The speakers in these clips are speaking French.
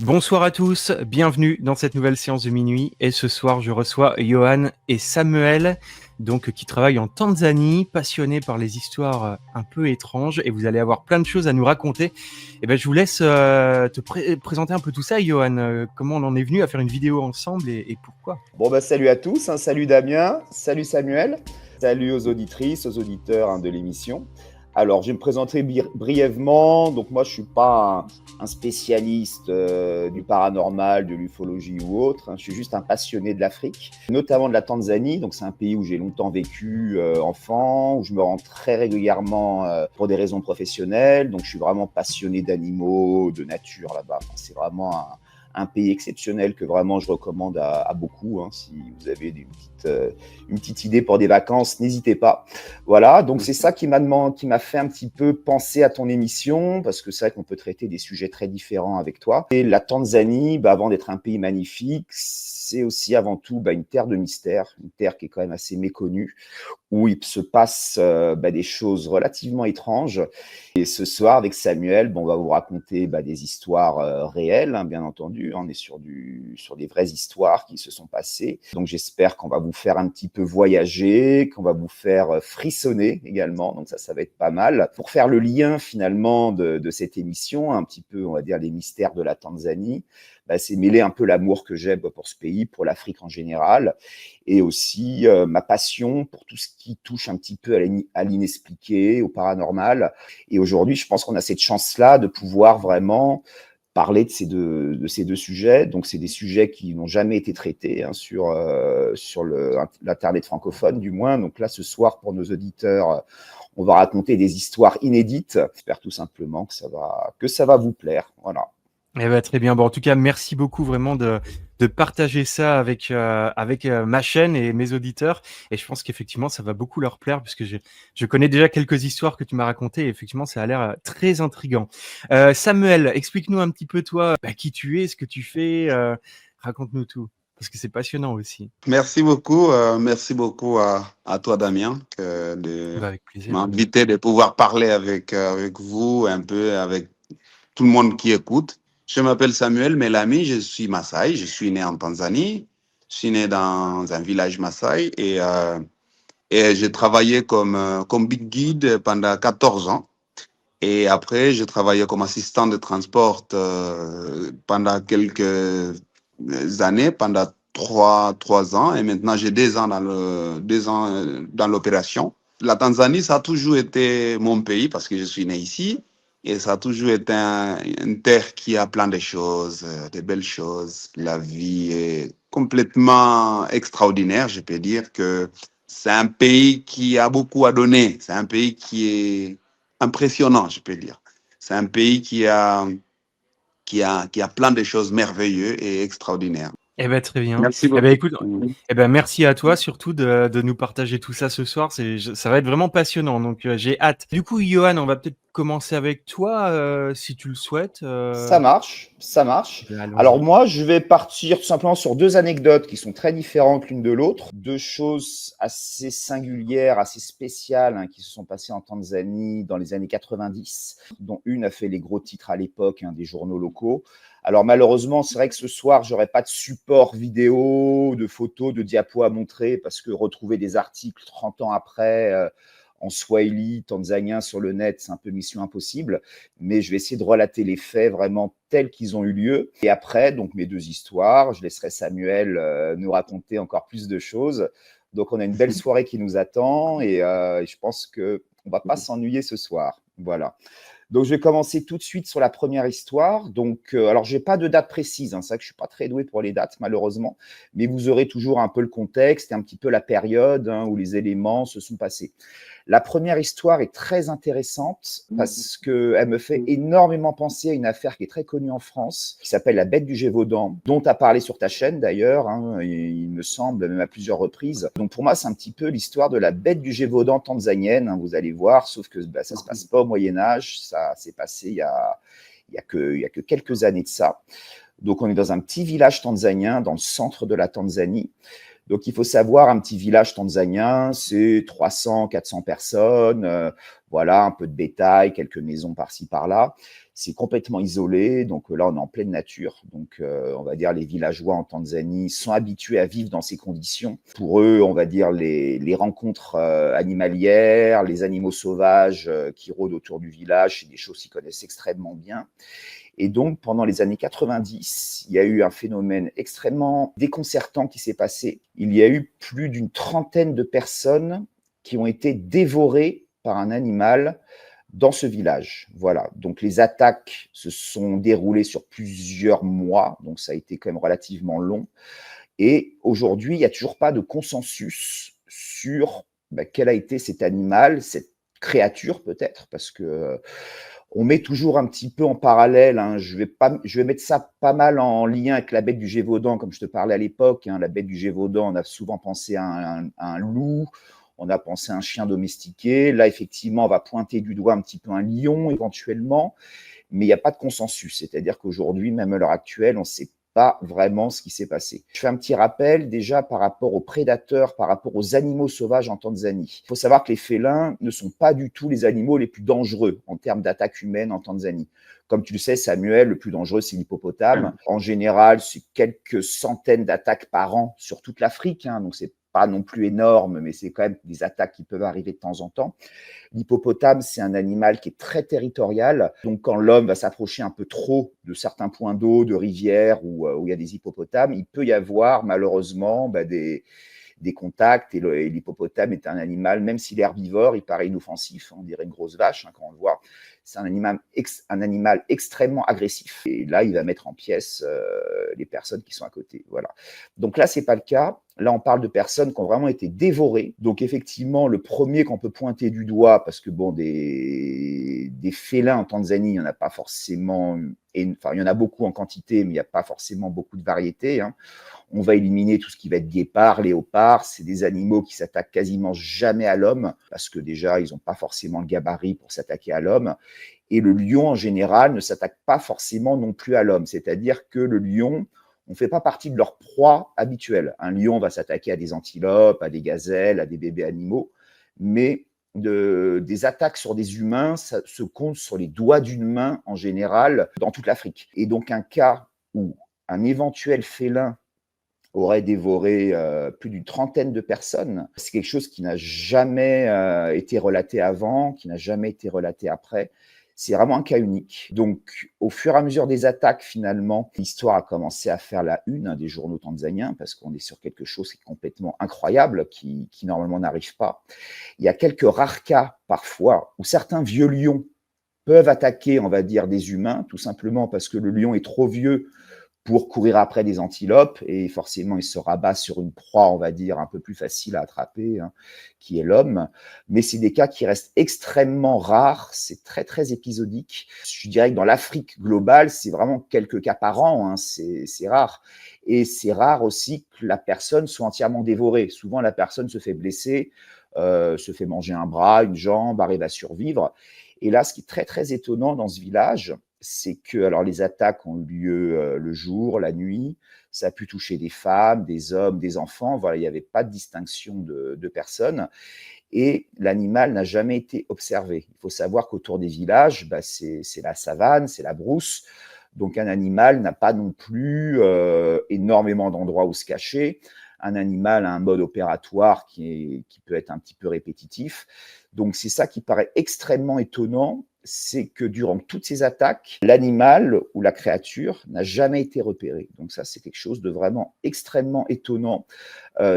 Bonsoir à tous, bienvenue dans cette nouvelle séance de minuit. Et ce soir, je reçois Johan et Samuel, qui travaillent en Tanzanie, passionnés par les histoires un peu étranges. Et vous allez avoir plein de choses à nous raconter. Et ben, je vous laisse présenter un peu tout ça, Johan. Comment on en est venu à faire une vidéo ensemble et pourquoi? Salut à tous, salut Damien, salut Samuel, salut aux auditrices, aux auditeurs de l'émission. Alors, je vais me présenter brièvement. Donc, moi, je ne suis pas un spécialiste du paranormal, de l'ufologie ou autre. Je suis juste un passionné de l'Afrique, notamment de la Tanzanie. Donc, c'est un pays où j'ai longtemps vécu enfant, où je me rends très régulièrement pour des raisons professionnelles. Donc, je suis vraiment passionné d'animaux, de nature là-bas. C'est vraiment un pays exceptionnel que vraiment je recommande à beaucoup. Si vous avez une petite idée pour des vacances, n'hésitez pas. Voilà, donc c'est ça qui m'a fait un petit peu penser à ton émission, parce que c'est vrai qu'on peut traiter des sujets très différents avec toi. Et la Tanzanie, avant d'être un pays magnifique, c'est aussi avant tout une terre de mystère, une terre qui est quand même assez méconnue, où il se passe des choses relativement étranges. Et ce soir, avec Samuel, on va vous raconter des histoires réelles, bien entendu. On est sur des vraies histoires qui se sont passées. Donc j'espère qu'on va vous faire un petit peu voyager, qu'on va vous faire frissonner également. Donc ça va être pas mal. Pour faire le lien finalement de cette émission, un petit peu, on va dire, les mystères de la Tanzanie, c'est mêler un peu l'amour que j'ai pour ce pays, pour l'Afrique en général, et aussi ma passion pour tout ce qui touche un petit peu à l'inexpliqué, au paranormal. Et aujourd'hui, je pense qu'on a cette chance-là de pouvoir vraiment parler de ces deux sujets. Donc, c'est des sujets qui n'ont jamais été traités sur l'Internet francophone, du moins. Donc là, ce soir, pour nos auditeurs, on va raconter des histoires inédites. J'espère tout simplement que ça va vous plaire. Voilà. Eh ben, très bien. Bon, en tout cas, merci beaucoup vraiment de partager ça avec ma chaîne et mes auditeurs. Et je pense qu'effectivement, ça va beaucoup leur plaire puisque je connais déjà quelques histoires que tu m'as racontées. Et effectivement, ça a l'air très intriguant. Samuel, explique-nous un petit peu toi, qui tu es, ce que tu fais. Raconte-nous tout parce que c'est passionnant aussi. Merci beaucoup à toi Damien de Bah, avec plaisir. m'inviter, de pouvoir parler avec vous, un peu avec tout le monde qui écoute. Je m'appelle Samuel Melami, je suis Maasai, je suis né en Tanzanie, je suis né dans un village Maasai et j'ai travaillé comme big guide pendant 14 ans. Et après, j'ai travaillé comme assistant de transport pendant quelques années, pendant trois ans. Et maintenant, j'ai 2 ans dans l'opération. La Tanzanie, ça a toujours été mon pays parce que je suis né ici. Et ça a toujours été une terre qui a plein de choses, de belles choses. La vie est complètement extraordinaire. Je peux dire que c'est un pays qui a beaucoup à donner. C'est un pays qui est impressionnant, je peux dire. C'est un pays qui a plein de choses merveilleuses et extraordinaires. Eh ben, très bien. Merci Eh ben, beaucoup. écoute, merci à toi surtout de nous partager tout ça ce soir. Ça va être vraiment passionnant. Donc, j'ai hâte. Du coup, Johan, on va peut-être commencer avec toi, si tu le souhaites. Ça marche, ça marche. Ben, Alors allons-y. moi, je vais partir tout simplement sur deux anecdotes qui sont très différentes l'une de l'autre. Deux choses assez singulières, assez spéciales qui se sont passées en Tanzanie dans les années 90, dont une a fait les gros titres à l'époque des journaux locaux. Alors malheureusement, c'est vrai que ce soir, j'aurais pas de support vidéo, de photos, de diapos à montrer parce que retrouver des articles 30 ans après en swahili tanzanien sur le net, c'est un peu mission impossible, mais je vais essayer de relater les faits vraiment tels qu'ils ont eu lieu. Et après, donc mes deux histoires, je laisserai Samuel nous raconter encore plus de choses. Donc on a une belle soirée qui nous attend et je pense qu'on ne va pas s'ennuyer ce soir. Voilà. Donc, je vais commencer tout de suite sur la première histoire. Donc, alors, je n'ai pas de date précise. C'est vrai que je ne suis pas très doué pour les dates, malheureusement. Mais vous aurez toujours un peu le contexte et un petit peu la période où les éléments se sont passés. La première histoire est très intéressante parce qu'elle me fait énormément penser à une affaire qui est très connue en France, qui s'appelle la Bête du Gévaudan, dont tu as parlé sur ta chaîne d'ailleurs, il me semble, même à plusieurs reprises. Donc pour moi, c'est un petit peu l'histoire de la Bête du Gévaudan tanzanienne, vous allez voir, sauf que ça ne se passe pas au Moyen-Âge, ça s'est passé il y a que quelques années de ça. Donc on est dans un petit village tanzanien, dans le centre de la Tanzanie. Donc, il faut savoir, un petit village tanzanien, c'est 300, 400 personnes, voilà, un peu de bétail, quelques maisons par-ci, par-là. C'est complètement isolé, donc là, on est en pleine nature. Donc, on va dire, les villageois en Tanzanie sont habitués à vivre dans ces conditions. Pour eux, on va dire, les rencontres animalières, les animaux sauvages qui rôdent autour du village, c'est des choses qu'ils connaissent extrêmement bien. Et donc, pendant les années 90, il y a eu un phénomène extrêmement déconcertant qui s'est passé. Il y a eu plus d'une trentaine de personnes qui ont été dévorées par un animal dans ce village. Voilà. Donc, les attaques se sont déroulées sur plusieurs mois. Donc, ça a été quand même relativement long. Et aujourd'hui, il n'y a toujours pas de consensus sur quel a été cet animal, cette créature peut-être, parce que on met toujours un petit peu en parallèle, hein, je vais mettre ça pas mal en lien avec la bête du Gévaudan, comme je te parlais à l'époque. Hein, la bête du Gévaudan, on a souvent pensé à un loup, on a pensé à un chien domestiqué. Là, effectivement, on va pointer du doigt un petit peu un lion éventuellement, mais il n'y a pas de consensus. C'est-à-dire qu'aujourd'hui, même à l'heure actuelle, on ne sait pas vraiment ce qui s'est passé. Je fais un petit rappel déjà par rapport aux prédateurs, par rapport aux animaux sauvages en Tanzanie. Il faut savoir que les félins ne sont pas du tout les animaux les plus dangereux en termes d'attaque humaine en Tanzanie. Comme tu le sais, Samuel, le plus dangereux, c'est l'hippopotame. En général, c'est quelques centaines d'attaques par an sur toute l'Afrique, hein, donc c'est pas non plus énorme, mais c'est quand même des attaques qui peuvent arriver de temps en temps. L'hippopotame, c'est un animal qui est très territorial. Donc, quand l'homme va s'approcher un peu trop de certains points d'eau, de rivières où il y a des hippopotames, il peut y avoir malheureusement des contacts. Et l'hippopotame est un animal, même s'il est herbivore, il paraît inoffensif. On dirait une grosse vache hein, quand on le voit. C'est un animal extrêmement agressif. Et là, il va mettre en pièces les personnes qui sont à côté. Voilà. Donc là, c'est pas le cas. Là, on parle de personnes qui ont vraiment été dévorées. Donc, effectivement, le premier qu'on peut pointer du doigt, parce que bon, des félins en Tanzanie, il n'y en a pas forcément, enfin, il y en a beaucoup en quantité, mais il n'y a pas forcément beaucoup de variétés. Hein. On va éliminer tout ce qui va être guépard, léopard. C'est des animaux qui s'attaquent quasiment jamais à l'homme, parce que déjà, ils n'ont pas forcément le gabarit pour s'attaquer à l'homme. Et le lion, en général, ne s'attaque pas forcément non plus à l'homme. C'est-à-dire que le lion, on ne fait pas partie de leur proie habituelle. Un lion va s'attaquer à des antilopes, à des gazelles, à des bébés animaux, mais des attaques sur des humains, ça se compte sur les doigts d'une main en général dans toute l'Afrique. Et donc un cas où un éventuel félin aurait dévoré plus d'une trentaine de personnes, c'est quelque chose qui n'a jamais été relaté avant, qui n'a jamais été relaté après. C'est vraiment un cas unique. Donc, au fur et à mesure des attaques, finalement, l'histoire a commencé à faire la une des journaux tanzaniens parce qu'on est sur quelque chose qui est complètement incroyable, qui normalement n'arrive pas. Il y a quelques rares cas, parfois, où certains vieux lions peuvent attaquer, on va dire, des humains, tout simplement parce que le lion est trop vieux pour courir après des antilopes et forcément il se rabat sur une proie, on va dire, un peu plus facile à attraper, hein, qui est l'homme. Mais c'est des cas qui restent extrêmement rares, c'est très très épisodique. Je dirais que dans l'Afrique globale, c'est vraiment quelques cas par an, hein, c'est rare. Et c'est rare aussi que la personne soit entièrement dévorée. Souvent la personne se fait blesser, se fait manger un bras, une jambe, arrive à survivre. Et là, ce qui est très très étonnant dans ce village, c'est que alors les attaques ont eu lieu le jour, la nuit, ça a pu toucher des femmes, des hommes, des enfants, voilà, il n'y avait pas de distinction de personnes, et l'animal n'a jamais été observé. Il faut savoir qu'autour des villages, c'est la savane, c'est la brousse, donc un animal n'a pas non plus énormément d'endroits où se cacher. Un animal a un mode opératoire qui peut être un petit peu répétitif. Donc c'est ça qui paraît extrêmement étonnant, c'est que durant toutes ces attaques, l'animal ou la créature n'a jamais été repéré. Donc ça, c'est quelque chose de vraiment extrêmement étonnant.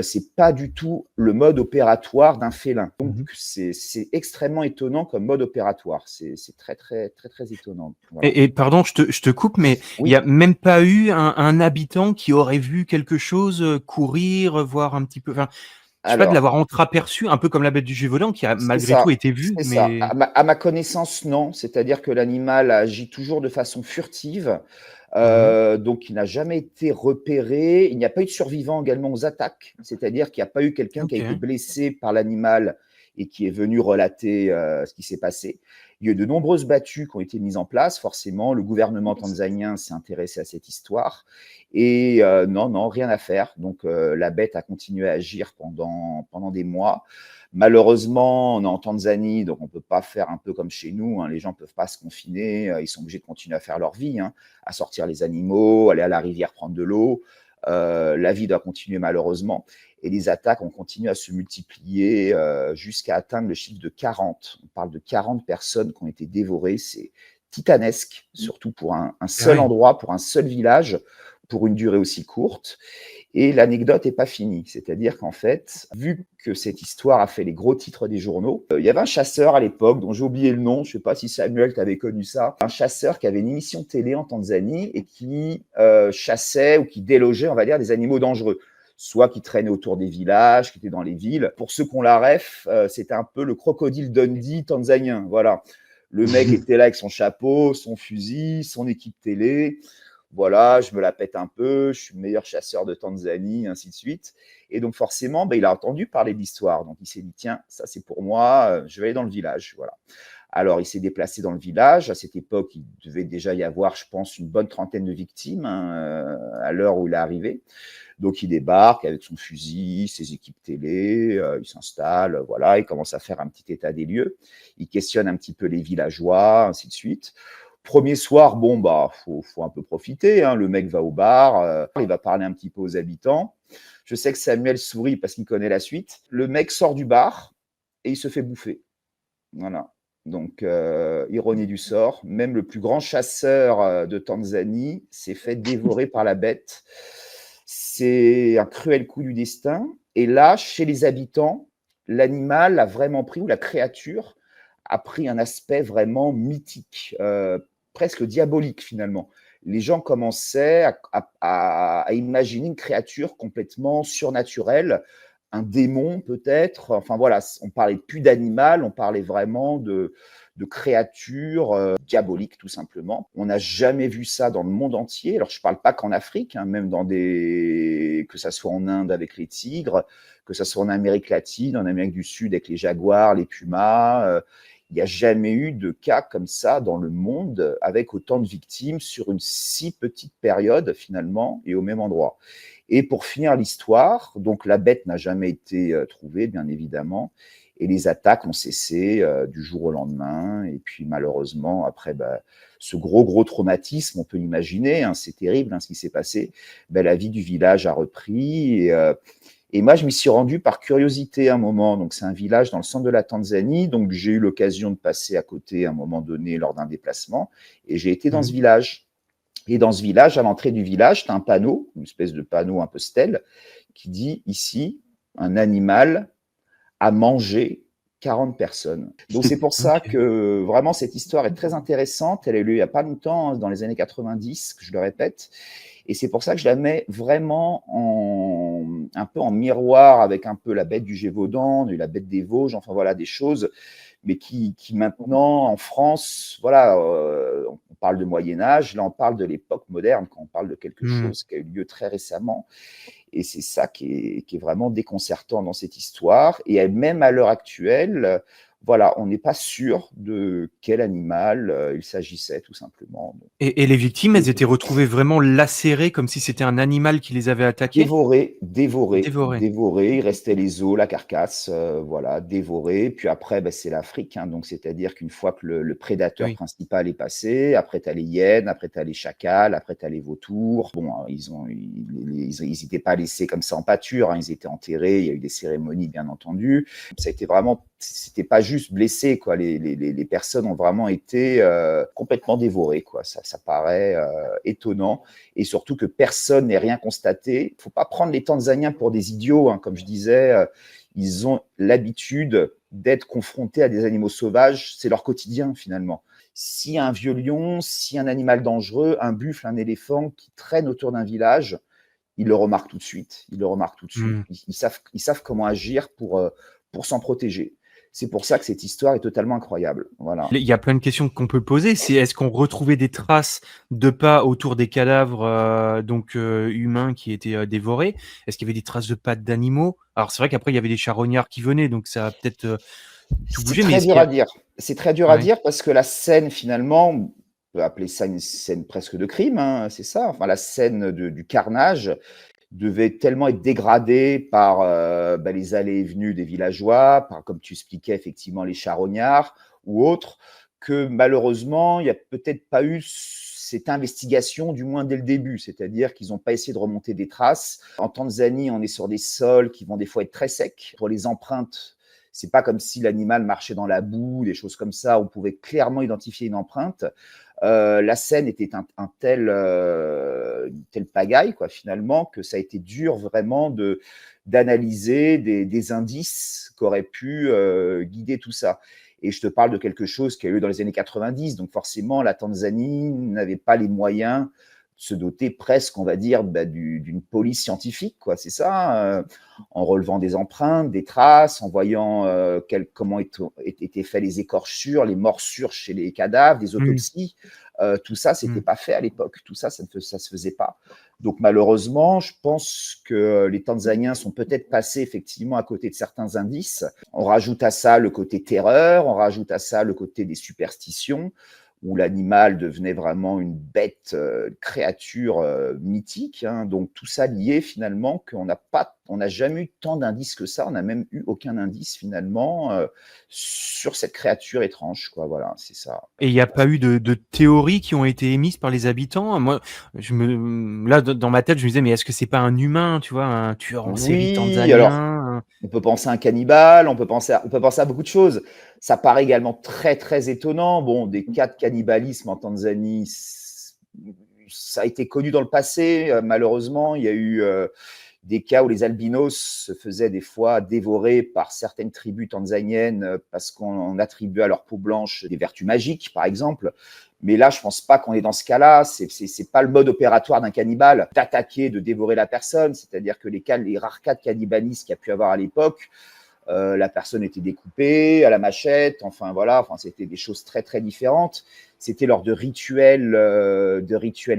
C'est pas du tout le mode opératoire d'un félin. Donc c'est extrêmement étonnant comme mode opératoire. C'est très très très très étonnant. Voilà. Et pardon, je te coupe, mais il n'y a même pas eu un habitant qui aurait vu quelque chose courir, voir un petit peu. Enfin, je sais pas, de l'avoir entreaperçu, un peu comme la bête du Gévaudan, qui a malgré tout été vue. C'est mais... ça. À ma connaissance, non. C'est-à-dire que l'animal agit toujours de façon furtive. Donc, il n'a jamais été repéré. Il n'y a pas eu de survivants également aux attaques. C'est-à-dire qu'il n'y a pas eu quelqu'un qui a été blessé par l'animal et qui est venu relater ce qui s'est passé. Il y a eu de nombreuses battues qui ont été mises en place. Forcément, le gouvernement tanzanien s'est intéressé à cette histoire. Et non, rien à faire. Donc, la bête a continué à agir pendant des mois. Malheureusement, on est en Tanzanie, donc on ne peut pas faire un peu comme chez nous. Les gens ne peuvent pas se confiner. Ils sont obligés de continuer à faire leur vie, à sortir les animaux, aller à la rivière prendre de l'eau. La vie doit continuer malheureusement. Et les attaques ont continué à se multiplier jusqu'à atteindre le chiffre de 40. On parle de 40 personnes qui ont été dévorées. C'est titanesque, surtout pour un seul endroit, pour un seul village, pour une durée aussi courte. Et l'anecdote n'est pas finie. C'est-à-dire qu'en fait, vu que cette histoire a fait les gros titres des journaux, il y avait un chasseur à l'époque, dont j'ai oublié le nom, je ne sais pas si Samuel, tu avais connu ça, un chasseur qui avait une émission télé en Tanzanie et qui chassait ou qui délogeait, on va dire, des animaux dangereux. Soit qui traînaient autour des villages, qui étaient dans les villes. Pour ceux qui ont la ref, c'était un peu le crocodile Dundee tanzanien. Voilà. Le mec était là avec son chapeau, son fusil, son équipe télé. Voilà, je me la pète un peu, je suis le meilleur chasseur de Tanzanie, ainsi de suite. Et donc forcément, il a entendu parler de l'histoire. Donc il s'est dit, tiens, ça c'est pour moi, je vais aller dans le village. Voilà. Alors il s'est déplacé dans le village. À cette époque, il devait déjà y avoir, je pense, une bonne trentaine de victimes à l'heure où il est arrivé. Donc il débarque avec son fusil, ses équipes télé, il s'installe, voilà, il commence à faire un petit état des lieux. Il questionne un petit peu les villageois, ainsi de suite. Premier soir, faut un peu profiter. Le mec va au bar, il va parler un petit peu aux habitants. Je sais que Samuel sourit parce qu'il connaît la suite. Le mec sort du bar et il se fait bouffer. Voilà. Donc, ironie du sort, même le plus grand chasseur de Tanzanie s'est fait dévorer par la bête. C'est un cruel coup du destin. Et là, chez les habitants, l'animal a vraiment pris, ou la créature a pris un aspect vraiment mythique, presque diabolique finalement. Les gens commençaient à imaginer une créature complètement surnaturelle, un démon peut-être. Enfin voilà, on parlait plus d'animal, on parlait vraiment de créatures diaboliques tout simplement. On n'a jamais vu ça dans le monde entier. Alors je ne parle pas qu'en Afrique, même que ça soit en Inde avec les tigres, que ça soit en Amérique latine, en Amérique du Sud avec les jaguars, les pumas. Il n'y a jamais eu de cas comme ça dans le monde avec autant de victimes sur une si petite période finalement et au même endroit. Et pour finir l'histoire, donc la bête n'a jamais été trouvée, bien évidemment, et les attaques ont cessé du jour au lendemain. Et puis malheureusement, après ce gros traumatisme, on peut l'imaginer, c'est terrible ce qui s'est passé, la vie du village a repris. Et moi, je m'y suis rendu par curiosité à un moment. Donc, c'est un village dans le centre de la Tanzanie. Donc, j'ai eu l'occasion de passer à côté à un moment donné lors d'un déplacement. Et j'ai été dans ce village. Et dans ce village, à l'entrée du village, tu as un panneau, une espèce de panneau un peu stèle, qui dit ici, un animal a mangé 40 personnes. Donc, c'est pour ça que vraiment, cette histoire est très intéressante. Elle a eu lieu il n'y a pas longtemps, dans les années 90, je le répète. Et c'est pour ça que je la mets vraiment un peu en miroir avec un peu la bête du Gévaudan, la bête des Vosges, enfin voilà, des choses, mais qui maintenant, en France, voilà, on parle de Moyen-Âge, là on parle de l'époque moderne, quand on parle de quelque chose qui a eu lieu très récemment. Et c'est ça qui est vraiment déconcertant dans cette histoire. Et même à l'heure actuelle, voilà, on n'est pas sûr de quel animal il s'agissait, tout simplement. Et les victimes, elles étaient retrouvées vraiment lacérées, comme si c'était un animal qui les avait attaquées? Dévoré. Dévorées. Il restait les os, la carcasse, voilà, dévoré. Puis après, c'est l'Afrique, donc c'est-à-dire qu'une fois que le prédateur principal est passé, après tu as les hyènes, après tu as les chacals, après tu as les vautours. Bon, ils n'étaient pas laissés comme ça en pâture, ils étaient enterrés, il y a eu des cérémonies, bien entendu. Ça a été vraiment, c'était pas juste blessé, quoi. Les personnes ont vraiment été complètement dévorées, quoi. Ça paraît étonnant. Et surtout que personne n'ait rien constaté. Il ne faut pas prendre les Tanzaniens pour des idiots, comme je disais. Ils ont l'habitude d'être confrontés à des animaux sauvages. C'est leur quotidien, finalement. S'il y a un vieux lion, s'il y a un animal dangereux, un buffle, un éléphant qui traîne autour d'un village, ils le remarquent tout de suite. Ils savent comment agir pour s'en protéger. C'est pour ça que cette histoire est totalement incroyable. Voilà. Il y a plein de questions qu'on peut poser. C'est est-ce qu'on retrouvait des traces de pas autour des cadavres humains qui étaient dévorés? Est-ce qu'il y avait des traces de pattes d'animaux? Alors c'est vrai qu'après il y avait des charognards qui venaient, donc ça a peut-être tout C'est bougé. Mais très est-ce dur qu'il y à a... dire. C'est très dur à Ouais. dire parce que la scène, finalement, on peut appeler ça une scène presque de crime, hein, c'est ça. Enfin, la scène du carnage devait tellement être dégradée par les allées et venues des villageois, par, comme tu expliquais, effectivement, les charognards ou autres, que malheureusement, il n'y a peut-être pas eu cette investigation, du moins dès le début. C'est-à-dire qu'ils n'ont pas essayé de remonter des traces. En Tanzanie, on est sur des sols qui vont des fois être très secs. Pour les empreintes, c'est pas comme si l'animal marchait dans la boue, des choses comme ça. On pouvait clairement identifier une empreinte. La scène était une telle pagaille, quoi, finalement, que ça a été dur vraiment d'analyser des indices qui auraient pu guider tout ça. Et je te parle de quelque chose qui a eu lieu dans les années 90, donc forcément, la Tanzanie n'avait pas les moyens de se doter presque, on va dire, d'une police scientifique, quoi, c'est ça, en relevant des empreintes, des traces, en voyant comment étaient faits les écorchures, les morsures chez les cadavres, des autopsies. Tout ça, c'était pas fait à l'époque. Tout ça, ça se faisait pas. Donc malheureusement, je pense que les Tanzaniens sont peut-être passés effectivement à côté de certains indices. On rajoute à ça le côté terreur, on rajoute à ça le côté des superstitions, où l'animal devenait vraiment une bête, créature mythique, hein. Donc tout ça lié finalement qu'on n'a jamais eu tant d'indices que ça. On n'a même eu aucun indice finalement sur cette créature étrange, quoi. Voilà, c'est ça. Et il n'y a pas eu de théories qui ont été émises par les habitants? Moi, là, dans ma tête, je me disais, mais est-ce que c'est pas un humain, tu vois, un tueur en série Oui, alors tanzanien? on peut penser à un cannibale, on peut penser à beaucoup de choses. Ça paraît également très, très étonnant. Bon, des cas de cannibalisme en Tanzanie, ça a été connu dans le passé. Malheureusement, il y a eu des cas où les albinos se faisaient des fois dévorer par certaines tribus tanzaniennes parce qu'on attribuait à leur peau blanche des vertus magiques, par exemple. Mais là, je pense pas qu'on est dans ce cas-là. C'est pas le mode opératoire d'un cannibale d'attaquer, de dévorer la personne. C'est-à-dire que les rares cas de cannibalisme qu'il y a pu avoir à l'époque, la personne était découpée à la machette. Enfin voilà, c'était des choses très très différentes. C'était lors de rituels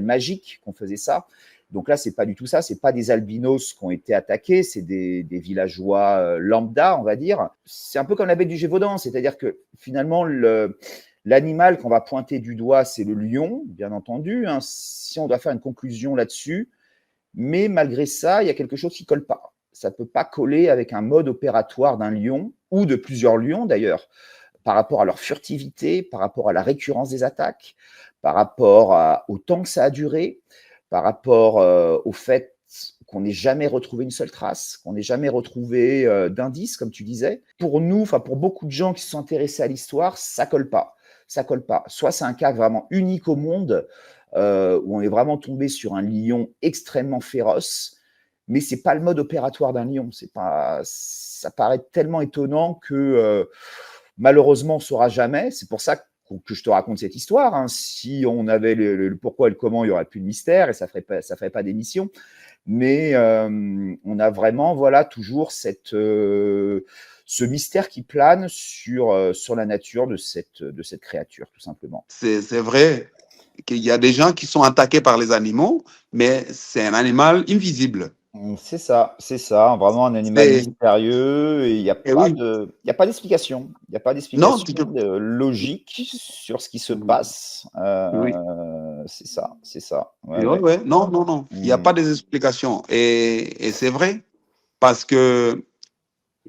magiques qu'on faisait ça. Donc là, c'est pas du tout ça. C'est pas des albinos qui ont été attaqués. C'est des villageois lambda, on va dire. C'est un peu comme la bête du Gévaudan. C'est-à-dire que finalement, l'animal qu'on va pointer du doigt, c'est le lion, bien entendu, hein, si on doit faire une conclusion là-dessus. Mais malgré ça, il y a quelque chose qui ne colle pas. Ça ne peut pas coller avec un mode opératoire d'un lion, ou de plusieurs lions d'ailleurs, par rapport à leur furtivité, par rapport à la récurrence des attaques, par rapport au temps que ça a duré, par rapport au fait qu'on n'ait jamais retrouvé une seule trace, qu'on n'ait jamais retrouvé d'indices, comme tu disais. Pour nous, pour beaucoup de gens qui se sont intéressés à l'histoire, ça colle pas. Ça colle pas. Soit c'est un cas vraiment unique au monde, où on est vraiment tombé sur un lion extrêmement féroce, mais c'est pas le mode opératoire d'un lion. Ça paraît tellement étonnant que malheureusement on ne saura jamais. C'est pour ça que je te raconte cette histoire, hein. Si on avait le pourquoi et le comment, il n'y aurait plus de mystère et ça ferait pas d'émission. Mais on a vraiment toujours ce mystère qui plane sur la nature de cette créature, tout simplement. C'est vrai qu'il y a des gens qui sont attaqués par les animaux, mais c'est un animal invisible. C'est ça, vraiment un animal mystérieux et il n'y a pas d'explication. Il n'y a pas d'explication logique sur ce qui se passe. C'est ça. Ouais. Non. Il n'y a pas d'explication. Et c'est vrai, parce que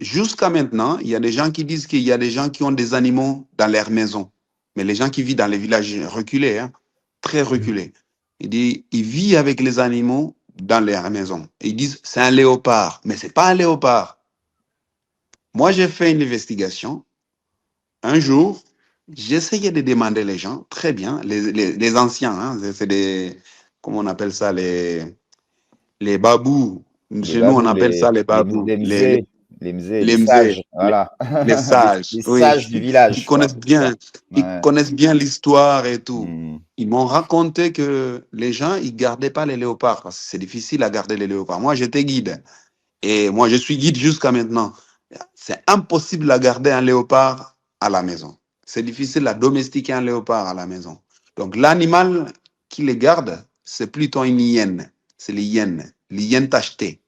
jusqu'à maintenant, il y a des gens qui disent qu'il y a des gens qui ont des animaux dans leur maison. Mais les gens qui vivent dans les villages reculés, hein, très reculés, ils vivent avec les animaux dans leur maison. Ils disent c'est un léopard, mais c'est pas un léopard. Moi, j'ai fait une investigation. Un jour, j'essayais de demander les gens, très bien, les anciens, hein, c'est des, comment on appelle ça, les babous. Chez nous, on appelle ça les babous. Les sages, voilà. Les sages, les sages du village. Ils connaissent bien l'histoire et tout. Ils m'ont raconté que les gens, ils gardaient pas les léopards parce que c'est difficile à garder les léopards. Moi, j'étais guide et moi, je suis guide jusqu'à maintenant. C'est impossible à garder un léopard à la maison. C'est difficile à domestiquer un léopard à la maison. Donc, l'animal qui les garde, c'est plutôt une hyène. C'est les hyènes tachetées.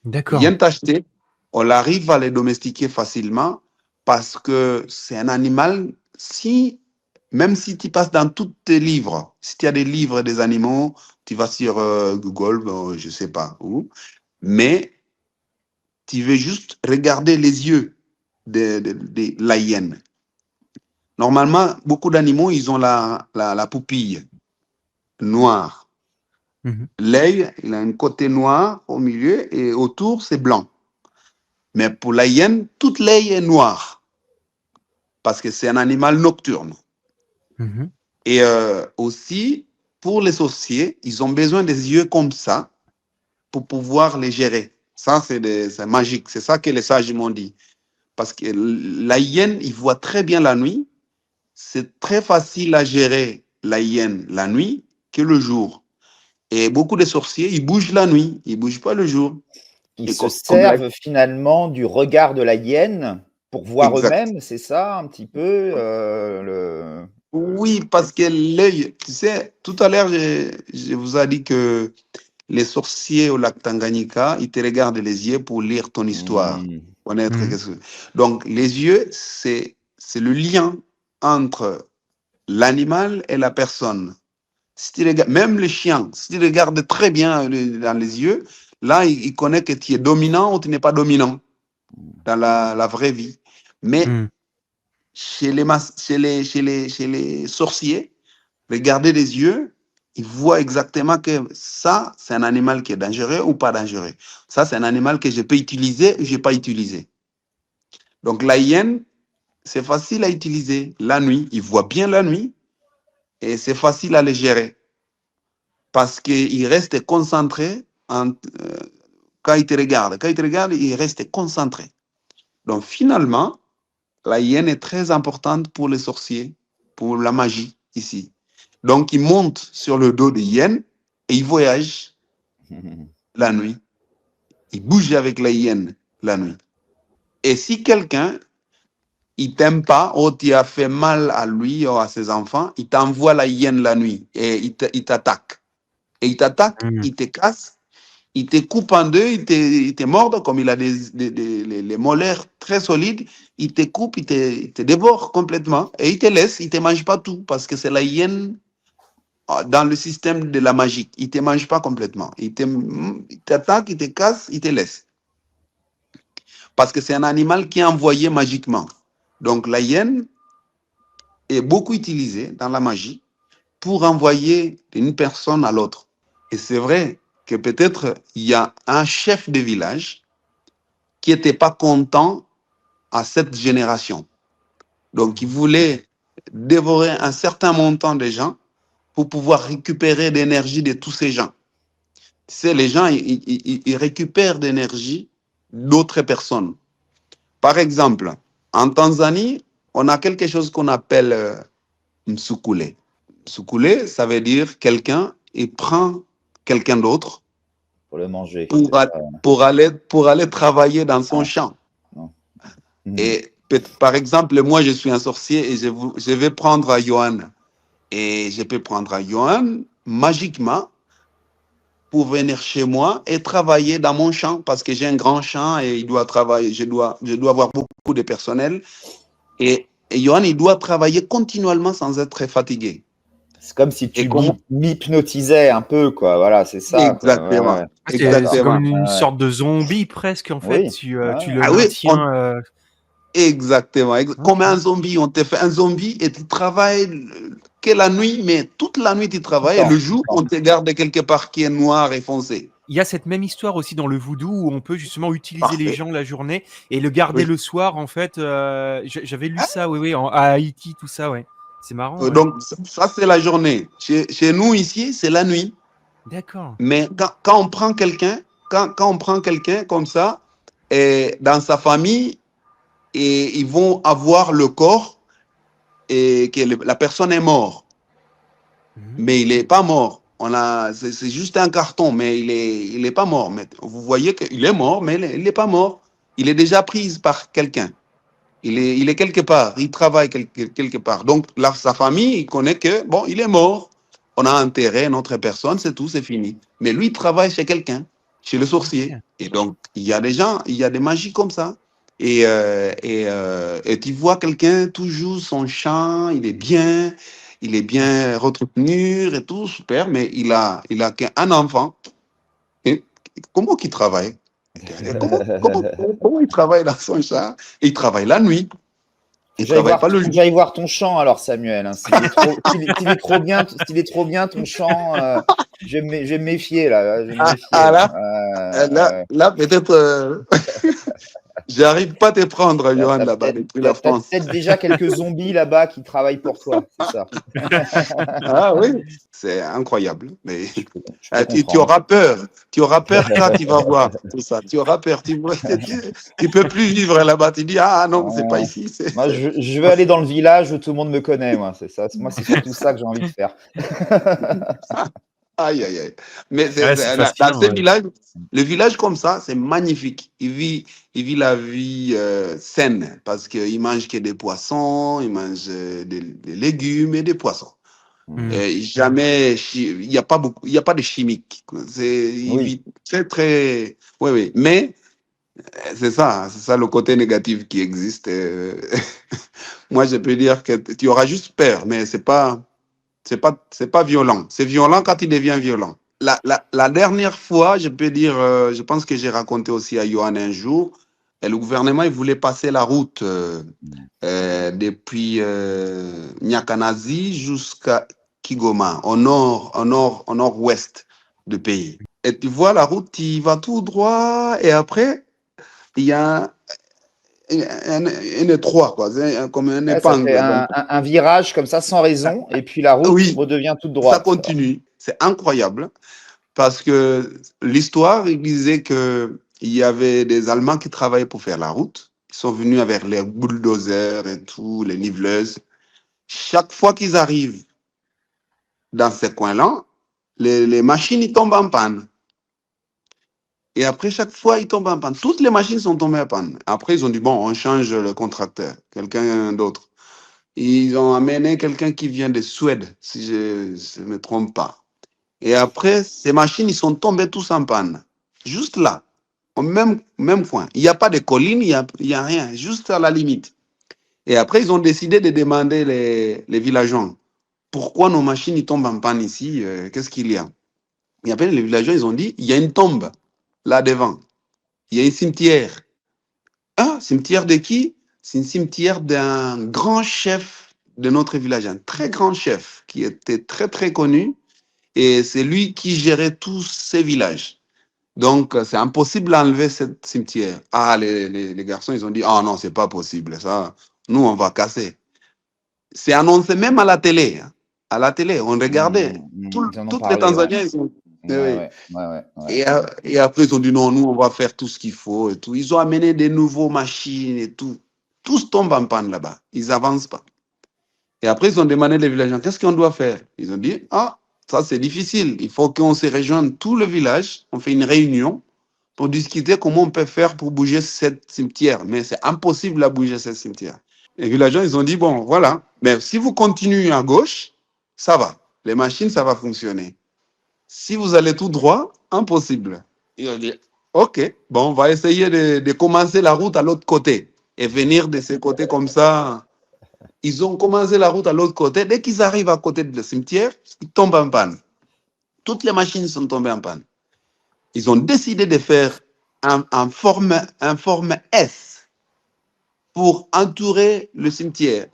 Les D'accord. hyènes tachetées, on arrive à les domestiquer facilement parce que c'est un animal, même si tu passes dans tous tes livres, si tu as des livres des animaux, tu vas sur Google, je ne sais pas où, mais tu veux juste regarder les yeux de la hyène. Normalement, beaucoup d'animaux, ils ont la pupille noire. Mhm. L'œil, il a un côté noir au milieu et autour, c'est blanc. Mais pour la hyène, toute l'œil est noire parce que c'est un animal nocturne. Mhm. Et aussi, pour les sorciers, ils ont besoin des yeux comme ça pour pouvoir les gérer. Ça, c'est magique. C'est ça que les sages m'ont dit. Parce que la hyène, il voit très bien la nuit. C'est très facile à gérer la hyène la nuit que le jour. Et beaucoup de sorciers, ils bougent la nuit, ils ne bougent pas le jour. Ils Et se comme la... servent finalement du regard de la hyène pour voir Exact. eux-mêmes, c'est ça un petit peu Oui, parce que l'œil, tu sais, tout à l'heure, je vous ai dit que les sorciers au lac Tanganyika, ils te regardent les yeux pour lire ton histoire, Hmm. connaître Mhm. qu'est-ce que... Donc, les yeux, c'est le lien entre l'animal et la personne. Si tu regardes, même les chiens, si tu regardes très bien dans les yeux, là, il connaît que tu es dominant ou tu n'es pas dominant dans la vraie vie. Mais Mhm. chez les sorciers, regarder les yeux, ils voient exactement que ça, c'est un animal qui est dangereux ou pas dangereux. Ça, c'est un animal que je peux utiliser ou je ne peux pas utiliser. Donc, la hyène, c'est facile à utiliser la nuit. Ils voient bien la nuit et c'est facile à les gérer parce qu'il reste concentré quand il te regarde. Quand il te regarde, il reste concentré. Donc finalement, la hyène est très importante pour les sorciers, pour la magie ici. Donc ils montent sur le dos des hyènes et ils voyagent la nuit. Ils bougent avec la hyène la nuit. Et si quelqu'un il t'aime pas ou tu as fait mal à lui ou à ses enfants, il t'envoie la hyène la nuit et il t'attaque. Et il t'attaque, Mhm. il te casse, il te coupe en deux, il te mord, comme il a les molaires très solides, il te coupe, il te dévore complètement et il te laisse, il ne te mange pas tout parce que c'est la hyène dans le système de la magie. Il ne te mange pas complètement. Il t'attaque, il te casse, il te laisse. Parce que c'est un animal qui est envoyé magiquement. Donc la hyène est beaucoup utilisée dans la magie pour envoyer d'une personne à l'autre. Et c'est vrai que peut-être il y a un chef de village qui n'était pas content à cette génération. Donc, il voulait dévorer un certain montant de gens pour pouvoir récupérer l'énergie de tous ces gens. Tu sais, les gens, ils récupèrent d'énergie d'autres personnes. Par exemple, en Tanzanie, on a quelque chose qu'on appelle Msukule. Msukule, ça veut dire quelqu'un, il prend quelqu'un d'autre pour le manger, pour, c'est ça. pour aller travailler dans son Ah, champ. non. Mhm. Et par exemple, moi, je suis un sorcier et je vais prendre à Johan. Et je peux prendre à Johan magiquement pour venir chez moi et travailler dans mon champ parce que j'ai un grand champ et il doit travailler, je dois avoir beaucoup de personnel. Et Johan, il doit travailler continuellement sans être fatigué. C'est comme si Et tu comment? m'hypnotisais un peu, quoi. Voilà, c'est ça, quoi. Ouais, Exactement. ouais. Ah, c'est D'accord. comme Exactement. une Ouais, ouais. sorte de zombie presque en fait. Oui. Tu Ouais. le Ah oui, maintiens. exactement. Comme Ok. un zombie, on te fait un zombie et tu travailles que la nuit, mais toute la nuit tu Tout le travailles et temps, le tout le jour on temps. te garde quelque part qui est noir et foncé. Il y a cette même histoire aussi dans le voodoo où on peut justement utiliser les Parfait. gens la journée et le garder Oui. le soir en fait. J'avais lu ça, oui, oui, à Haïti, tout ça, ouais. C'est marrant, ouais. Donc ça c'est la journée. Chez nous ici, c'est la nuit. D'accord. Mais quand on prend quelqu'un, quand on prend quelqu'un comme ça, et dans sa famille, et ils vont avoir le corps et que la personne est morte. Mhm. Mais il n'est pas mort. C'est juste un carton, mais il est pas mort. Mais vous voyez qu'il est mort, mais il n'est pas mort. il est déjà pris par quelqu'un. Il est quelque part, il travaille quelque part. Donc, sa famille, il connaît que, bon, il est mort. On a enterré notre personne, c'est tout, c'est fini. Mais lui, il travaille chez quelqu'un, chez le sorcier. Ok. Et donc, il y a des gens, il y a des magies comme ça. Et tu vois quelqu'un toujours son chant, il est bien retenu et tout, super, mais il a qu'un enfant. Et comment qu'il travaille? Comment il travaille dans son chant? Il travaille la nuit. Faut Il que j'aille travaille voir, pas le faut que jour. j'aille voir ton chant alors, Samuel, hein. S'il est trop bien, s'il est trop bien ton chant, je vais me méfier là, je vais me méfier là. Là peut-être, j'arrive pas à te prendre, Johan, là-bas, depuis la T'as France. peut-être déjà quelques zombies là-bas qui travaillent pour toi, c'est ça. Ah oui, c'est incroyable. Mais Je peux tu comprendre. auras peur. Tu auras peur quand tu vas voir tout ça. Tu auras peur. Tu peux plus vivre là-bas. Tu dis, ah non, c'est pas Euh, ici. Moi, je veux aller dans le village où tout le monde me connaît, moi. C'est ça. Moi, c'est surtout ça que j'ai envie de faire. Aïe, aïe, aïe. Mais Ouais, c'est dans fascinant. ces Ouais. villages, le village comme ça, c'est magnifique. Il vit la vie saine parce qu'il mange que des poissons, il mange des légumes et des poissons. Hmm. Jamais, il n'y a pas beaucoup, il y a pas de chimique. Il Oui. vit très, très, oui, oui. Mais c'est ça le côté négatif qui existe. Moi, je peux dire que tu auras juste peur, mais c'est pas violent. C'est violent quand il devient violent. La dernière fois, je peux dire, je pense que j'ai raconté aussi à Johan un jour, et le gouvernement, il voulait passer la route depuis Nyakanazi jusqu'à Kigoma, au nord-ouest du pays. Et tu vois, la route, il va tout droit, et après, il y a un étroit, quoi, comme un Ouais, ça fait épingle. Donc, un virage comme ça sans raison, et puis la route oui, redevient toute ça droite. continue. C'est incroyable. Parce que l'histoire, il disait que il y avait des Allemands qui travaillaient pour faire la route. Ils sont venus avec les bulldozers et tout, les niveleuses. Chaque fois qu'ils arrivent dans ces coins-là, les machines ils tombent en panne. Et après, chaque fois, ils tombent en panne. Toutes les machines sont tombées en panne. Après, ils ont dit, bon, on change le contracteur, quelqu'un d'autre. Ils ont amené quelqu'un qui vient de Suède, si je ne me trompe pas. Et après, ces machines, ils sont tombés tous en panne. Juste là, au même coin. Il n'y a pas de colline, il y a rien, juste à la limite. Et après, ils ont décidé de demander les villageois, pourquoi nos machines ils tombent en panne ici? Qu'est-ce qu'il y a? Et après, les villageois, ils ont dit, il y a une tombe là devant. Il y a un cimetière. Un cimetière de qui? C'est un cimetière d'un grand chef de notre village, un très grand chef qui était très, très connu. Et c'est lui qui gérait tous ces villages. Donc, c'est impossible d'enlever ce cimetière. Ah, les garçons, ils ont dit, ah non, c'est pas possible. Ça, nous, on va casser. C'est annoncé même à la télé. Hein. À la télé, on regardait. Ils en ont Toutes les parlé, ouais. Tanzaniens, ils ont... Ouais, Oui. ouais, ouais, ouais, ouais. Et après, ils ont dit, non, nous, on va faire tout ce qu'il faut et tout. Ils ont amené des nouveaux machines et tout. Tous tombent en panne là-bas. Ils n'avancent pas. Et après, ils ont demandé les villageois, qu'est-ce qu'on doit faire? Ils ont dit, ah, ça c'est difficile. Il faut qu'on se rejoigne tout le village. On fait une réunion pour discuter comment on peut faire pour bouger cette cimetière. Mais c'est impossible à bouger cette cimetière. Les villageois, ils ont dit, bon, voilà. Mais si vous continuez à gauche, ça va. Les machines, ça va fonctionner. Si vous allez tout droit, impossible. Ils ont dit, OK, bon, on va essayer de commencer la route à l'autre côté et venir de ce côté comme ça. Ils ont commencé la route à l'autre côté. Dès qu'ils arrivent à côté du cimetière, ils tombent en panne. Toutes les machines sont tombées en panne. Ils ont décidé de faire un forme S pour entourer le cimetière.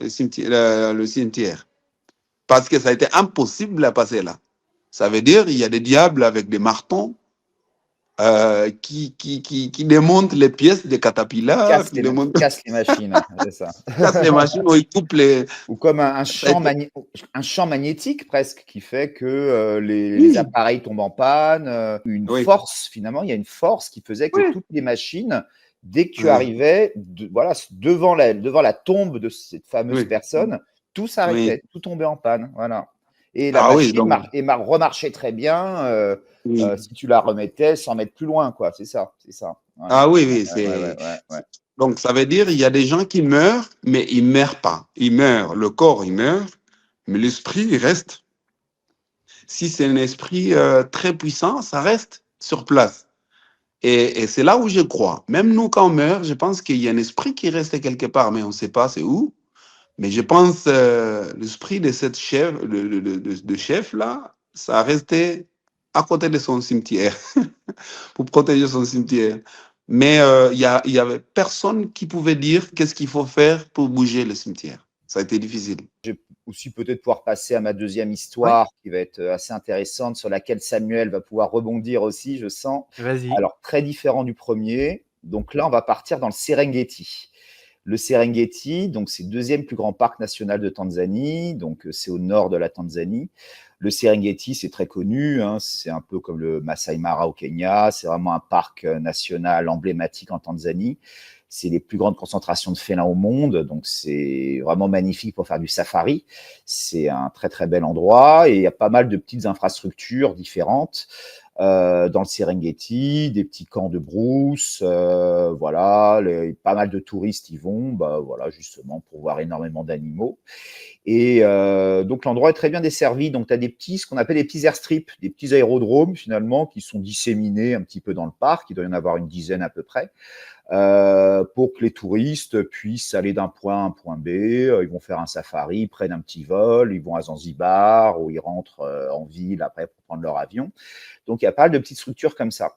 Parce que ça a été impossible à passer là. Ça veut dire qu'il y a des diables avec des martons qui démontent les pièces des caterpillars, qui Casse les machines, c'est ça. cassent les machines, ou ils coupent les... Ou comme Ça a été- un champ magnétique presque qui fait que les Oui, appareils tombent en panne. Une oui, force, finalement, il y a une force qui faisait que oui. toutes les machines, dès que tu Oui, arrivais voilà, devant la tombe de cette fameuse oui, personne, tout oui. s'arrêtait, tout tombait en panne. Voilà. Et la Ah oui, machine donc, remarchait très bien oui. si tu la remettais 100 mètres plus loin, quoi. C'est ça, c'est ça. Voilà. Ah oui, oui, Ouais, ouais, ouais, ouais, ouais. donc ça veut dire il y a des gens qui meurent, mais ils meurent pas. Ils meurent, le corps il meurt, mais l'esprit il reste. Si c'est un esprit très puissant, ça reste sur place. Et c'est là où je crois. Même nous, quand on meurt, je pense qu'il y a un esprit qui reste quelque part, mais on ne sait pas c'est où. Mais je pense l'esprit de cette chef, de chef là, ça a resté à côté de son cimetière pour protéger son cimetière. Mais il y avait personne qui pouvait dire qu'est-ce qu'il faut faire pour bouger le cimetière. Ça a été difficile. Je vais aussi peut-être pouvoir passer à ma deuxième Ouais, histoire qui va être assez intéressante, sur laquelle Samuel va pouvoir rebondir aussi, je sens. vas-y. Alors, très différent du premier. Donc là, on va partir dans le Serengeti. Le Serengeti, donc c'est le deuxième plus grand parc national de Tanzanie, donc c'est au nord de la Tanzanie. Le Serengeti, c'est très connu, hein, c'est un peu comme le Masai Mara au Kenya, c'est vraiment un parc national emblématique en Tanzanie. C'est les plus grandes concentrations de félins au monde, donc c'est vraiment magnifique pour faire du safari. C'est un très très bel endroit et il y a pas mal de petites infrastructures différentes dans le Serengeti, des petits camps de brousse, voilà, pas mal de touristes y vont, bah, voilà, justement pour voir énormément d'animaux. Et donc l'endroit est très bien desservi. Donc tu as des petits, ce qu'on appelle des petits airstrips, des petits aérodromes finalement qui sont disséminés un petit peu dans le parc. Il doit y en avoir une dizaine à peu près. Pour que les touristes puissent aller d'un point à un point B. Ils vont faire un safari, ils prennent un petit vol, ils vont à Zanzibar ou ils rentrent en ville après pour prendre leur avion. Donc il y a pas mal de petites structures comme ça.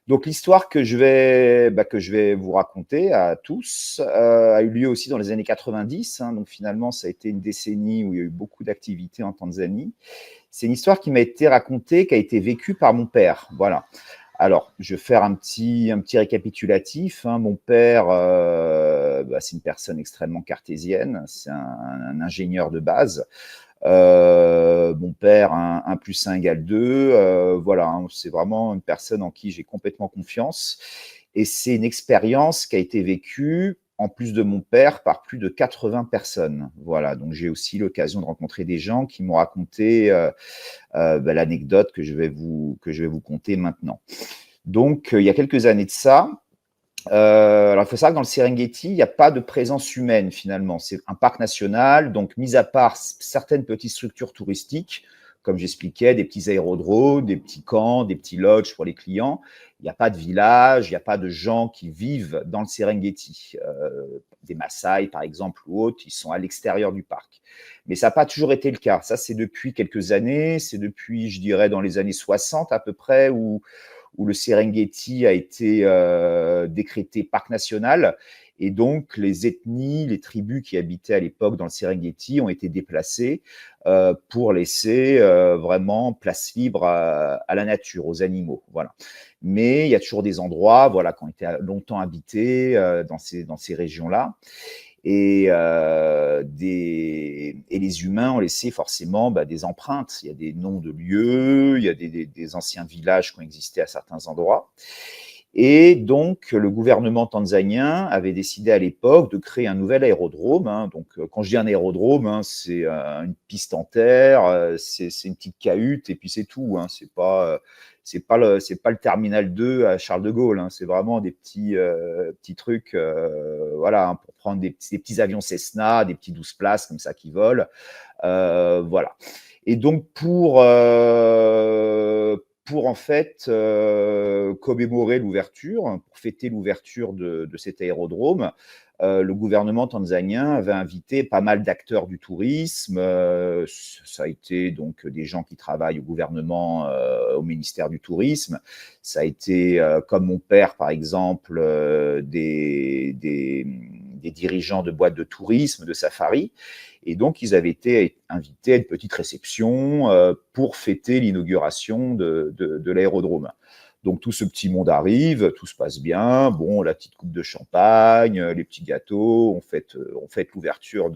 Donc l'histoire que je vais vous raconter à tous a eu lieu aussi dans les années 90. Hein, donc finalement, ça a été une décennie où il y a eu beaucoup d'activités en Tanzanie. C'est une histoire qui m'a été racontée, qui a été vécue par mon père. Voilà. Alors, je vais faire un petit récapitulatif. Hein. Mon père, c'est une personne extrêmement cartésienne. C'est un ingénieur de base. Mon père, 1 plus 1 égale 2. Voilà, hein, c'est vraiment une personne en qui j'ai complètement confiance. Et c'est une expérience qui a été vécue, en plus de mon père, par plus de 80 personnes. Voilà, donc j'ai aussi l'occasion de rencontrer des gens qui m'ont raconté l'anecdote que je vais vous conter maintenant. Donc, il y a quelques années de ça, alors, il faut savoir que dans le Serengeti, il n'y a pas de présence humaine finalement. C'est un parc national, donc mis à part certaines petites structures touristiques, comme j'expliquais, des petits aérodromes, des petits camps, des petits lodges pour les clients, il n'y a pas de village, il n'y a pas de gens qui vivent dans le Serengeti. Des Maasai, par exemple, ou autres, ils sont à l'extérieur du parc. Mais ça n'a pas toujours été le cas. Ça, c'est depuis quelques années, c'est depuis, je dirais, dans les années 60 à peu près, où le Serengeti a été décrété parc national. Et donc, les ethnies, les tribus qui habitaient à l'époque dans le Serengeti ont été déplacées pour laisser vraiment place libre à la nature, aux animaux. Voilà. Mais il y a toujours des endroits voilà, qui ont été longtemps habités dans ces régions-là. Et les humains ont laissé forcément des empreintes. Il y a des noms de lieux, il y a des anciens villages qui ont existé à certains endroits. Et donc, le gouvernement tanzanien avait décidé à l'époque de créer un nouvel aérodrome. Hein. Donc, quand je dis un aérodrome, hein, c'est une piste en terre, c'est une petite cahute et puis c'est tout. Hein. C'est pas le terminal 2 à Charles de Gaulle. Hein. C'est vraiment des petits trucs, voilà, hein, pour prendre des petits avions Cessna, des petits 12 places comme ça qui volent. Voilà. Et donc, pour en fait commémorer l'ouverture, pour fêter l'ouverture de cet aérodrome, le gouvernement tanzanien avait invité pas mal d'acteurs du tourisme. Ça a été donc des gens qui travaillent au gouvernement, au ministère du Tourisme. Ça a été, comme mon père par exemple, des dirigeants de boîtes de tourisme, de safari. Et donc, ils avaient été invités à une petite réception pour fêter l'inauguration de l'aérodrome. Donc, tout ce petit monde arrive, tout se passe bien. Bon, la petite coupe de champagne, les petits gâteaux, on fête l'ouverture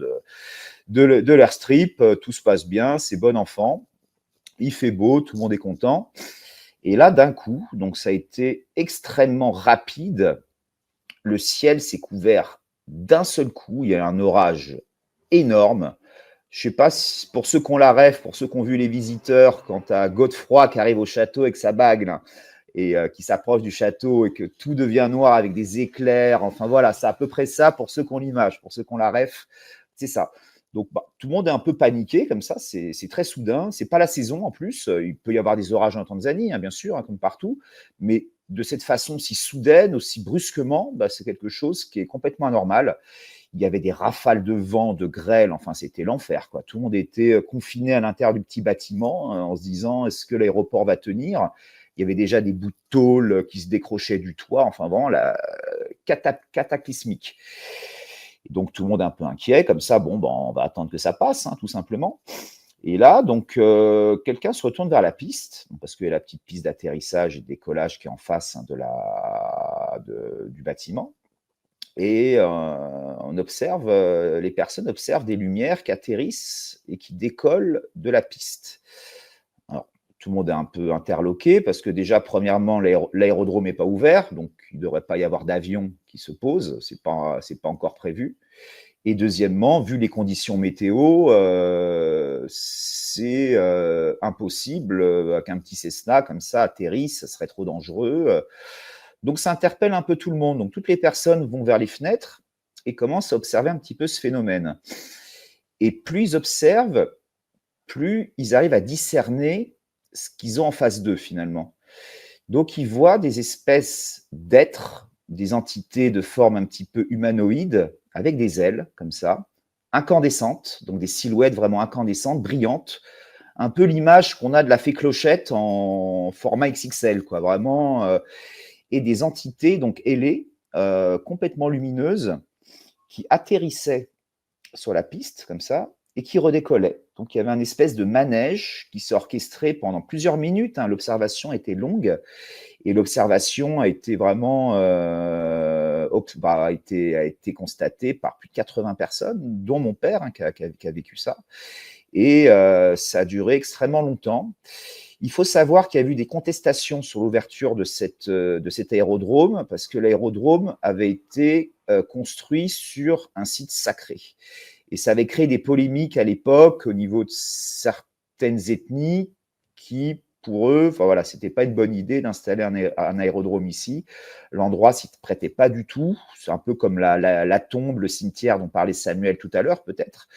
de l'airstrip, tout se passe bien, c'est bon enfant. Il fait beau, tout le monde est content. Et là, d'un coup, donc ça a été extrêmement rapide, le ciel s'est couvert d'un seul coup, il y a eu un orage énorme. Je sais pas si, pour ceux qui ont la rêve, pour ceux qui ont vu Les Visiteurs, quand tu as Godefroy qui arrive au château avec sa bague là, et qui s'approche du château et que tout devient noir avec des éclairs. Enfin voilà, c'est à peu près ça pour ceux qui ont l'image, pour ceux qui ont la ref, c'est ça. Donc tout le monde est un peu paniqué comme ça, c'est très soudain. C'est pas la saison en plus. Il peut y avoir des orages en Tanzanie, hein, bien sûr, hein, comme partout, mais de cette façon si soudaine, aussi brusquement, c'est quelque chose qui est complètement anormal. Il y avait des rafales de vent, de grêle, enfin c'était l'enfer, quoi. Tout le monde était confiné à l'intérieur du petit bâtiment en se disant est-ce que l'aéroport va tenir? Il y avait déjà des bouts de tôle qui se décrochaient du toit, enfin vraiment cataclysmique. Et donc tout le monde est un peu inquiet, comme ça, on va attendre que ça passe, hein, tout simplement. Et là, donc, quelqu'un se retourne vers la piste, parce qu'il y a la petite piste d'atterrissage et de décollage qui est en face, hein, du bâtiment. Et les personnes observent des lumières qui atterrissent et qui décollent de la piste. Alors, tout le monde est un peu interloqué parce que déjà, premièrement, l'aérodrome n'est pas ouvert, donc il ne devrait pas y avoir d'avion qui se pose, c'est pas encore prévu. Et deuxièmement, vu les conditions météo, c'est impossible qu'un petit Cessna comme ça atterrisse, ça serait trop dangereux. Donc ça interpelle un peu tout le monde. Donc toutes les personnes vont vers les fenêtres et commencent à observer un petit peu ce phénomène. Et plus ils observent, plus ils arrivent à discerner ce qu'ils ont en face d'eux finalement. Donc ils voient des espèces d'êtres, des entités de forme un petit peu humanoïde, avec des ailes comme ça, incandescentes, donc des silhouettes vraiment incandescentes, brillantes, un peu l'image qu'on a de la fée Clochette en format XXL, quoi, vraiment, et des entités donc ailées, complètement lumineuses, qui atterrissaient sur la piste comme ça et qui redécollaient. Donc il y avait une espèce de manège qui s'est orchestré pendant plusieurs minutes, hein. L'observation était longue et l'observation a été vraiment a été constatée par plus de 80 personnes, dont mon père, hein, qui a vécu ça. Et ça a duré extrêmement longtemps. Il faut savoir qu'il y a eu des contestations sur l'ouverture de cet aérodrome, parce que l'aérodrome avait été construit sur un site sacré. Et ça avait créé des polémiques à l'époque au niveau de certaines ethnies qui, pour eux, enfin voilà, c'était pas une bonne idée d'installer un aérodrome ici. L'endroit s'y prêtait pas du tout. C'est un peu comme la tombe, le cimetière dont parlait Samuel tout à l'heure, peut-être.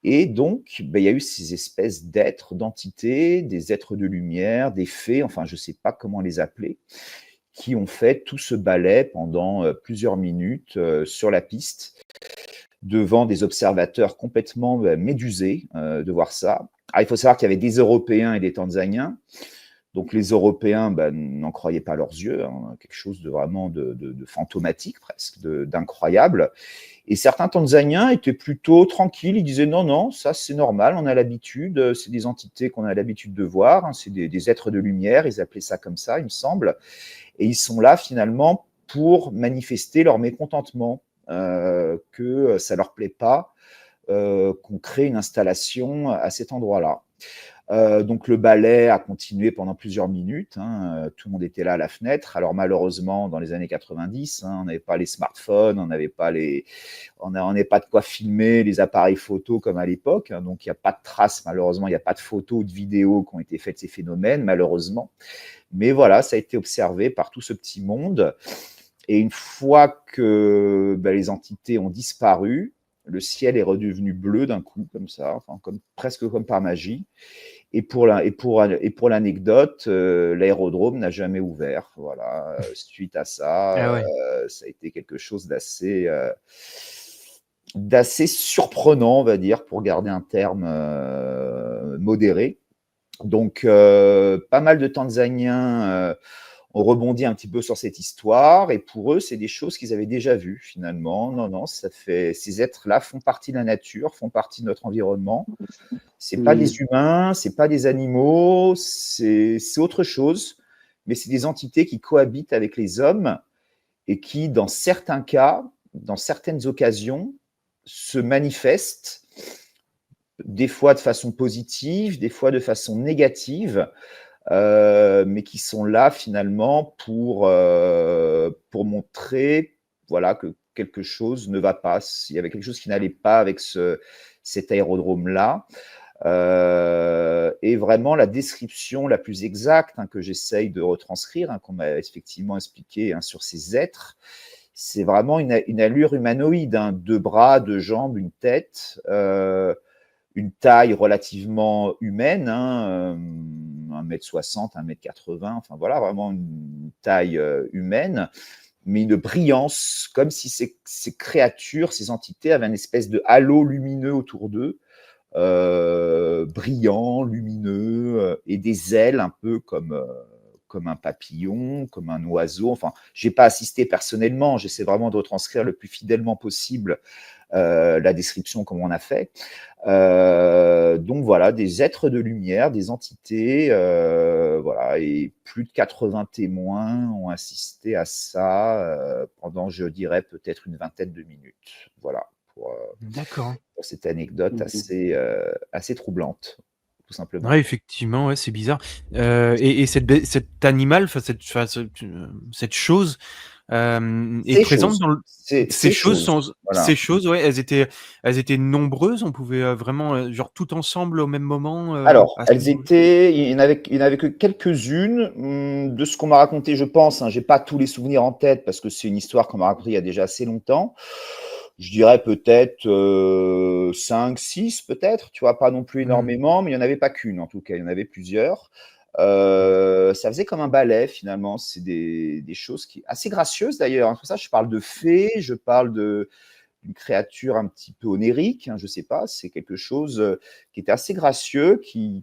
Et donc, il y a eu ces espèces d'êtres, d'entités, des êtres de lumière, des fées, enfin, je ne sais pas comment les appeler, qui ont fait tout ce ballet pendant plusieurs minutes sur la piste, devant des observateurs complètement médusés de voir ça. Alors, il faut savoir qu'il y avait des Européens et des Tanzaniens. Donc les Européens n'en croyaient pas leurs yeux, hein, quelque chose de vraiment de fantomatique presque, d'incroyable. Et certains Tanzaniens étaient plutôt tranquilles, ils disaient non, non, ça c'est normal, on a l'habitude, c'est des entités qu'on a l'habitude de voir, hein, c'est des êtres de lumière, ils appelaient ça comme ça, il me semble. Et ils sont là finalement pour manifester leur mécontentement, que ça ne leur plaît pas qu'on crée une installation à cet endroit-là. Donc le ballet a continué pendant plusieurs minutes, hein, tout le monde était là à la fenêtre. Alors malheureusement, dans les années 90, hein, on n'avait pas les smartphones, on n'avait pas de quoi filmer les appareils photo comme à l'époque, hein, donc il n'y a pas de traces, malheureusement, il n'y a pas de photos ou de vidéos qui ont été faites de ces phénomènes, malheureusement. Mais voilà, ça a été observé par tout ce petit monde. Et une fois que les entités ont disparu, le ciel est redevenu bleu d'un coup, comme ça, enfin, presque comme par magie. Et pour l'anecdote, l'aérodrome n'a jamais ouvert. Voilà, suite à ça, ouais. Ça a été quelque chose d'assez surprenant, on va dire, pour garder un terme modéré. Donc, pas mal de Tanzaniens ont rebondi un petit peu sur cette histoire, et pour eux, c'est des choses qu'ils avaient déjà vues, finalement. Non, non, ces êtres-là font partie de la nature, font partie de notre environnement. C'est pas des humains, c'est pas des animaux, c'est autre chose, mais c'est des entités qui cohabitent avec les hommes et qui, dans certains cas, dans certaines occasions, se manifestent, des fois de façon positive, des fois de façon négative, mais qui sont là finalement pour montrer, voilà, que quelque chose ne va pas. Il y avait quelque chose qui n'allait pas avec cet aérodrome-là. Et vraiment la description la plus exacte que j'essaye de retranscrire, qu'on m'a effectivement expliqué sur ces êtres, c'est vraiment une allure humanoïde, 2 bras, 2 jambes, une tête, une taille relativement humaine, 1m60, 1m80, enfin voilà, vraiment une taille humaine, mais une brillance, comme si ces créatures, ces entités avaient une espèce de halo lumineux autour d'eux, brillant, lumineux, et des ailes un peu comme un papillon, comme un oiseau. Enfin, j'ai pas assisté personnellement, j'essaie vraiment de retranscrire le plus fidèlement possible la description comme on a fait. Donc voilà, des êtres de lumière, des entités, voilà, et plus de 80 témoins ont assisté à ça pendant, je dirais, peut-être une vingtaine de minutes. Voilà, pour D'accord. cette anecdote assez troublante, tout simplement. Ouais, effectivement, ouais, c'est bizarre. Et cet animal, enfin cette chose, est Ces présente choses, dans le ces choses, voilà. ces choses, ouais, elles étaient nombreuses? On pouvait, vraiment, genre tout ensemble au même moment, Alors, à ce elles moment-là? étaient, il y en avait que quelques-unes, de ce qu'on m'a raconté, je pense, j'ai pas tous les souvenirs en tête parce que c'est une histoire qu'on m'a racontée il y a déjà assez longtemps. Je dirais peut-être 5, 6 peut-être, tu vois, pas non plus Mmh. énormément, mais il n'y en avait pas qu'une en tout cas, il y en avait plusieurs. Ça faisait comme un ballet finalement, c'est des choses qui assez gracieuses d'ailleurs. C'est pour ça que je parle de fées, je parle d'une créature un petit peu onérique, je sais pas, c'est quelque chose qui était assez gracieux,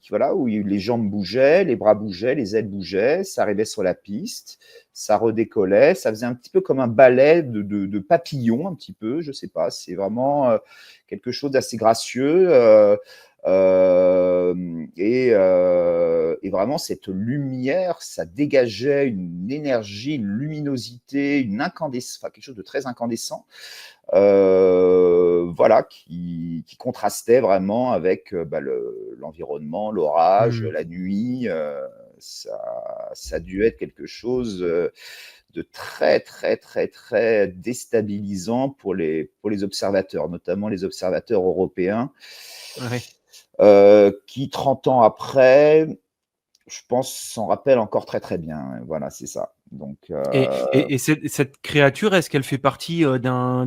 voilà, où les jambes bougeaient, les bras bougeaient, les ailes bougeaient, ça arrivait sur la piste, ça redécollait, ça faisait un petit peu comme un ballet de papillons, un petit peu, je sais pas, c'est vraiment quelque chose d'assez gracieux. Et vraiment cette lumière, ça dégageait une énergie, une luminosité, une incandescence, enfin, quelque chose de très incandescent, voilà, qui contrastait vraiment avec l'environnement, l'orage, Mmh. la nuit. Ça a dû être quelque chose de très, très, très, très déstabilisant pour les observateurs, notamment les observateurs européens, Ouais. qui, 30 ans après, je pense, s'en rappellent encore très, très bien. Voilà, c'est ça. Donc, Et cette créature, est-ce qu'elle fait partie,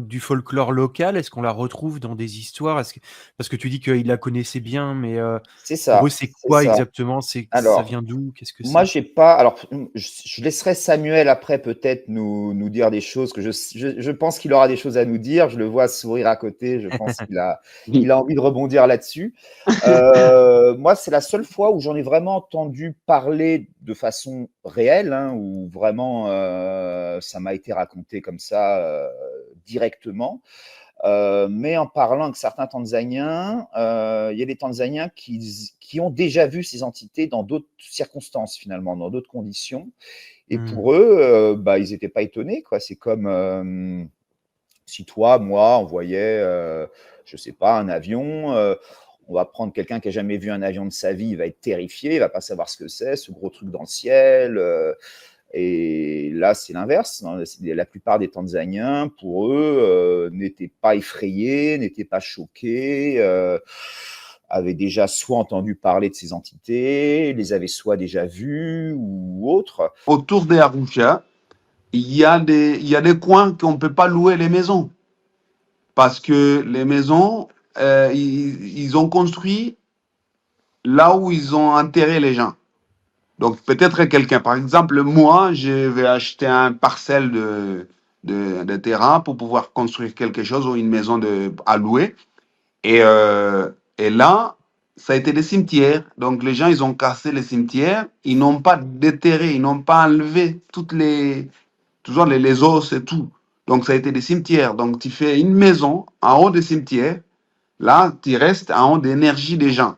du folklore local? Est-ce qu'on la retrouve dans des histoires? Est-ce que parce que tu dis qu'il la connaissait bien, mais, c'est pour eux, ça, c'est c'est quoi ça. exactement? Ça Alors, vient d'où? Qu'est-ce que moi, c'est? j'ai pas. Alors, je laisserai Samuel après peut-être nous dire des choses que je pense qu'il aura des choses à nous dire. Je le vois sourire à côté. Je pense il a envie de rebondir là-dessus. Moi, c'est la seule fois où j'en ai vraiment entendu parler de façon réelle, où vraiment ça m'a été raconté comme ça directement. Mais en parlant avec certains Tanzaniens, il y a des Tanzaniens qui ont déjà vu ces entités dans d'autres circonstances, finalement, dans d'autres conditions. Et Mmh. pour eux, ils n'étaient pas étonnés, quoi. C'est comme si toi, moi, on voyait, je ne sais pas, un avion. On va prendre quelqu'un qui n'a jamais vu un avion de sa vie, il va être terrifié, il ne va pas savoir ce que c'est, ce gros truc dans le ciel. Et là, c'est l'inverse. La plupart des Tanzaniens, pour eux, n'étaient pas effrayés, n'étaient pas choqués, avaient déjà soit entendu parler de ces entités, les avaient soit déjà vues ou autres. Autour de Arusha, il y a des coins qu'on ne peut pas louer les maisons. Parce que les maisons, ils ont construit là où ils ont enterré les gens. Donc peut-être quelqu'un, par exemple, moi, je vais acheter un parcelle de terrain pour pouvoir construire quelque chose ou une maison à louer. Et, euh, et là, ça a été des cimetières. Donc les gens, ils ont cassé les cimetières. Ils n'ont pas déterré, ils n'ont pas enlevé toujours les os et tout. Donc ça a été des cimetières. Donc tu fais une maison en haut des cimetières. Là, tu restes en haut d'énergie des gens.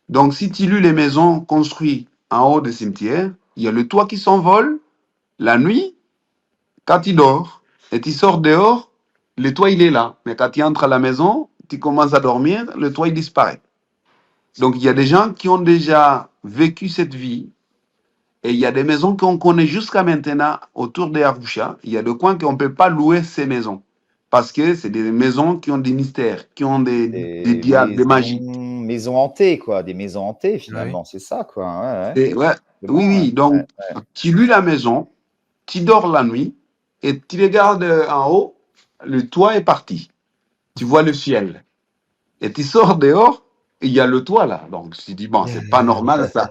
Donc si tu loues les maisons construites en haut des cimetières, il y a le toit qui s'envole la nuit quand tu dors. Et tu sors dehors, le toit il est là. Mais quand tu entres à la maison, tu commences à dormir, le toit il disparaît. Donc il y a des gens qui ont déjà vécu cette vie. Et il y a des maisons qu'on connaît jusqu'à maintenant autour de Arusha. Il y a des coins qu'on ne peut pas louer ces maisons. parce que c'est des maisons qui ont des mystères, qui ont des diables, des magies. maisons hantées, quoi. Des maisons hantées, Ouais. finalement. C'est ça, quoi. Ouais, Et ouais, oui, exactement, oui. Donc, tu loues la maison, tu dors la nuit et tu regardes en haut, le toit est parti. Tu vois le ciel. Et tu sors dehors, et il y a le toit là. Donc, je dis, bon, c'est pas normal ça.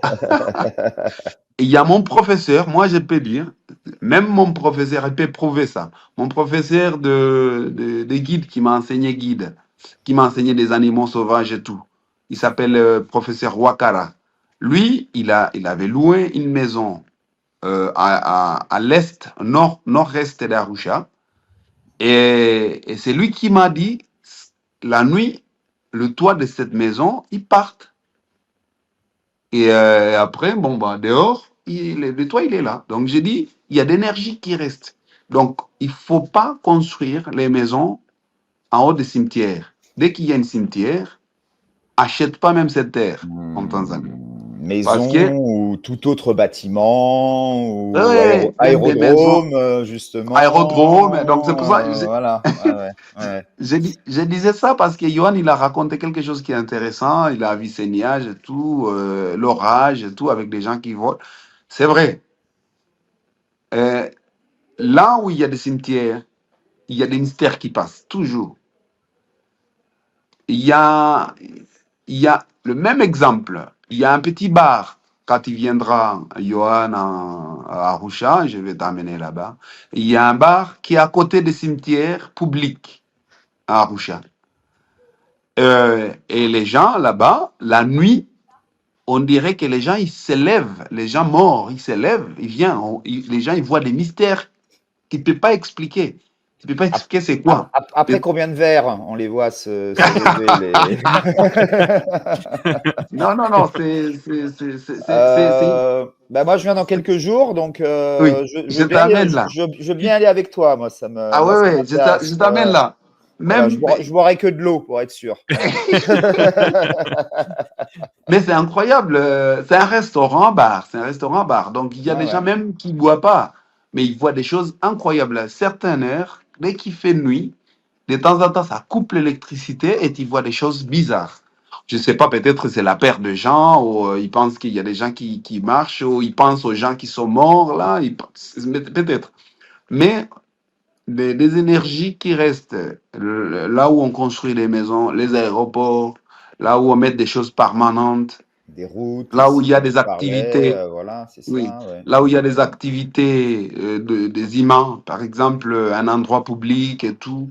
Et il y a mon professeur, moi je peux dire, même mon professeur, il peut prouver ça. Mon professeur de guide qui m'a enseigné guide, qui m'a enseigné des animaux sauvages et tout. Il s'appelle professeur Wakara. Lui, il avait loué une maison à l'est, nord-est d'Arusha. Et c'est lui qui m'a dit, la nuit, le toit de cette maison, ils partent. Et après, bon, bah, dehors, le toit, il est là. Donc, j'ai dit, il y a de l'énergie qui reste. Donc, il ne faut pas construire les maisons en haut des cimetières. Dès qu'il y a un cimetière, achète pas même cette terre en Tanzanie. Parce que, Maison ou tout autre bâtiment ou ouais, même des maisons, aérodrome, justement. aérodromes, donc c'est pour ça que Voilà. Ouais. je disais ça parce que Johan, il a raconté quelque chose qui est intéressant. Il a vu ses nuages et tout, l'orage et tout, avec des gens qui volent. C'est vrai. Euh, Là où il y a des cimetières, il y a des mystères qui passent, toujours. Il y a, il y a le même exemple. Il y a un petit bar. Quand il viendra, Johan, à Arusha, je vais t'amener là-bas. Il y a un bar qui est à côté des cimetières publics à Arusha. Et les gens là-bas, la nuit, on dirait que les gens, ils se lèvent. Les gens morts, ils se lèvent, ils viennent. Les gens, ils voient des mystères qu'ils ne peuvent pas expliquer. Tu ne peux pas expliquer c'est quoi. Après combien de verres on les voit se lever Non, non, non, bah moi, je viens dans quelques jours, donc oui, je t'amène là. je veux bien aller avec toi. Moi, ça Ah ouais, ouais, m'intéresse. je t'amène là. Voilà, Même, je boirai que de l'eau pour être sûr. mais c'est incroyable. C'est un restaurant-bar. C'est un restaurant-bar. Donc, il y a des gens même qui ne boivent pas, mais ils voient des choses incroyables. À certaines heures, dès qu'il fait nuit, de temps en temps, ça coupe l'électricité et tu vois des choses bizarres. Je ne sais pas, peut-être c'est la perte de gens, ou ils pensent qu'il y a des gens qui marchent, ou ils pensent aux gens qui sont morts, là, peut-être. Mais des énergies qui restent, là où on construit les maisons, les aéroports, là où on met des choses permanentes, Des routes là où aussi, il y a dont des tu parlais, activités, voilà, c'est oui, ça, ouais. là où il y a des activités des imams, par exemple, un endroit public et tout,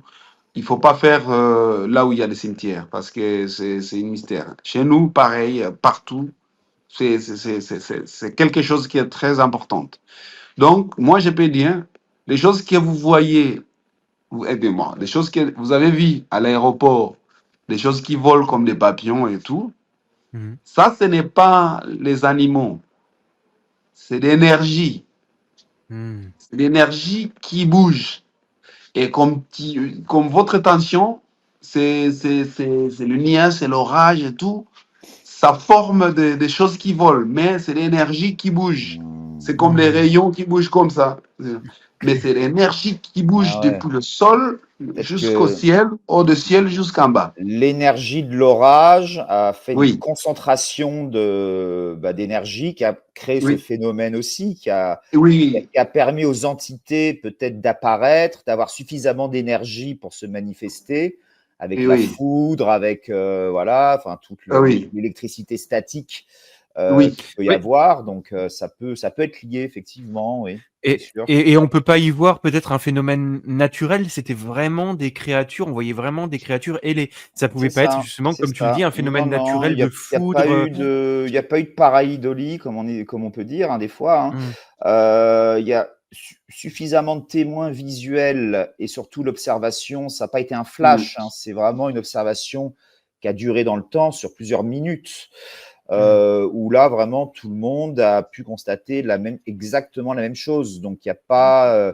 il faut pas faire là où il y a des cimetières parce que c'est un mystère. Chez nous, pareil, partout, c'est quelque chose qui est très important. Donc, moi, je peux dire, les choses que vous voyez, aidez-moi, les choses que vous avez vues à l'aéroport, des choses qui volent comme des papillons et tout, Mhm. ça, ce n'est pas les animaux, c'est l'énergie. Mhm. C'est l'énergie qui bouge. Et comme votre tension, c'est le nuage, c'est l'orage et tout, ça forme des choses qui volent, mais c'est l'énergie qui bouge. C'est comme les Mhm. rayons qui bougent comme ça. Mais c'est l'énergie qui bouge Ah ouais. depuis le sol Peut-être jusqu'au que ciel, ou du ciel jusqu'en bas. l'énergie de l'orage a fait une Oui, concentration d'énergie qui a créé ce oui, phénomène aussi, oui, qui a permis aux entités peut-être d'apparaître, d'avoir suffisamment d'énergie pour se manifester, avec et la oui, foudre, avec voilà, enfin toute oui, l'électricité statique oui. qu'il peut y Oui. avoir. Donc ça peut être lié effectivement, oui, c'est sûr. Et on peut pas y voir peut-être un phénomène naturel. C'était vraiment des créatures. On voyait vraiment des créatures ailées. Ça pouvait pas être justement, C'est comme tu le dis, ça. un Non, phénomène non, naturel de y a pas foudre. eu il y a pas eu de pareidolie comme on peut dire, hein, des fois, hein. Mhm. Il y a suffisamment de témoins visuels et surtout l'observation, ça n'a pas été un Mm, flash, hein, c'est vraiment une observation qui a duré dans le temps sur plusieurs minutes, Mhm. où là, vraiment, tout le monde a pu constater exactement la même chose. Donc, il n'y a pas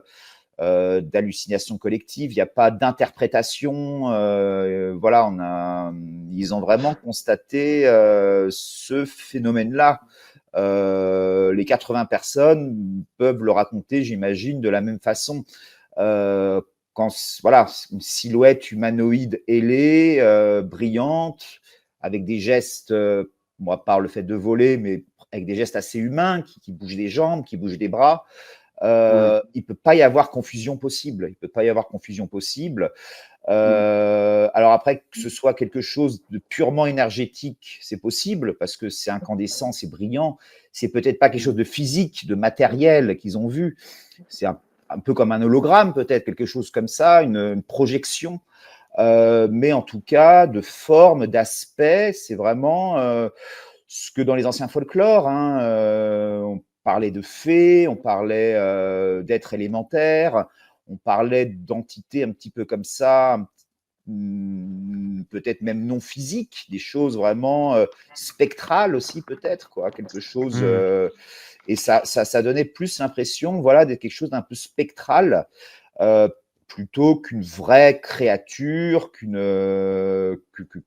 d'hallucination collective, il n'y a pas d'interprétation. Voilà, ils ont vraiment constaté ce phénomène-là. Les 80 personnes peuvent le raconter, j'imagine, de la même façon. voilà, une silhouette humanoïde ailée, brillante, avec des gestes, à part le fait de voler, mais avec des gestes assez humains, qui bougent des jambes, qui bougent des bras. Il ne peut pas y avoir confusion possible. Il peut pas y avoir confusion possible. Alors après, que ce soit quelque chose de purement énergétique, c'est possible parce que c'est incandescent, c'est brillant. C'est peut-être pas quelque chose de physique, de matériel qu'ils ont vu. C'est un peu comme un hologramme, peut-être quelque chose comme ça, une projection. Mais en tout cas, de forme, d'aspect, c'est vraiment ce que dans les anciens folklores, on parlait de fées, on parlait d'êtres élémentaires, on parlait d'entités un petit peu comme ça, peut-être même non physiques, des choses vraiment spectrales aussi peut-être, quoi, quelque chose. Et ça donnait plus l'impression, voilà, d'être quelque chose d'un peu spectral, plutôt qu'une vraie créature, que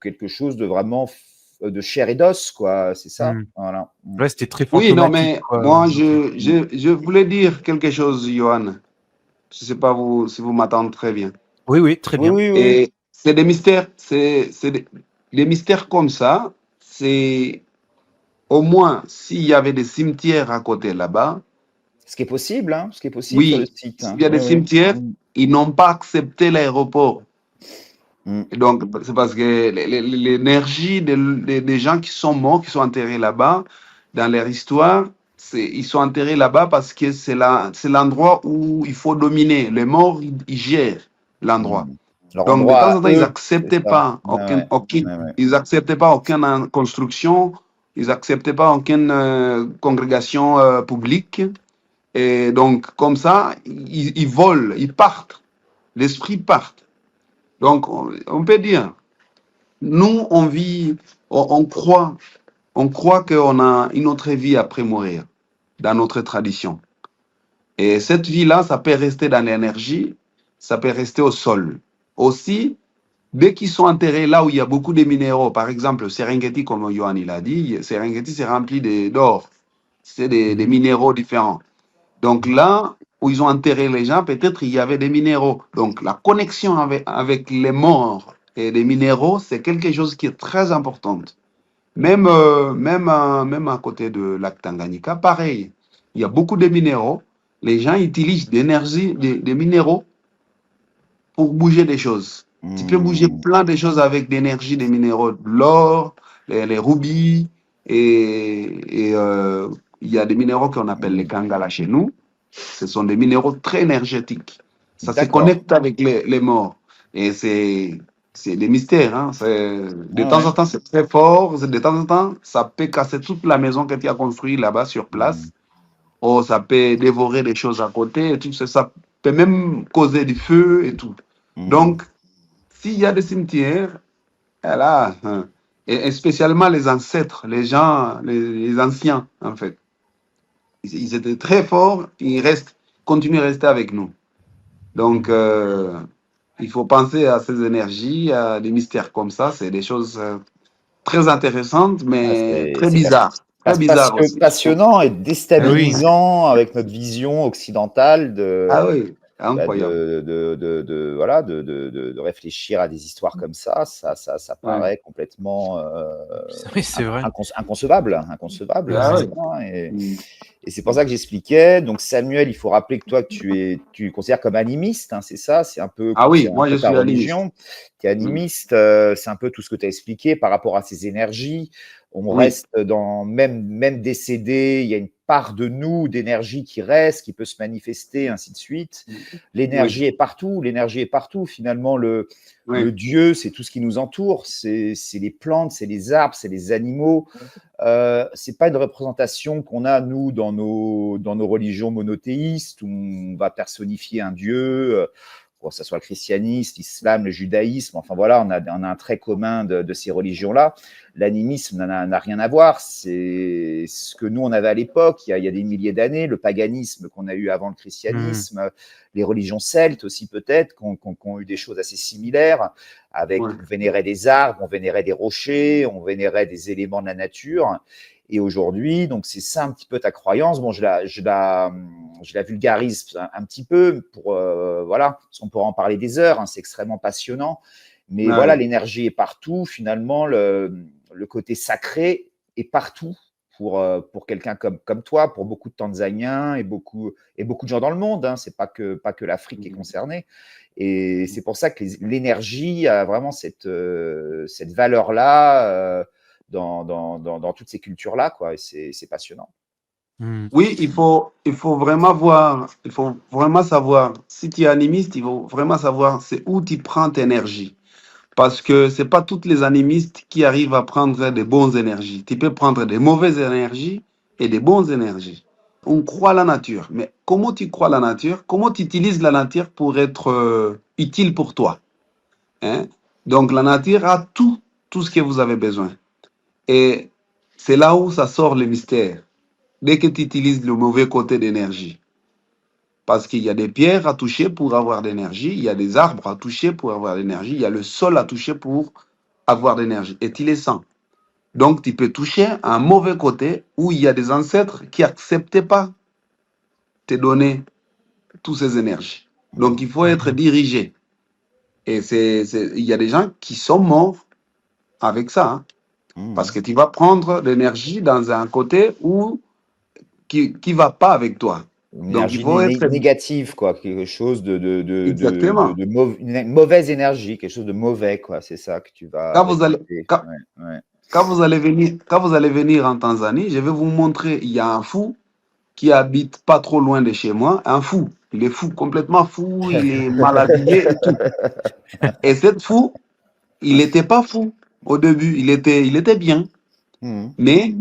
quelque chose de vraiment de chair et d'os, quoi. C'est ça. Voilà. Ouais, c'était très Oui, non, fantomatique, mais quoi. moi, je voulais dire quelque chose, Johan. Je ne sais pas si vous m'entendez très bien. Oui, très bien. Oui. Et c'est des mystères, des mystères comme ça, c'est au moins s'il y avait des cimetières à côté là-bas. Ce qui est possible, ce qui est possible sur le Oui, site. s'il y a des cimetières, ils n'ont pas accepté l'aéroport. Et donc, c'est parce que l'énergie des gens qui sont morts, qui sont enterrés là-bas, dans leur histoire, ils sont enterrés là-bas parce que c'est l'endroit où il faut dominer. Les morts, ils gèrent l'endroit. Leur Donc, de endroit temps à en temps, ils eux, n'acceptaient c'est ça. pas Ouais. ils acceptaient pas aucune construction, ils n'acceptaient pas aucune congrégation publique. Et donc, comme ça, ils volent, ils partent. L'esprit part. Donc, on peut dire, nous, on vit, on croit qu'on a une autre vie après mourir, dans notre tradition. Et cette vie-là, ça peut rester dans l'énergie, ça peut rester au sol. Aussi, dès qu'ils sont enterrés là où il y a beaucoup de minéraux, par exemple, Serengeti, comme Johan il a dit, Serengeti, c'est rempli d'or. C'est des minéraux différents. Donc là où ils ont enterré les gens, peut-être il y avait des minéraux. Donc la connexion avec les morts et les minéraux, c'est quelque chose qui est très important. Même à côté de lac Tanganyika, pareil. Il y a beaucoup de minéraux. Les gens utilisent d'énergie, des minéraux pour bouger des choses. Tu peux bouger plein de choses avec d'énergie, des minéraux, de l'or, les rubis, et il y a des minéraux qu'on appelle les kangala chez nous. Ce sont des minéraux très énergétiques. Ça se connecte avec les morts. Et c'est des mystères. De temps en temps, c'est très fort. De temps en temps, ça peut casser toute la maison que tu as construite là-bas sur place. Ou ça peut dévorer des choses à côté. Et tout ça, ça peut même causer du feu et tout. Donc, s'il y a des cimetières, là, et spécialement les ancêtres, les gens, les anciens, en fait, ils étaient très forts, ils continuent à rester avec nous. Donc, il faut penser à ces énergies, à des mystères comme ça. C'est des choses très intéressantes, mais très bizarres. Très bizarres aussi. Passionnant et Oui. déstabilisant avec notre vision occidentale Ah oui, incroyable. voilà, de réfléchir à des histoires comme ça paraît complètement Oui, c'est vrai. inconcevable. Ah C'est ça, et c'est pour ça que j'expliquais. Donc Samuel, il faut rappeler que toi, tu considères comme animiste, c'est ça, c'est un peu, Ah oui, c'est un moi peu je ta suis animiste. religion. Tu es animiste, c'est un peu tout ce que tu as expliqué par rapport à ces énergies. On reste dans, même décédé, il y a une part de nous, d'énergie qui reste, qui peut se manifester, ainsi de suite. L'énergie est partout, Finalement, le Dieu, c'est tout ce qui nous entoure, c'est les plantes, c'est les arbres, c'est les animaux. C'est pas une représentation qu'on a, nous, dans nos religions monothéistes, où on va personnifier un Dieu, que ce soit le christianisme, l'islam, le judaïsme, enfin voilà, on a un trait commun de ces religions-là. L'animisme n'a rien à voir, c'est ce que nous on avait à l'époque, il y a des milliers d'années, le paganisme qu'on a eu avant le christianisme, les religions celtes aussi peut-être, qui ont eu des choses assez similaires, avec on vénérait des arbres, on vénérait des rochers, on vénérait des éléments de la nature. Et aujourd'hui, donc c'est ça un petit peu ta croyance. Bon, je je la vulgarise un petit peu pour voilà, parce qu'on pourrait en parler des heures, hein, c'est extrêmement passionnant. Mais voilà, Ouais. l'énergie est partout. Finalement, le côté sacré est partout pour quelqu'un comme toi, pour beaucoup de Tanzaniens et beaucoup de gens dans le monde. Hein. C'est pas que l'Afrique qui est concernée. Et c'est pour ça que l'énergie a vraiment cette valeur-là dans toutes ces cultures-là, quoi. Et c'est passionnant. Oui, il faut vraiment voir, il faut vraiment savoir, si tu es animiste, il faut vraiment savoir c'est où tu prends ta énergie. Parce que c'est pas toutes les animistes qui arrivent à prendre des bonnes énergies. Tu peux prendre des mauvaises énergies et des bonnes énergies. On croit la nature, mais comment tu crois la nature? Comment tu utilises la nature pour être utile pour toi? Hein? Donc la nature a tout ce que vous avez besoin. Et c'est là où ça sort le mystère. Dès que tu utilises le mauvais côté d'énergie. Parce qu'il y a des pierres à toucher pour avoir de l'énergie, il y a des arbres à toucher pour avoir de l'énergie, il y a le sol à toucher pour avoir de l'énergie. Et tu les sens. Donc tu peux toucher un mauvais côté où il y a des ancêtres qui n'acceptaient pas te donner toutes ces énergies. Donc il faut être dirigé. Et il y a des gens qui sont morts avec ça. Hein. Parce que tu vas prendre l'énergie dans un côté où qui va pas avec toi. Une Donc il énergie faut être négative, quoi, quelque chose exactement. une mauvaise énergie, quelque chose de mauvais, quoi. C'est ça que tu vas Quand vous allez, récolter. quand, Ouais, ouais. quand vous allez venir en Tanzanie, je vais vous montrer, il y a un fou qui habite pas trop loin de chez moi, un fou. Il est fou, complètement fou, il est mal habillé et tout. Et cette fou, il n'était pas fou au début, il était bien, Mhm. mais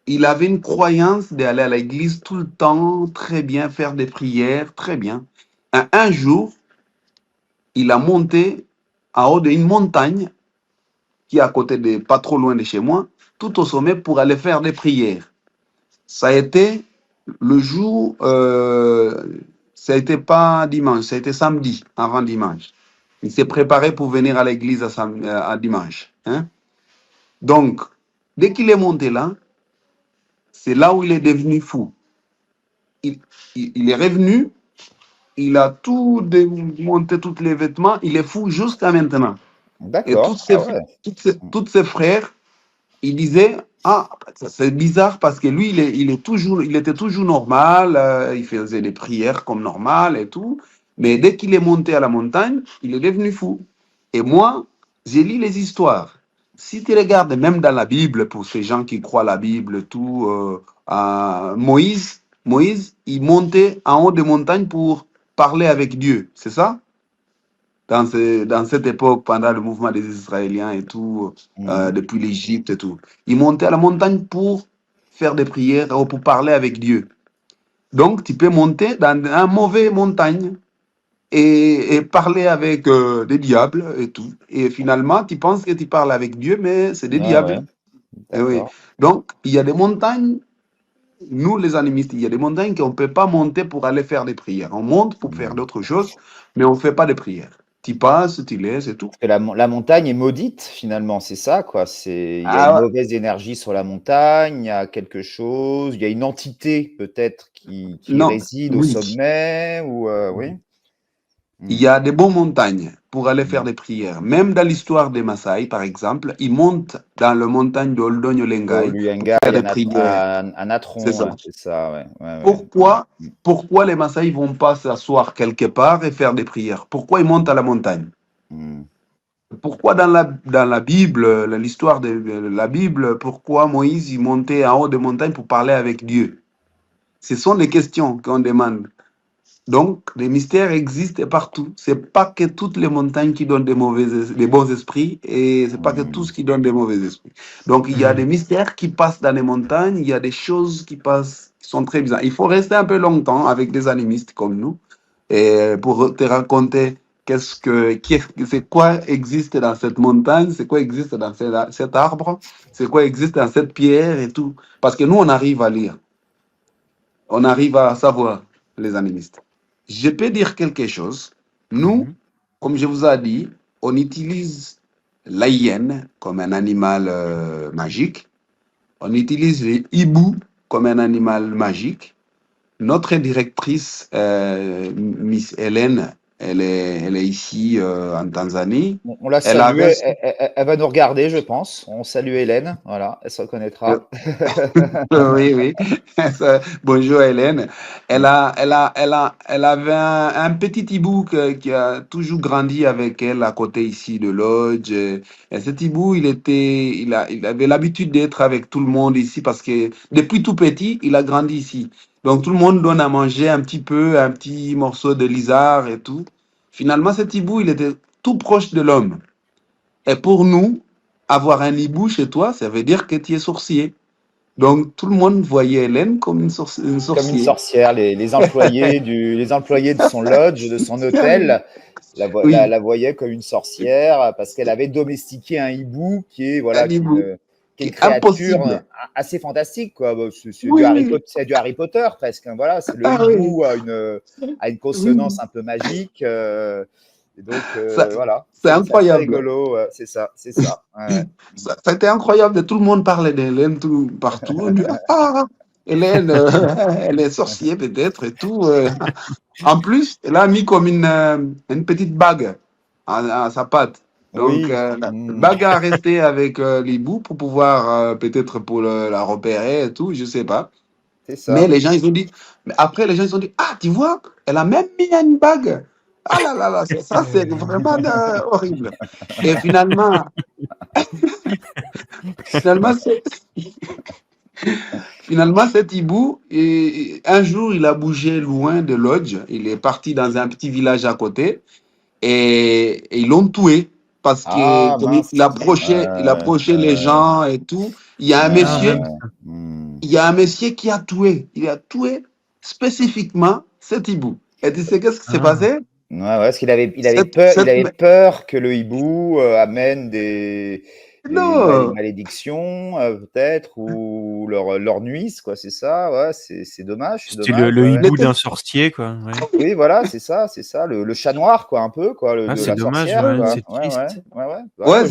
il avait une croyance d'aller à l'église tout le temps, très bien, faire des prières, très bien. Un jour, il a monté en haut d'une montagne qui est à côté de, pas trop loin de chez moi, tout au sommet pour aller faire des prières. Ça a été le jour, ça a été pas dimanche, ça a été samedi, avant dimanche. Il s'est préparé pour venir à l'église à dimanche. Hein? Donc, dès qu'il est monté là, c'est là où il est devenu fou. Il, il est revenu, il a tout démonté, tous les vêtements, il est fou jusqu'à maintenant. Et D'accord. Ah ouais. toutes ses frères, il disait, ah, c'est bizarre parce que lui, il était toujours normal, il faisait des prières comme normal et tout. Mais dès qu'il est monté à la montagne, il est devenu fou. Et moi, j'ai lu les histoires. Si tu regardes même dans la Bible, pour ces gens qui croient à la Bible, tout, Moïse, il montait en haut des montagnes pour parler avec Dieu, c'est ça? Dans cette époque, pendant le mouvement des Israéliens et tout, Mhm. depuis l'Égypte et tout. Ils montaient à la montagne pour faire des prières ou pour parler avec Dieu. Donc, tu peux monter dans une mauvaise montagne et parler avec des diables et tout. Et finalement, tu penses que tu parles avec Dieu, mais c'est des Ah ouais. diables. Eh oui. D'accord. Donc, il y a des montagnes, nous les animistes, il y a des montagnes qu'on ne peut pas monter pour aller faire des prières. On monte pour faire Mhm. d'autres choses, mais on ne fait pas de prières. Tu passes, tu laisses et tout. Parce que la montagne est maudite, finalement, c'est ça, quoi. Il y a une Ah, mauvaise énergie sur la montagne, il y a quelque chose, il y a une entité peut-être qui non, réside au oui. sommet, ou oui. Il Mhm. y a des bonnes montagnes pour aller faire Mhm. des prières. Même dans l'histoire des Maasai, par exemple, ils montent dans la montagne de Oldonyo Oh, Lengai pour Luyenga, faire il y a des prières. un C'est natron, ça. ouais, c'est ça, ouais. Ouais, ouais. Pourquoi, Mhm. pourquoi les Maasai ne vont pas s'asseoir quelque part et faire des prières? Pourquoi ils montent à la montagne? Mhm. Pourquoi dans la Bible, l'histoire de la Bible, pourquoi Moïse il montait en haut des montagnes pour parler avec Dieu? Ce sont les questions qu'on demande. Donc, les mystères existent partout. C'est pas que toutes les montagnes qui donnent des bons esprits et c'est pas que tous Mhm. qui donnent des mauvais esprits. Donc, il y a des mystères qui passent dans les montagnes, il y a des choses qui passent, qui sont très bizarres. Il faut rester un peu longtemps avec des animistes comme nous et pour te raconter c'est quoi existe dans cette montagne, c'est quoi existe dans cet arbre, c'est quoi existe dans cette pierre et tout. Parce que nous, on arrive à lire, on arrive à savoir, les animistes. Je peux dire quelque chose. Nous, Mhm. comme je vous ai dit, on utilise la hyène comme un animal magique. On utilise les hiboux comme un animal magique. notre directrice, Miss Hélène, elle est ici en Tanzanie. On la Elle salue, avait... elle va nous regarder, je pense. On salue Hélène, voilà, elle se reconnaîtra. Oui, oui. Bonjour Hélène. Elle avait un petit hibou qui a toujours grandi avec elle à côté ici de Lodge. Et cet hibou, il avait l'habitude d'être avec tout le monde ici parce que depuis tout petit, il a grandi ici. Donc tout le monde donne à manger un petit peu, un petit morceau de lizard et tout. Finalement, cet hibou, il était tout proche de l'homme. Et pour nous, avoir un hibou chez toi, ça veut dire que tu es sorcier. Donc, tout le monde voyait Hélène comme une Comme une sorcière. sorcière, les employés de son lodge, de son hôtel, Oui, la voyaient comme une sorcière parce qu'elle avait domestiqué un hibou un hibou. qui est une créature Impossible. assez fantastique, quoi. Bon, Oui, oui. C'est du Harry Potter presque, hein. Voilà, c'est le Ah oui. hibou a une consonance Oui. un peu magique. Et donc, Ça, voilà, c'est c'est assez incroyable. rigolo. C'est ça, c'est ça. Ouais. Ça a été incroyable. Tout le monde parlait d'Hélène partout. On dit, ah, Hélène, elle est sorcière peut-être et tout. En plus, elle a mis comme une petite bague à sa patte. Donc, Oui. la bague a resté avec l'hibou pour pouvoir, peut-être pour la repérer et tout, je sais pas. C'est Mais ça. les gens, ils ont dit, mais après, les gens, ils ont dit, ah, tu vois, elle a même mis une bague. Ah là là là, ça, c'est vraiment horrible. Et finalement, finalement, cet hibou, un jour, il a bougé loin de Lodge. Il est parti dans un petit village à côté et ils l'ont tué parce que Ah, comme mince. il approchait les Ouais, gens et tout. Il y a un Ah ouais, monsieur, mince. ouais. Hmm. il y a un monsieur qui a tué. Il a tué spécifiquement cet hibou. Et tu sais qu'est-ce qui s'est Ah. passé? Ouais, ouais, parce Cette, il cette, avait peur que le hibou amène des non, malédictions, peut-être, ou leur nuisent, quoi. C'est ça, ouais, c'est dommage, c'est C'était dommage. le Ouais, il ouais. hibou était, d'un sorcier, quoi. Ouais. Oui, voilà, c'est ça, le chat noir, quoi, un peu, quoi, Ah, de c'est la dommage, sorcière, ouais, quoi. c'est Ouais, ouais, triste. ouais, ouais. Ouais, ouais,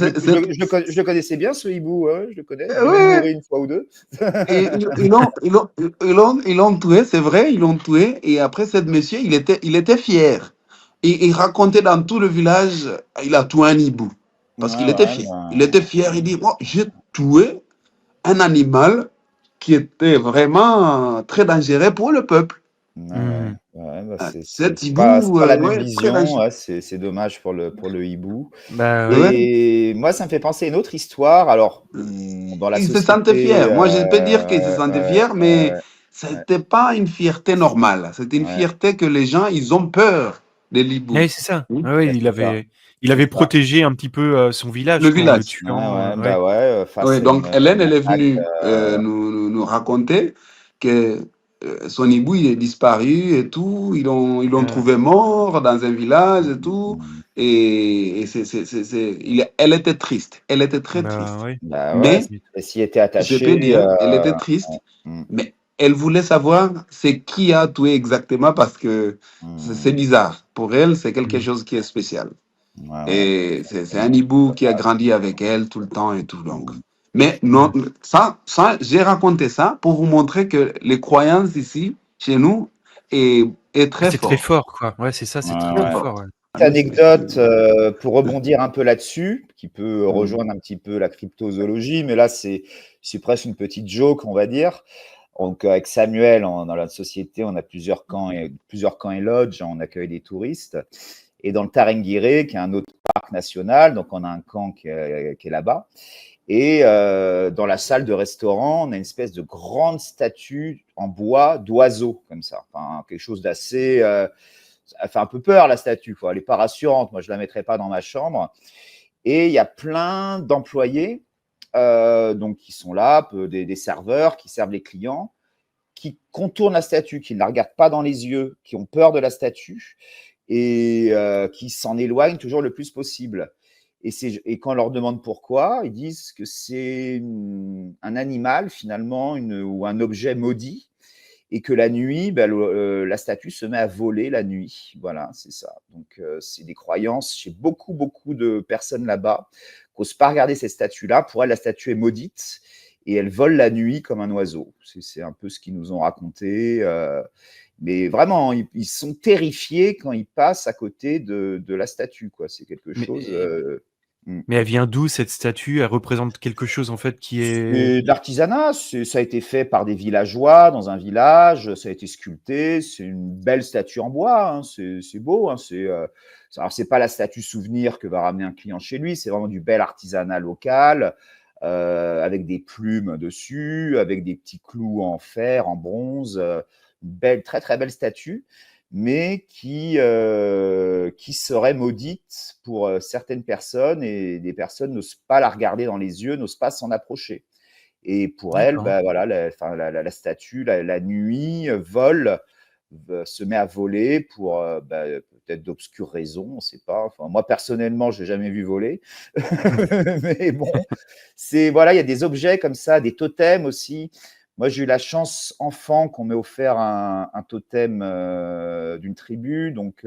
moi, je le connaissais bien, ce hibou, ouais, ouais, je le connais. Je l'ai même ouais. nourri une fois ou deux. Et ils l'ont tué, c'est vrai, ils l'ont tué. Et après, cette monsieur, il était fier. Et il racontait dans tout le village, il a tué un hibou. Ouais, Parce qu'il était ouais, fier. Il ben, était fier, il dit, moi, j'ai tué un animal qui était vraiment très dangereux pour le peuple. ouais, ouais, Hmm. ouais, bah, Cet c'est hibou, pas la même ouais, très vision, dangereux. ouais, c'est dommage pour le hibou. Bah ouais. Ouais. Et moi, ça me fait penser à une autre histoire. Alors, dans la Il se sentait société, fier. Moi, je peux dire qu'il se sentait fier, mais ouais, c'était pas une fierté normale. C'était une ouais, fierté que les gens, ils ont peur de l'hibou. Ouais, c'est ça. Hmm. Ouais, ouais, ouais, il il c'est avait ça. protégé un petit peu son Le village, quoi, en le village. Ouais, tuant. ouais, Ouais. bah ouais, Oui, face à donc Hélène, une elle est attaque. venue nous raconter que son hibou, il est disparu et tout. Ils l'ont Euh, trouvé mort dans un village et tout. Mm. Et elle était triste. Elle était très bah triste. ouais. Bah ouais, Mais, Tu elle s'y était je attachée. peux dire, elle était triste. Mm, Mais elle voulait savoir c'est qui a tué exactement parce que c'est mm. bizarre. Pour elle, c'est quelque Mm. chose qui est spécial. Ouais, ouais, Et c'est un exactement. hibou qui a grandi avec elle tout le temps et tout. Donc. Mm. Mais non, Ouais. j'ai raconté ça pour vous montrer que les croyances ici, chez nous, est très C'est très fort. fort, quoi. Ouais, c'est ça, Ouais, c'est très Très très ouais. fort. fort. Ouais. Petite anecdote pour rebondir un peu là-dessus, qui peut Mm. rejoindre un petit peu la cryptozoologie, mais là, c'est presque une petite joke, on va dire. Donc, avec Samuel, dans la société, on a plusieurs camps et lodges, on accueille des touristes. Et dans le Tarengire, qui est un autre parc national, donc on a un camp qui est là-bas. Et dans la salle de restaurant, on a une espèce de grande statue en bois d'oiseau, comme ça. Enfin, quelque chose d'assez. Ça fait un peu peur, la statue, quoi. Elle n'est pas rassurante. Moi, je ne la mettrais pas dans ma chambre. Et il y a plein d'employés donc, qui sont là, des serveurs qui servent les clients, qui contournent la statue, qui ne la regardent pas dans les yeux, qui ont peur de la statue et qui s'en éloignent toujours le plus possible. Et quand on leur demande pourquoi, ils disent que c'est un animal finalement ou un objet maudit et que la nuit, ben, la statue se met à voler la nuit. Voilà, c'est ça. Donc c'est des croyances chez beaucoup de personnes là-bas qui n'osent pas regarder cette statue-là. Pour elles, la statue est maudite et elle vole la nuit comme un oiseau. C'est un peu ce qu'ils nous ont raconté. Mais vraiment, ils sont terrifiés quand ils passent à côté de la statue, quoi. C'est quelque chose. Mais elle vient d'où cette statue? Elle représente quelque chose en fait qui est. C'est de l'artisanat, ça a été fait par des villageois dans un village, ça a été sculpté, c'est une belle statue en bois, hein, c'est beau, hein, alors c'est pas la statue souvenir que va ramener un client chez lui, c'est vraiment du bel artisanat local, avec des plumes dessus, avec des petits clous en fer, en bronze, une belle, très très belle statue, mais qui serait maudite pour certaines personnes, et des personnes n'osent pas la regarder dans les yeux, n'osent pas s'en approcher. Et pour elle, D'accord. bah, voilà, la statue, la nuit, vole, se met à voler pour bah, peut-être d'obscures raisons, on ne sait pas. Enfin, moi, personnellement, je n'ai jamais vu voler. Mais bon, voilà, il y a des objets comme ça, des totems aussi. Moi, j'ai eu la chance, enfant, qu'on m'ait offert un totem d'une tribu. Donc,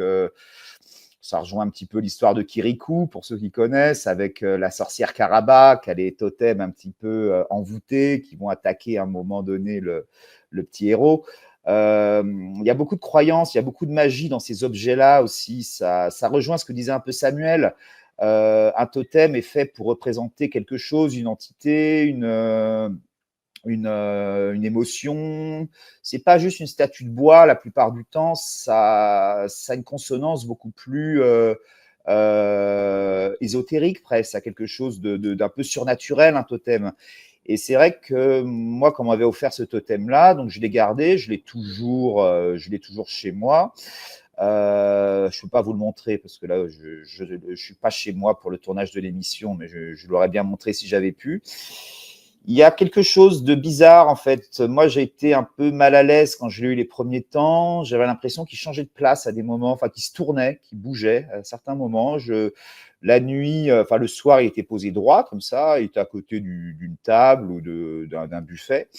ça rejoint un petit peu l'histoire de Kirikou, pour ceux qui connaissent, avec la sorcière Karaba, qui a des totems un petit peu envoûtés, qui vont attaquer à un moment donné le petit héros. Il y a beaucoup de croyances, il y a beaucoup de magie dans ces objets-là aussi. Ça rejoint ce que disait un peu Samuel. Un totem est fait pour représenter quelque chose, une entité, une émotion. C'est pas juste une statue de bois. La plupart du temps, ça a une consonance beaucoup plus ésotérique, presque. Ça a quelque chose d'un peu surnaturel, un totem. Et c'est vrai que moi, quand on m'avait offert ce totem-là, donc je l'ai gardé, je l'ai toujours chez moi. Je ne peux pas vous le montrer parce que là, je ne suis pas chez moi pour le tournage de l'émission, mais je l'aurais bien montré si j'avais pu. Il y a quelque chose de bizarre, en fait. Moi, j'ai été un peu mal à l'aise quand je l'ai eu les premiers temps. J'avais l'impression qu'il changeait de place à des moments, enfin, qu'il se tournait, qu'il bougeait à certains moments. La nuit, enfin, le soir, il était posé droit, comme ça. Il était à côté d'une table ou d'un buffet.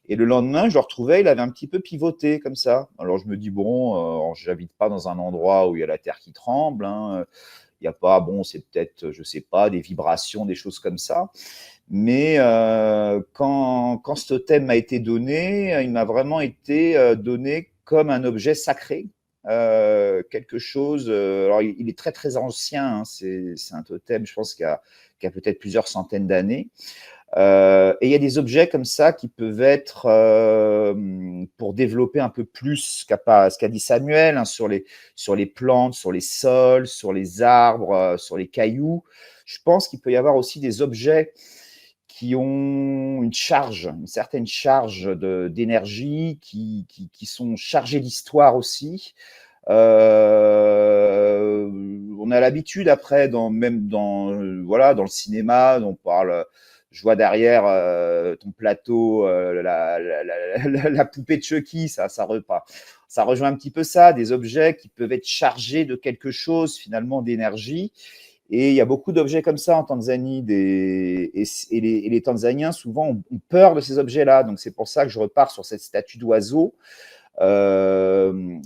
Et le lendemain, je le retrouvais, il avait un petit peu pivoté, comme ça. Alors, je me dis, bon, j'habite pas dans un endroit où il y a la terre qui tremble, hein. Il n'y a pas, bon, c'est peut-être, je sais pas, des vibrations, des choses comme ça. Mais quand ce totem m'a été donné, il m'a vraiment été donné comme un objet sacré, quelque chose. Alors, il est très très ancien, hein, c'est un totem, je pense, qui a peut-être plusieurs centaines d'années. Et il y a des objets comme ça qui peuvent être pour développer un peu ce qu'a dit Samuel, hein, sur les plantes, sur les sols, sur les arbres, sur les cailloux. Je pense qu'il peut y avoir aussi des objets qui ont une certaine charge d'énergie, qui sont chargés d'histoire aussi. On a l'habitude après, même dans le cinéma, on parle. Je vois derrière ton plateau la poupée de Chucky, ça rejoint un petit peu ça, des objets qui peuvent être chargés de quelque chose finalement d'énergie. Et il y a beaucoup d'objets comme ça en Tanzanie. Et les Tanzaniens, souvent, ont peur de ces objets-là. Donc, c'est pour ça que je repars sur cette statue d'oiseau. Il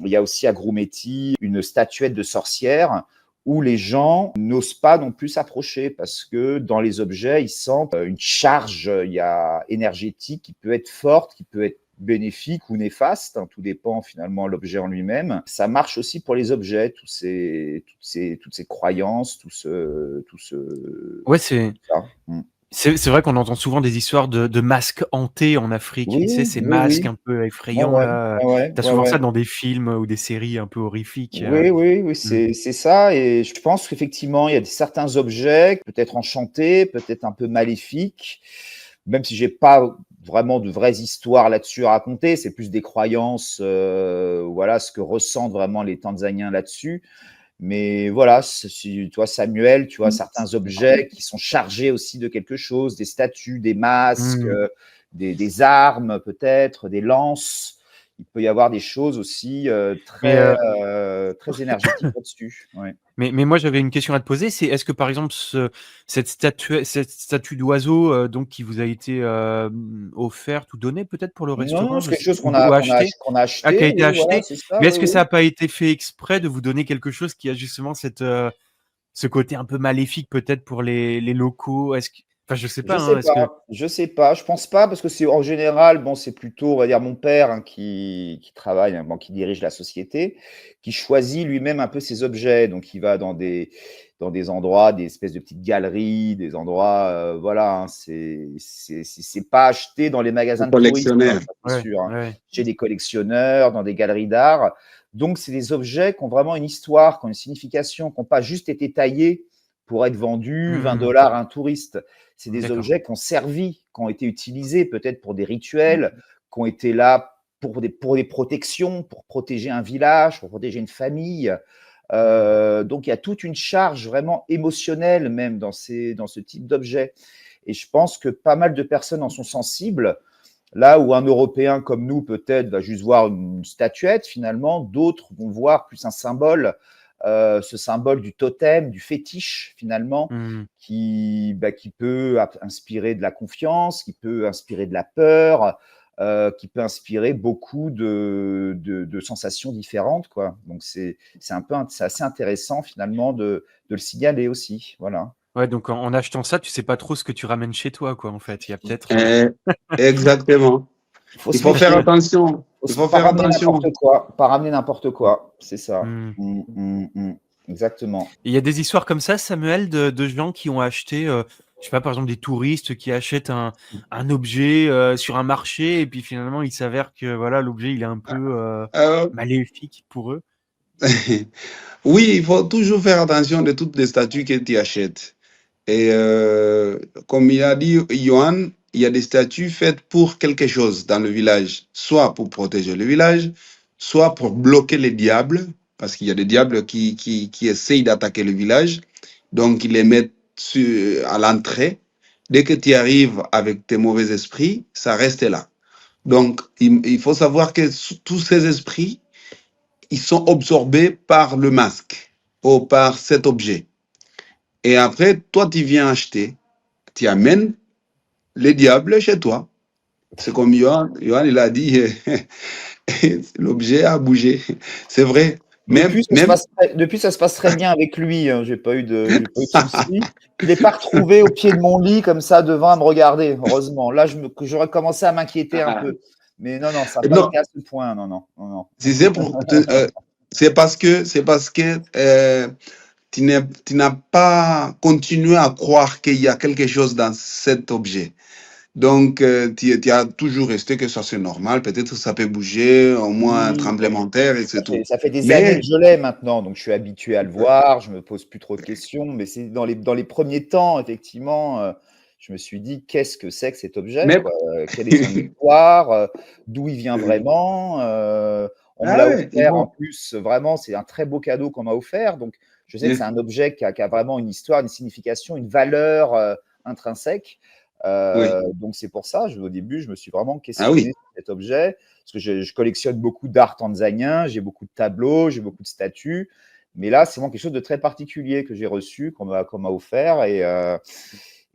y a aussi à Grumeti une statuette de sorcière où les gens n'osent pas non plus s'approcher parce que dans les objets, ils sentent une charge énergétique qui peut être forte, qui peut être bénéfique ou néfaste, hein, tout dépend finalement de l'objet en lui-même. Ça marche aussi pour les objets, toutes ces croyances, tout ce Ouais, c'est. ça. C'est vrai qu'on entend souvent des histoires de masques hantés en Afrique. Tu sais, Oui, ces oui, masques oui. un peu Ouais, effrayants ouais, là. ouais, Tu as ouais, souvent ouais. ça dans des films ou des séries un peu horrifiques. Oui, oui, oui, Mmh. c'est ça. Et je pense qu'effectivement, il y a certains objets, peut-être enchantés, peut-être un peu maléfiques, même si j'ai pas vraiment de vraies histoires là-dessus à raconter. C'est plus des croyances, voilà, ce que ressentent vraiment les Tanzaniens là-dessus. Mais voilà, tu vois, Samuel, tu vois, certains objets qui sont chargés aussi de quelque chose, des statues, des masques, Mmh. des armes peut-être, des lances. Il peut y avoir des choses aussi Mais, très énergétiques là-dessus. Ouais. mais moi j'avais une question à te poser, c'est est-ce que par exemple cette statue d'oiseau donc qui vous a été offerte ou donnée peut-être pour le Non, non, restaurant, c'est je quelque sais, chose ou achetée? qu'on a Ah, qui a acheté, été oui, voilà, achetée. c'est ça, Mais est-ce oui, que ça oui. a pas été fait exprès de vous donner quelque chose qui a justement ce côté un peu maléfique peut-être pour les locaux? Enfin, je sais Je pas, sais hein, est-ce que pas, je sais pas. Je pense pas parce que c'est en général, bon, c'est plutôt, on va dire, mon père hein, qui travaille, hein, bon, qui dirige la société, qui choisit lui-même un peu ses objets. Donc, il va dans des endroits, des espèces de petites galeries, des endroits, voilà. Hein, c'est pas acheté dans les Le magasins de touristes, hein, collectionneur. ça c'est ouais, sûr. Hein. ouais. Chez des collectionneurs, dans des galeries d'art. Donc, c'est des objets qui ont vraiment une histoire, qui ont une signification, qui n'ont pas juste été taillés pour être vendus 20 Mmh. dollars à un touriste. C'est des D'accord. objets qui ont servi, qui ont été utilisés peut-être pour des rituels, qui ont été là pour des protections, pour protéger un village, pour protéger une famille. Donc, il y a toute une charge vraiment émotionnelle même dans ce type d'objets. Et je pense que pas mal de personnes en sont sensibles. Là où un Européen comme nous, peut-être, va juste voir une statuette, finalement, d'autres vont voir plus un symbole, ce symbole du totem, du fétiche, finalement, Mmh. qui peut inspirer de la confiance, qui peut inspirer de la peur, qui peut inspirer beaucoup de sensations différentes, quoi. Donc, c'est assez intéressant, finalement, de le signaler aussi. Voilà. Ouais, donc en achetant ça, tu sais pas trop ce que tu ramènes chez toi, quoi, en fait. Il y a peut-être, Euh, Exactement. Il faut Il se faut faire méfier. attention. Il faut Pas faire ramener n'importe attention. quoi. Pas ramener n'importe quoi. C'est ça. mmh. Exactement. Et il y a des histoires comme ça, Samuel, de gens qui ont acheté, je sais pas, par exemple, des touristes qui achètent un objet sur un marché et puis finalement, il s'avère que voilà, l'objet, il est un peu Euh, maléfique pour eux. oui, il faut toujours faire attention de toutes les statues que tu achètes. Et comme il a dit Johan, il y a des statues faites pour quelque chose dans le village, soit pour protéger le village, soit pour bloquer les diables, parce qu'il y a des diables qui essayent d'attaquer le village. Donc, ils les mettent à l'entrée. Dès que tu arrives avec tes mauvais esprits, ça reste là. Donc, il faut savoir que tous ces esprits, ils sont absorbés par le masque ou par cet objet. Et après, toi, tu viens acheter, tu amènes les diables chez toi. C'est comme Johan, il a dit, l'objet a bougé. C'est vrai. Depuis, ça se passe très bien avec lui. Hein. J'ai pas eu de soucis. Je l'ai pas retrouvé au pied de mon lit comme ça devant à me regarder. Heureusement. Là, j'aurais commencé à m'inquiéter un peu. Mais non, non, ça n'a pas Non, été à ce point. Non, non, non, non. si c'est parce que tu n'as pas continué à croire qu'il y a quelque chose dans cet objet. Donc, tu as toujours resté que ça c'est normal. Peut-être ça peut bouger, au moins un Oui, tremblement de terre et c'est tout. ça fait des années Mais que je l'ai maintenant, donc je suis habitué à le voir, je me pose plus trop de questions, mais c'est dans les premiers temps, effectivement, je me suis dit: «Qu'est-ce que c'est que cet objet, mais quoi? Quelle est son histoire? D'où il vient vraiment?» On me ah l'a ouais, il offert en faut. plus, vraiment, c'est un très beau cadeau qu'on m'a offert, donc je sais que c'est un objet qui a vraiment une histoire, une signification, une valeur, intrinsèque. Oui. Donc c'est pour ça, au début, je me suis vraiment Ah questionné oui. sur cet objet. Parce que je collectionne beaucoup d'art tanzanien, j'ai beaucoup de tableaux, j'ai beaucoup de statues. Mais là, c'est vraiment quelque chose de très particulier que j'ai reçu, qu'on m'a offert.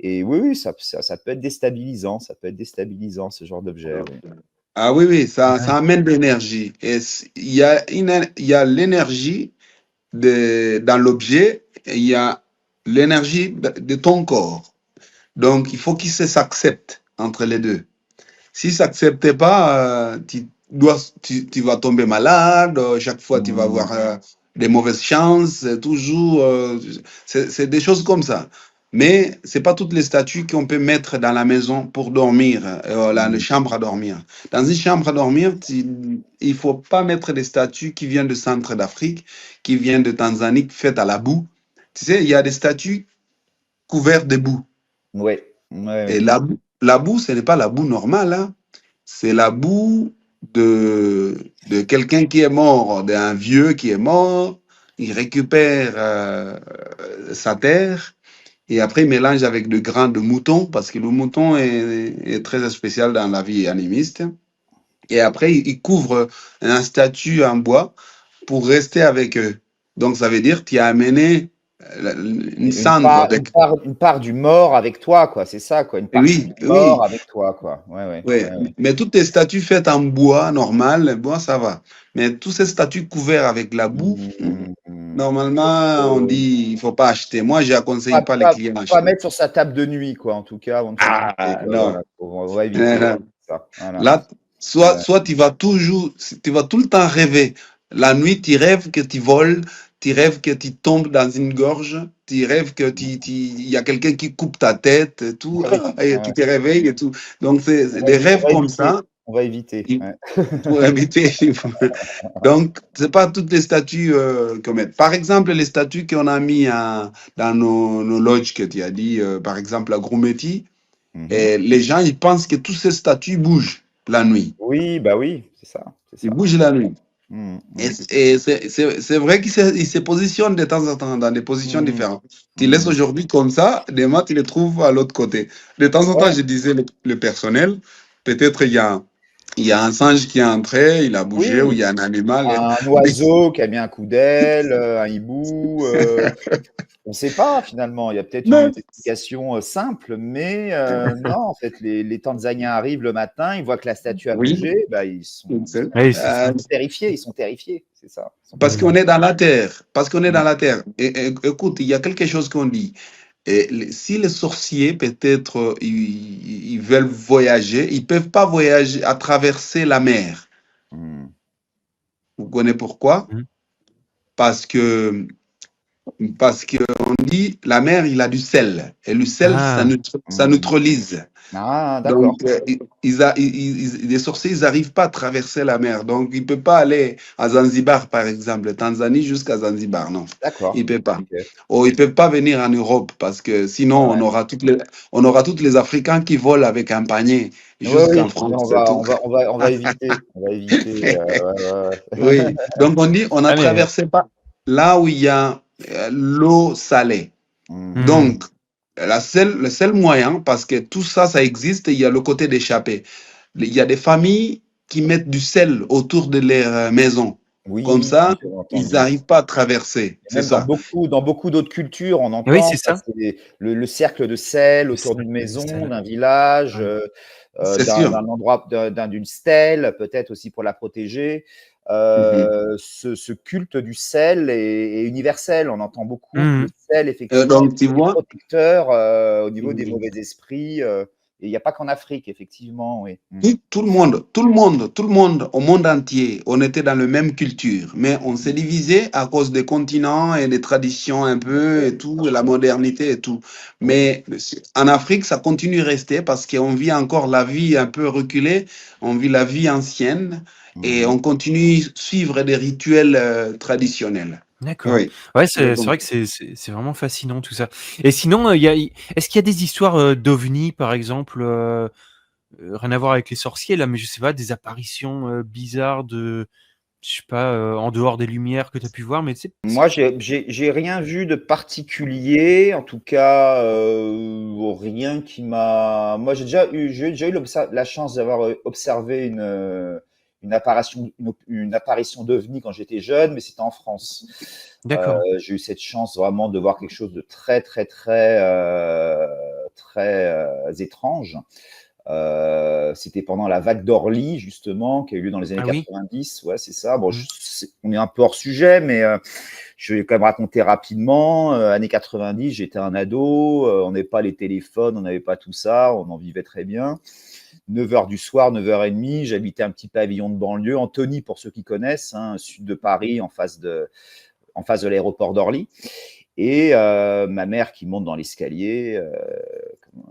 Et oui, oui, ça peut être déstabilisant. Ça peut être déstabilisant, ce genre d'objet. Oui. Ah oui, oui, Ouais. ça amène de l'énergie. Et il y a l'énergie dans l'objet et il y a l'énergie de ton corps. Donc, il faut qu'il s'accepte entre les deux. Si ça n'accepte pas, tu vas tomber malade. Chaque fois, tu vas avoir Mmh. des mauvaises chances. Toujours, c'est des choses comme ça. Mais c'est pas toutes les statues qu'on peut mettre dans la maison pour dormir, la Mmh. chambre à dormir. Dans une chambre à dormir, il faut pas mettre des statues qui viennent de centre d'Afrique, qui viennent de Tanzanie, faites à la boue. Tu sais, il y a des statues couvertes de boue. Oui, ouais, Et oui. la boue, ce n'est pas la boue normale, hein. C'est la boue de quelqu'un qui est mort, d'un vieux qui est mort. Il récupère sa terre et après il mélange avec de grains de mouton parce que le mouton est très spécial dans la vie animiste. Et après, il couvre un statut en bois pour rester avec eux. Donc ça veut dire qu'il a amené une cendre. Une part du mort avec toi, quoi. C'est ça, quoi. Une partie Oui, du oui. mort avec toi, quoi. Ouais, ouais, Oui, ouais, ouais. mais toutes les statues faites en bois normal, bois, ça va. Mais tous ces statues couverts avec la boue, Mmh. Normalement, on dit il ne faut pas acheter. Moi, je ne conseille pas les clients Pas d'acheter. mettre sur sa table de nuit, quoi, en tout cas, avant de se coucher, quoi. Non. Voilà, on va éviter Non. ça. Voilà. Là, soit tu vas tout le temps rêver. La nuit, tu rêves que tu voles, tu rêves que tu tombes dans une gorge, tu rêves que il y a quelqu'un qui coupe ta tête et tout, et tu te réveilles et tout. Donc, c'est des rêves comme ça. On va éviter. Pour éviter. Donc, ce n'est pas toutes les statues qu'on met. Par exemple, les statues qu'on a mis dans nos lodges que tu as dit, par exemple à Grumeti, et les gens ils pensent que toutes ces statues bougent la nuit. Oui, bah oui, c'est ça. Ils bougent la nuit. Et c'est vrai qu'ils se positionnent de temps en temps dans des positions différentes. Tu laisses aujourd'hui comme ça, demain tu les trouves à l'autre côté. De temps en temps, je disais le personnel, peut-être il y a un singe qui est entré, il a bougé, ou il y a un animal. Un oiseau qui a mis un coup d'aile, un hibou. On ne sait pas finalement. Il y a peut-être une explication simple, mais non, en fait, les Tanzaniens arrivent le matin, ils voient que la statue a bougé, bah, ils sont terrifiés. Ils sont terrifiés, c'est ça. Parce qu'on est dans la terre. Parce qu'on est dans la terre. Et, écoute, il y a quelque chose qu'on dit. Et si les sorciers, peut-être, ils veulent voyager, ils ne peuvent pas voyager à traverser la mer. Vous connaissez pourquoi? Parce qu'on dit la mer, il a du sel. Et le sel, ça neutralise. Donc, les sorciers, ils n'arrivent pas à traverser la mer. Donc, ils ne peuvent pas aller à Zanzibar, par exemple, Tanzanie jusqu'à Zanzibar. Non, ils ne peuvent pas. Ou ils ne peuvent pas venir en Europe parce que sinon, on aura tous les Africains qui volent avec un panier jusqu'en France. On va éviter. Oui. Donc, on dit, on ne traversait pas là où il y a l'eau salée. Donc, le seul moyen, parce que tout ça, ça existe, il y a le côté d'échapper. Il y a des familles qui mettent du sel autour de leur maison. Comme ça, ils n'arrivent pas à traverser. C'est ça. Dans beaucoup d'autres cultures, on entend le cercle de sel autour d'une maison, d'un village, d'un endroit, d'une stèle, peut-être aussi pour la protéger. Ce culte du sel est universel. On entend beaucoup le sel, effectivement, donc, tu vois, protecteur au niveau des mauvais esprits. Et il n'y a pas qu'en Afrique, effectivement. Oui. Tout le monde, au monde entier, on était dans la même culture, mais on s'est divisé à cause des continents et des traditions un peu et tout, et la modernité et tout. Mais en Afrique, ça continue à rester parce qu'on vit encore la vie un peu reculée, on vit la vie ancienne. Et on continue à suivre des rituels traditionnels. D'accord. Oui. Ouais, c'est vrai que c'est vraiment fascinant tout ça. Et sinon, est-ce qu'il y a des histoires d'ovnis, par exemple, rien à voir avec les sorciers là, mais je sais pas, des apparitions bizarres je sais pas, en dehors des lumières que tu as pu voir, mais moi, j'ai rien vu de particulier, en tout cas, rien qui m'a. Moi, j'ai déjà eu la chance d'avoir observé une apparition d'OVNI quand j'étais jeune, mais c'était en France. D'accord. J'ai eu cette chance vraiment de voir quelque chose de très étrange. C'était pendant la vague d'Orly, justement, qui a eu lieu dans les années 90. Ouais, c'est ça. Bon, on est un peu hors sujet, mais je vais quand même raconter rapidement. Années 90, j'étais un ado, on n'avait pas les téléphones, on n'avait pas tout ça, on en vivait très bien. 9h du soir, 9h30, j'habitais un petit pavillon de banlieue, Antony, pour ceux qui connaissent, sud de Paris, en face de l'aéroport d'Orly. Et ma mère qui monte dans l'escalier,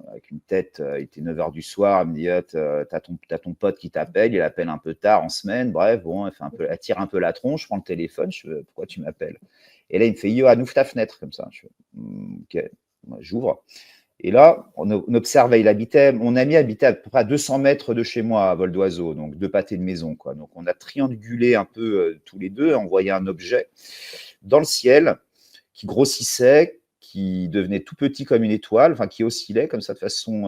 avec une tête, il était 9h du soir, elle me dit t'as ton pote qui t'appelle, il appelle un peu tard en semaine, bref, bon, elle tire un peu la tronche, je prends le téléphone, je fais pourquoi tu m'appelles? Et là, il me fait ouvre ta fenêtre, comme ça. Je fais, ok, moi, j'ouvre. Et là, on observe, mon ami habitait à peu près à 200 mètres de chez moi, à vol d'oiseau, donc 2 pâtés de maison, quoi. Donc, on a triangulé un peu tous les deux, on voyait un objet dans le ciel qui grossissait, qui devenait tout petit comme une étoile, enfin qui oscillait comme ça de façon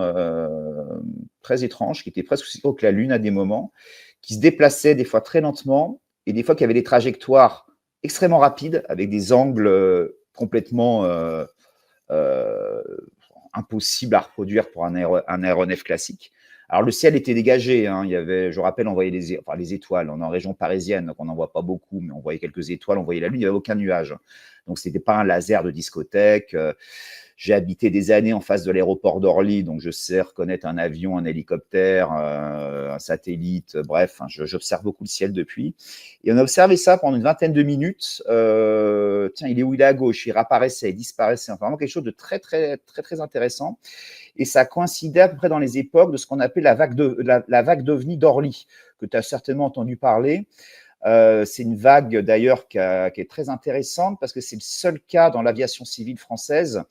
très étrange, qui était presque aussi gros que la Lune à des moments, qui se déplaçait des fois très lentement, et des fois qui avait des trajectoires extrêmement rapides, avec des angles complètement impossibles à reproduire pour un aéronef classique. Alors, le ciel était dégagé, hein. Il y avait, je rappelle, on voyait les étoiles. On est en région parisienne, donc on n'en voit pas beaucoup, mais on voyait quelques étoiles, on voyait la lune, il n'y avait aucun nuage. Donc, ce n'était pas un laser de discothèque. J'ai habité des années en face de l'aéroport d'Orly, donc je sais reconnaître un avion, un hélicoptère, un satellite, bref, hein, j'observe beaucoup le ciel depuis. Et on a observé ça pendant une vingtaine de minutes. Tiens, il est où? Il est à gauche, il réapparaissait, il disparaissait. Enfin, vraiment quelque chose de très, très, très, très intéressant. Et ça coïncidait à peu près dans les époques de ce qu'on appelait la vague d'OVNI d'Orly, que tu as certainement entendu parler. C'est une vague d'ailleurs qui est très intéressante parce que c'est le seul cas dans l'aviation civile française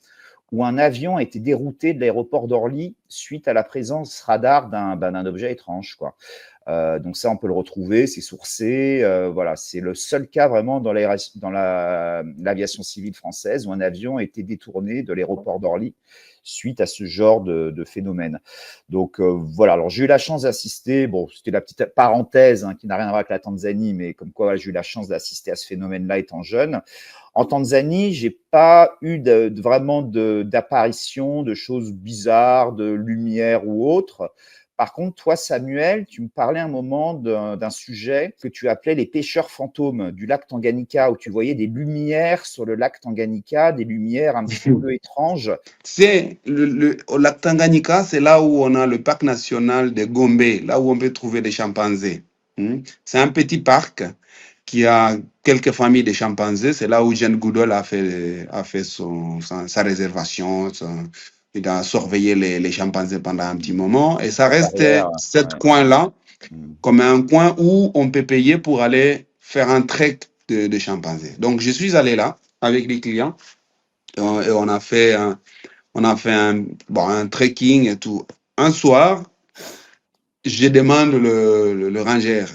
où un avion a été dérouté de l'aéroport d'Orly suite à la présence radar d'un objet étrange, quoi. Donc ça, on peut le retrouver, c'est sourcé. Voilà, c'est le seul cas vraiment dans l'aviation civile française où un avion a été détourné de l'aéroport d'Orly suite à ce genre de phénomène. Donc voilà, alors j'ai eu la chance d'assister, bon, c'était la petite parenthèse hein, qui n'a rien à voir avec la Tanzanie, mais comme quoi voilà, j'ai eu la chance d'assister à ce phénomène-là étant jeune. En Tanzanie, j'ai pas eu vraiment d'apparition, de choses bizarres, de lumière ou autre. Par contre, toi, Samuel, tu me parlais un moment d'un sujet que tu appelais les pêcheurs fantômes du lac Tanganyika, où tu voyais des lumières sur le lac Tanganyika, des lumières un petit peu étranges. C'est au lac Tanganyika, c'est là où on a le parc national de Gombe, là où on peut trouver des chimpanzés. C'est un petit parc qui a quelques familles de chimpanzés. C'est là où Jane Goodall a fait sa réservation. Il a surveillé les chimpanzés pendant un petit moment. Et ça reste ce coin-là comme un coin où on peut payer pour aller faire un trek de chimpanzés. Donc, je suis allé là avec les clients et on a fait un trekking et tout. Un soir, je demande le ranger.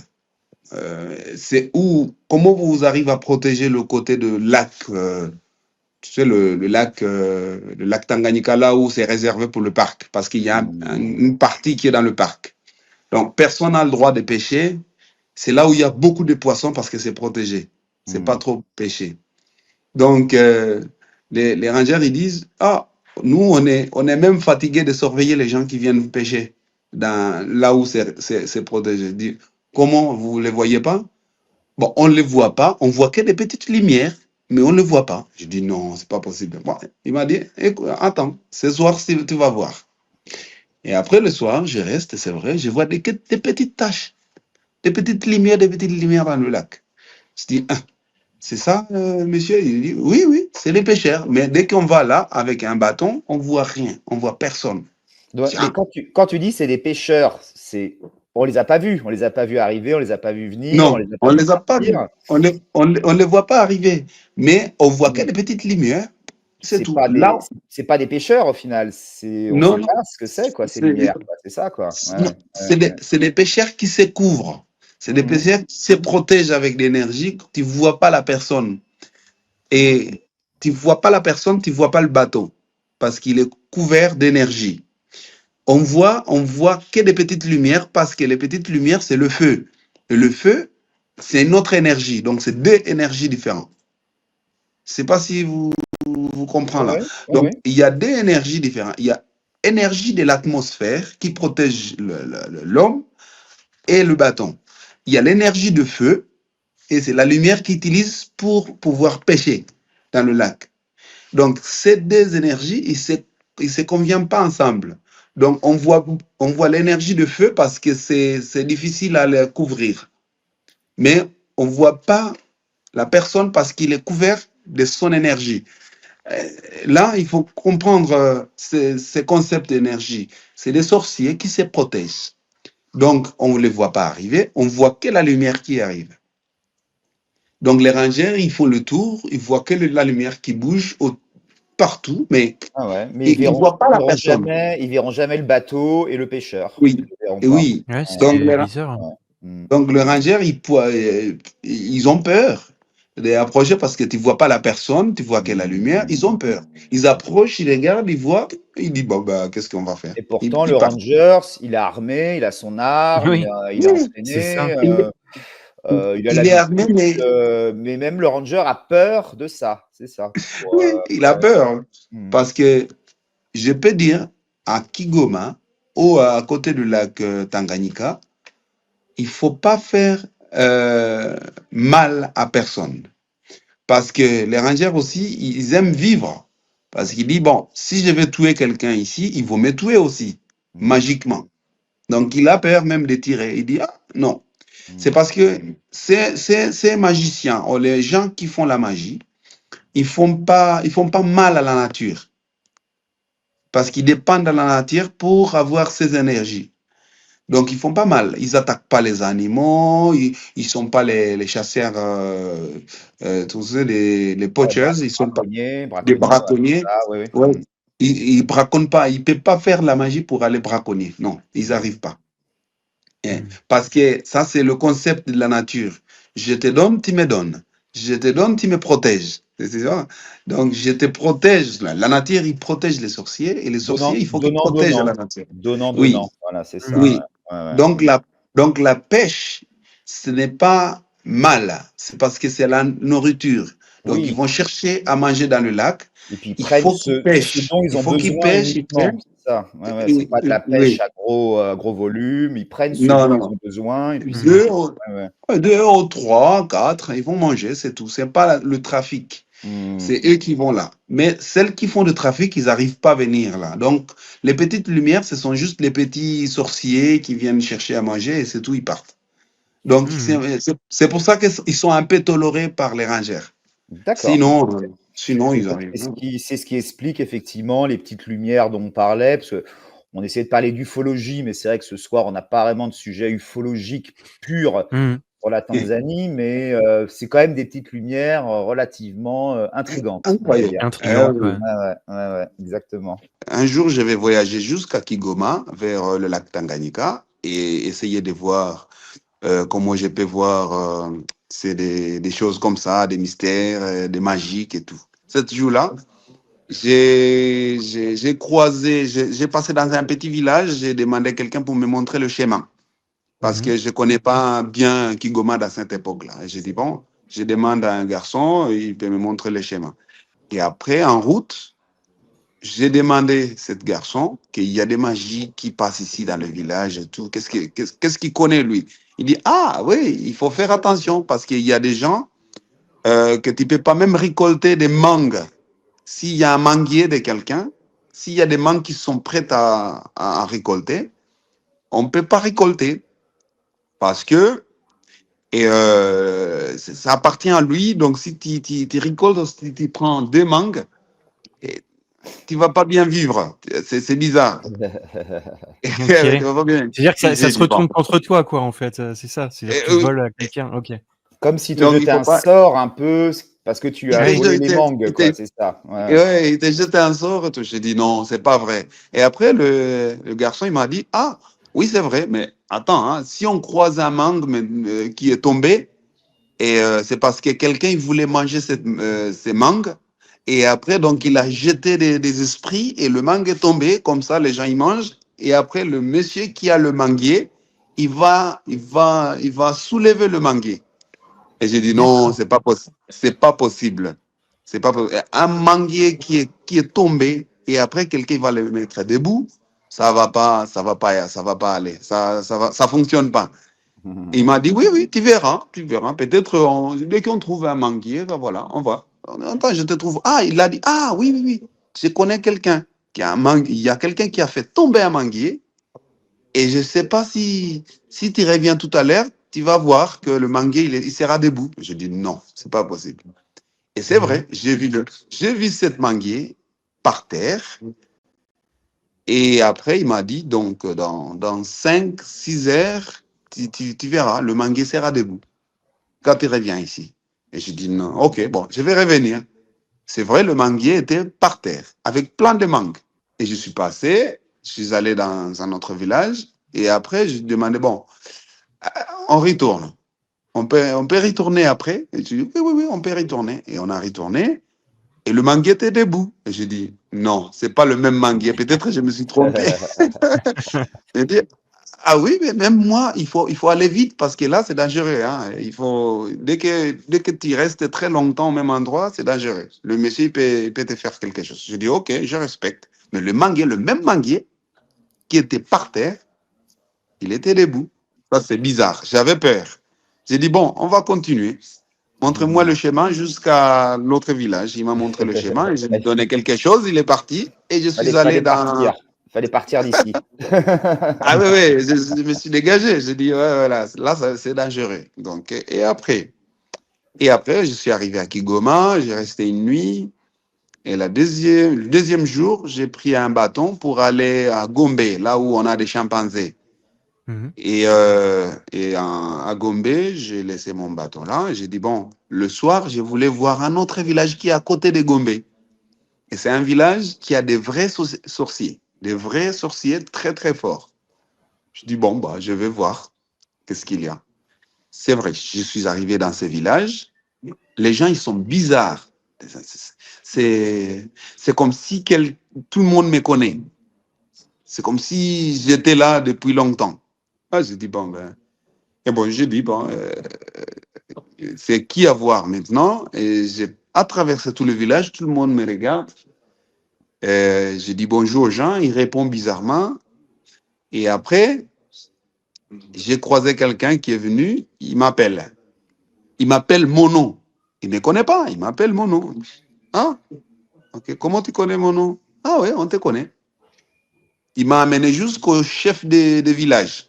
Comment vous arrivez à protéger le côté de lac, tu sais, le lac Tanganyika, là où c'est réservé pour le parc, parce qu'il y a une partie qui est dans le parc. Donc, personne n'a le droit de pêcher. C'est là où il y a beaucoup de poissons parce que c'est protégé. C'est pas trop pêché. Donc, les rangers, ils disent, nous, on est même fatigués de surveiller les gens qui viennent pêcher là où c'est protégé. Dit, comment vous ne les voyez pas? Bon, on ne les voit pas, on voit que des petites lumières, mais on ne les voit pas. Je dis non, c'est pas possible. Bon, il m'a dit, écoute, attends, ce soir, tu vas voir. Et après le soir, je reste, c'est vrai, je vois des petites taches, des petites lumières dans le lac. Je dis, c'est ça, monsieur? Il dit, oui, c'est les pêcheurs. Mais dès qu'on va là, avec un bâton, on ne voit rien, on ne voit personne. Mais quand tu dis c'est des pêcheurs, on les a pas vus. On les a pas vus arriver, on les a pas vus venir. Non, on les a pas vus. On les voit pas arriver. Mais on voit que des petites lumières. C'est tout. C'est pas des pêcheurs au final. On sait pas ce que c'est, quoi, ces lumières. C'est ça, quoi. C'est des pêcheurs qui se couvrent. C'est des pêcheurs qui se protègent avec l'énergie. Tu ne vois pas la personne. Et tu ne vois pas la personne, tu ne vois pas le bateau. Parce qu'il est couvert d'énergie. On voit que des petites lumières parce que les petites lumières, c'est le feu. Et le feu, c'est une autre énergie. Donc, c'est deux énergies différentes. Je ne sais pas si vous comprenez là. Donc, il y a deux énergies différentes. Il y a l'énergie de l'atmosphère qui protège l'homme et le bâton. Il y a l'énergie de feu et c'est la lumière qu'ils utilisent pour pouvoir pêcher dans le lac. Donc, ces deux énergies, ils ne se conviennent pas ensemble. Donc, on voit l'énergie de feu parce que c'est difficile à le couvrir. Mais on ne voit pas la personne parce qu'il est couvert de son énergie. Là, il faut comprendre ces concepts d'énergie. C'est des sorciers qui se protègent. Donc, on ne les voit pas arriver, on voit que la lumière qui arrive. Donc, les rangers, ils font le tour, ils voient que la lumière qui bouge partout, mais ils ne voient pas la personne. Ils ne verront jamais le bateau et le pêcheur. Oui, oui. Ouais, c'est bizarre. Donc, les rangers, ils ont peur d'approcher parce que tu ne vois pas la personne, tu vois que la lumière, ils ont peur. Ils approchent, ils regardent, ils voient, ils disent, bon, qu'est-ce qu'on va faire? Et pourtant, le ranger, il est armé, il a son arme, il est entraîné. Il est armé, mais même le ranger a peur de ça, c'est ça. Oui, il a peur. Parce que je peux dire, à Kigoma, à côté du lac Tanganyika, il faut pas faire mal à personne. Parce que les rangers aussi, ils aiment vivre. Parce qu'ils disent, bon, si je vais tuer quelqu'un ici, il faut me tuer aussi, magiquement. Donc, il a peur même de tirer. Il dit, ah, non. C'est parce que ces magiciens, ou les gens qui font la magie, ils font pas mal à la nature. Parce qu'ils dépendent de la nature pour avoir ces énergies. Donc, ils font pas mal. Ils attaquent pas les animaux, ils sont pas les chasseurs, tous ceux, les Ouais, poachers, ils sont pas braconnier, des braconnier, ouais, braconniers. ça, oui, oui. Ouais. Ils braconnent pas. Ils peuvent pas faire la magie pour aller braconner. Non, ils n'arrivent pas. Hein. Parce que ça, c'est le concept de la nature. Je te donne, tu me donnes. Je te donne, tu me protèges. C'est ça. Donc, je te protège. La nature, il protège les sorciers et les sorciers, il faut qu'ils Donnant, protègent la donnant. nature. Donnant, Oui, donnant. Voilà, c'est ça. oui. Ouais, ouais, ouais. Donc la pêche, ce n'est pas mal. C'est parce que c'est la nourriture. Donc, ils Oui. vont chercher à manger dans le lac. Et puis ils Il prennent faut qu'ils ce pêchent. dont ils Il ont faut qu'ils besoin pêchent, ils uniquement. prennent. C'est ça. Ouais, ouais. C'est pas de la pêche Oui. à gros volume. Ils prennent ce Non, dont non, ils non. ont besoin et puis c'est Deux, tout. Ouais, ouais. deux ou trois, quatre, ils vont manger, c'est tout. C'est pas le trafic. Hmm. C'est eux qui vont là. Mais celles qui font le trafic, ils n'arrivent pas à venir là. Donc, les petites lumières, ce sont juste les petits sorciers qui viennent chercher à manger et c'est tout, ils partent. Donc, c'est pour ça qu'ils sont un peu tolérés par les rangers. D'accord. Sinon, ils arrivent. C'est ce qui explique effectivement les petites lumières dont on parlait, parce que on essayait de parler d'ufologie, mais c'est vrai que ce soir, on n'a pas vraiment de sujet ufologique pur pour la Tanzanie, mais c'est quand même des petites lumières relativement intrigantes, on va Incroyable. dire. Intrigante, ouais. Ouais, exactement. Un jour, je vais voyager jusqu'à Kigoma, vers le lac Tanganyika, et essayer de voir comment je peux voir c'est des choses comme ça, des mystères, des magiques et tout. Cette jour-là, j'ai croisé, j'ai passé dans un petit village, j'ai demandé à quelqu'un pour me montrer le chemin. Parce que je ne connais pas bien Kigoma à cette époque-là. Et j'ai dit, bon, je demande à un garçon, il peut me montrer le chemin. Et après, en route, j'ai demandé à ce garçon qu'il y a des magies qui passent ici dans le village et tout. Qu'est-ce qu'il connaît, lui? Il dit, ah oui, il faut faire attention parce qu'il y a des gens que tu ne peux pas même récolter des mangues. S'il y a un manguier de quelqu'un, s'il y a des mangues qui sont prêtes à récolter, on ne peut pas récolter parce que ça appartient à lui. Donc, si tu récoltes, si tu prends deux mangues, tu ne vas pas bien vivre. C'est bizarre. Ok. Tu vas pas bien. C'est-à-dire que Et ça j'ai se dit, bon. retourne contre toi, quoi, en fait. C'est ça. C'est-à-dire que tu voles à quelqu'un. Ok. Comme si te Donc, il jetait faut un pas. sort un peu parce que tu as volé les mangues, Il quoi, t'a c'est ça. Ouais. ouais, il t'a jeté un sort et tout. J'ai dit non, c'est pas vrai. Et après, le garçon, il m'a dit, ah, oui, c'est vrai, mais attends, hein, si on croise un mangue qui est tombé, et c'est parce que quelqu'un il voulait manger ces mangues, et après, donc, il a jeté des esprits, et le mangue est tombé, comme ça, les gens, ils mangent, et après, le monsieur qui a le manguier, il va soulever le manguier. Et j'ai dit non, D'accord. c'est pas possible. C'est pas possible. C'est pas possible. Un manguier qui est tombé et après quelqu'un va le mettre debout, ça va pas aller. Ça fonctionne pas. Et il m'a dit oui, oui, tu verras, tu verras. Peut-être dès qu'on trouve un manguier, ben voilà, on va. Attends, je te trouve. Ah, il a dit ah oui, oui, oui. Je connais quelqu'un qui a un manguier. Il y a quelqu'un qui a fait tomber un manguier et je ne sais pas si tu reviens tout à l'heure, tu vas voir que le manguier, il sera debout. Je dis non, c'est pas possible. Et c'est vrai, j'ai vu cette manguier par terre. Et après, il m'a dit, donc, dans 5, 6 heures, tu verras, le manguier sera debout quand tu reviens ici. Et je dis non, ok, bon, je vais revenir. C'est vrai, le manguier était par terre, avec plein de mangues. Et je suis passé, je suis allé dans un autre village, et après, je demandais, bon, on retourne. On peut retourner après. Et je dis, oui, oui, oui, on peut retourner. Et on a retourné, et le manguier était debout. Et j'ai dit, non, c'est pas le même manguier. Peut-être que je me suis trompé. J'ai dit, ah oui, mais même moi, il faut aller vite parce que là, c'est dangereux. Hein. Dès que tu restes très longtemps au même endroit, c'est dangereux. Le monsieur, il peut te faire quelque chose. Je dis, ok, je respecte. Mais le manguier, le même manguier, qui était par terre, il était debout. Ça, c'est bizarre. J'avais peur. J'ai dit, bon, on va continuer. Montre-moi le chemin jusqu'à l'autre village. Il m'a montré le chemin et je lui ai donné quelque chose. Il est parti et je suis allé dans... Fallait partir d'ici. Ah oui, oui, je me suis dégagé. J'ai dit, ouais, voilà, là, c'est dangereux. Donc, et après, je suis arrivé à Kigoma, j'ai resté une nuit. Et le deuxième jour, j'ai pris un bâton pour aller à Gombe, là où on a des chimpanzés. Et à Gombe, j'ai laissé mon bâton là. Et j'ai dit, bon, le soir, je voulais voir un autre village qui est à côté de Gombe. Et c'est un village qui a des vrais sorciers. Des vrais sorciers très, très forts. Je dis, bon, bah, je vais voir qu'est-ce qu'il y a. C'est vrai, je suis arrivé dans ce village. Les gens, ils sont bizarres. C'est comme si tout le monde me connaît. C'est comme si j'étais là depuis longtemps. Ah, j'ai dit, bon, ben... Et bon, j'ai dit, bon, c'est qui à voir maintenant? Et j'ai traversé tout le village, tout le monde me regarde. J'ai dit bonjour aux gens, ils répondent bizarrement. Et après, j'ai croisé quelqu'un qui est venu, il m'appelle. Il m'appelle Mono. Il ne me connaît pas, il m'appelle Mono. Ah, ok, comment tu connais Mono? Ah oui, on te connaît. Il m'a amené jusqu'au chef de village.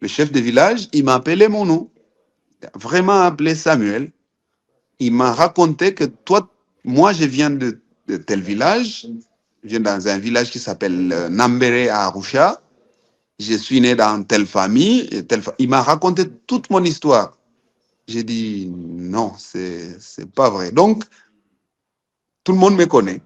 Le chef de village, il m'a appelé Mono. Vraiment appelé Samuel. Il m'a raconté que toi, moi, je viens de tel village. Je viens dans un village qui s'appelle Nambere à Arusha. Je suis né dans telle famille. Il m'a raconté toute mon histoire. J'ai dit, non, c'est pas vrai. Donc, tout le monde me connaît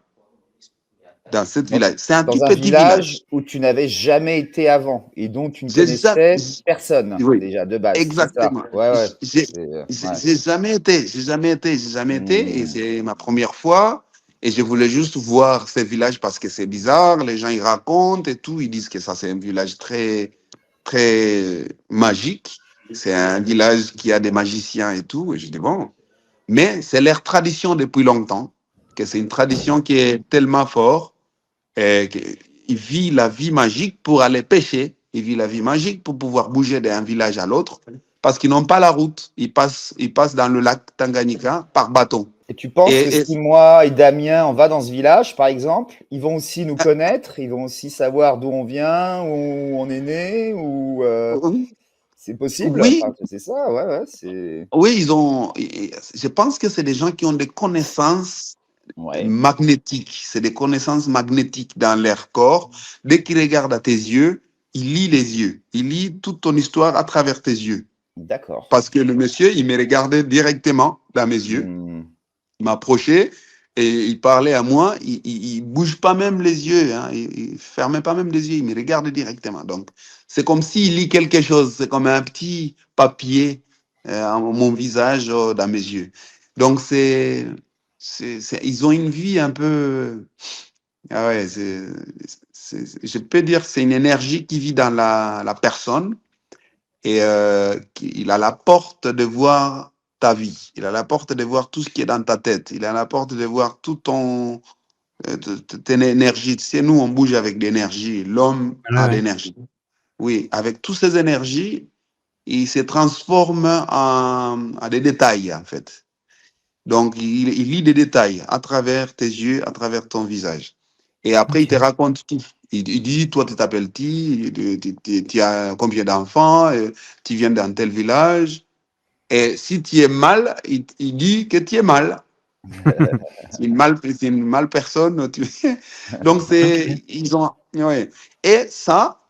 dans ce village. C'est un tout petit village où tu n'avais jamais été avant. Et donc, tu ne connaissais personne, déjà, de base. Exactement. J'ai jamais été. Et c'est ma première fois. Et je voulais juste voir ce village parce que c'est bizarre. Les gens, ils racontent et tout. Ils disent que ça, c'est un village très, très magique. C'est un village qui a des magiciens et tout. Et je dis, bon. Mais c'est leur tradition depuis longtemps. Que c'est une tradition qui est tellement forte. Il vit la vie magique pour aller pêcher. Il vit la vie magique pour pouvoir bouger d'un village à l'autre. Parce qu'ils n'ont pas la route. Ils passent dans le lac Tanganyika par bateau. Et tu penses que si moi et Damien, on va dans ce village, par exemple, ils vont aussi nous connaître, ils vont aussi savoir d'où on vient, où on est né, ou c'est possible? Oui, enfin, c'est ça, ouais. Oui, je pense que c'est des gens qui ont des connaissances magnétiques. C'est des connaissances magnétiques dans leur corps. Dès qu'ils regardent à tes yeux, il lit les yeux. Il lit toute ton histoire à travers tes yeux. D'accord. Parce que le monsieur, il me regardait directement dans mes yeux. Il m'approchait et il parlait à moi. Il bouge pas même les yeux. Hein. Il fermait pas même les yeux. Il me regarde directement. Donc, c'est comme s'il lit quelque chose. C'est comme un petit papier mon visage dans mes yeux. Donc, ils ont une vie un peu... Ah ouais, je peux dire que c'est une énergie qui vit dans la personne et il a la porte de voir ta vie. Il a la porte de voir tout ce qui est dans ta tête. Il a la porte de voir tout ton énergie. Tu sais, nous, on bouge avec l'énergie. L'homme a l'énergie. Oui, avec toutes ces énergies, il se transforme en des détails, en fait. Donc, il lit des détails à travers tes yeux, à travers ton visage. Et après, il te raconte tout. Il dit, toi, tu t'appelles tu as combien d'enfants, tu viens dans tel village. Et si tu es mal, il dit que tu es mal. C'est une mal personne. Donc, ils ont... Ouais. Et ça,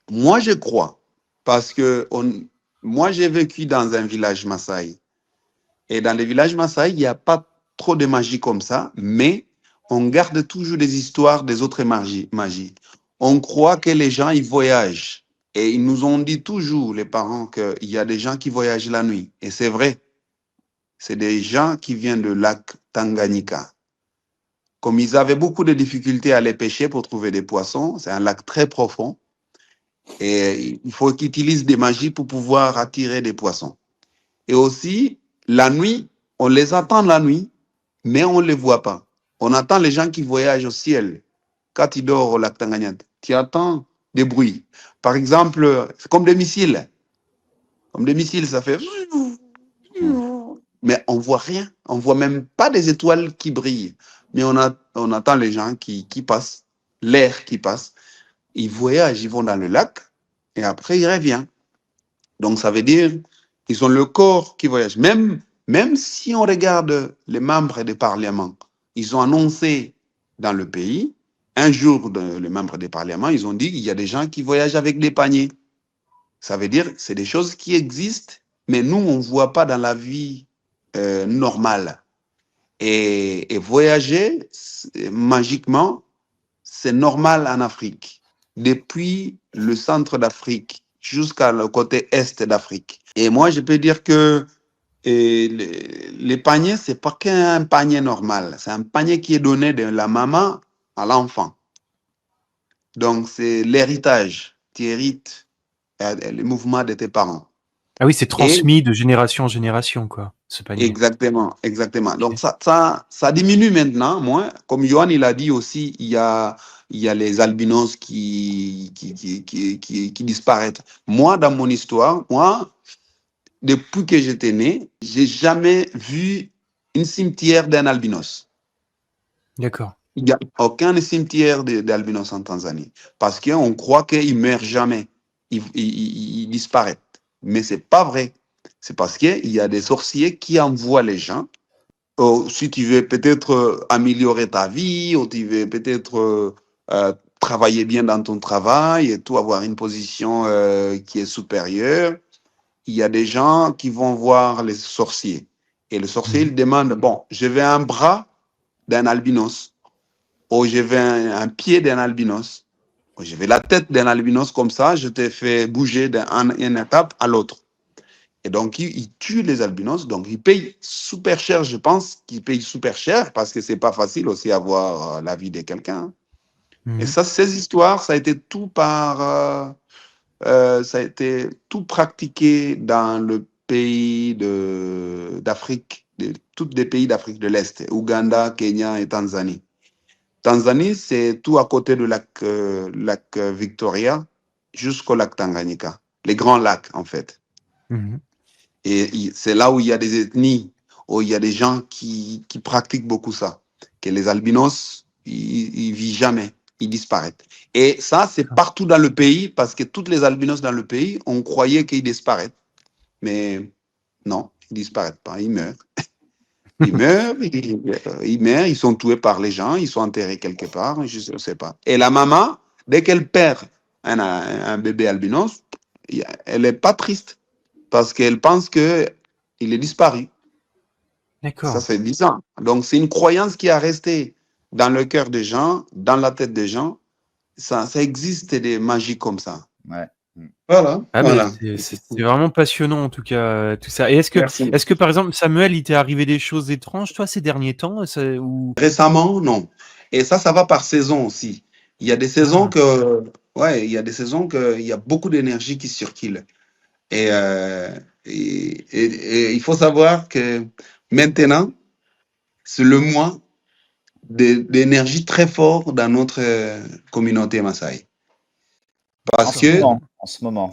moi, je crois. Parce que moi, j'ai vécu dans un village Maasai. Et dans les villages Maasai, il n'y a pas trop de magie comme ça, mais on garde toujours des histoires des autres magies. On croit que les gens, ils voyagent. Et ils nous ont dit toujours, les parents, qu'il y a des gens qui voyagent la nuit. Et c'est vrai. C'est des gens qui viennent du lac Tanganyika. Comme ils avaient beaucoup de difficultés à aller pêcher pour trouver des poissons, c'est un lac très profond. Et il faut qu'ils utilisent des magies pour pouvoir attirer des poissons. Et aussi, la nuit, on les attend la nuit, mais on ne les voit pas. On attend les gens qui voyagent au ciel. Quand ils dorment au lac Tanganyika, tu attends des bruits. Par exemple, c'est comme des missiles. Comme des missiles, ça fait... Mais on voit rien. On voit même pas des étoiles qui brillent. Mais on attend les gens qui passent, l'air qui passe. Ils voyagent, ils vont dans le lac et après ils reviennent. Donc ça veut dire qu'ils ont le corps qui voyage. Même si on regarde les membres des parlements, ils ont annoncé dans le pays, un jour, les membres des parlements, ils ont dit qu'il y a des gens qui voyagent avec des paniers. Ça veut dire que c'est des choses qui existent, mais nous, on ne voit pas dans la vie normale. Et voyager, magiquement, c'est normal en Afrique. Depuis le centre d'Afrique jusqu'à le côté est d'Afrique. Et moi, je peux dire que les paniers, ce n'est pas qu'un panier normal. C'est un panier qui est donné de la maman à l'enfant. Donc, c'est l'héritage. Tu hérites le mouvement de tes parents. Ah oui, c'est Et transmis de génération en génération, quoi, ce panier. exactement, exactement. Donc, Ok. ça diminue maintenant. Moi, comme Johan, il a dit aussi, il y a les albinos qui disparaissent. Moi, dans mon histoire, moi, depuis que j'étais né, j'ai jamais vu un cimetière d'un albinos. D'accord. Il n'y a aucun cimetière d'albinos en Tanzanie. Parce qu'on croit qu'ils ne meurent jamais. Ils disparaissent. Mais ce n'est pas vrai. C'est parce qu'il y a des sorciers qui envoient les gens. Si tu veux peut-être améliorer ta vie, ou tu veux peut-être travailler bien dans ton travail et tout, avoir une position qui est supérieure, il y a des gens qui vont voir les sorciers. Et le sorcier, il demande, bon, je veux un bras d'un albinos, ou je veux un pied d'un albinos, ou je veux la tête d'un albinos, comme ça, je te fais bouger d'une étape à l'autre. Et donc, il tue les albinos, donc il paye super cher, je pense qu'il paye super cher, parce que c'est pas facile aussi avoir la vie de quelqu'un. Et ça, ces histoires, ça a été tout ça a été tout pratiqué dans le pays d'Afrique, tous les pays d'Afrique de l'Est, Ouganda, Kenya et Tanzanie. Tanzanie, c'est tout à côté du lac Victoria jusqu'au lac Tanganyika, les grands lacs en fait. Et c'est là où il y a des ethnies, où il y a des gens qui pratiquent beaucoup ça, que les albinos, ils vivent jamais, ils disparaissent. Et ça, c'est partout dans le pays, parce que tous les albinos dans le pays, on croyait qu'ils disparaissent. Mais non, ils disparaissent pas, ils meurent. Ils meurent, ils sont tués par les gens, ils sont enterrés quelque part, je ne sais pas. Et la maman, dès qu'elle perd un bébé albinos, elle n'est pas triste, parce qu'elle pense qu'il est disparu. D'accord. Ça, c'est bizarre. Donc, c'est une croyance qui a resté dans le cœur des gens, dans la tête des gens. Ça existe des magies comme ça. Ouais. Voilà. Ah Voilà. c'est vraiment passionnant en tout cas tout ça. Et est-ce Merci. que par exemple Samuel, il t'est arrivé des choses étranges toi ces derniers temps ou... Récemment, non. Et ça va par saison aussi. Il y a des saisons il y a des saisons il y a beaucoup d'énergie qui circule. Et, et il faut savoir que maintenant, c'est le mois d'énergie très fort dans notre communauté Maasai. Parce que, en ce moment.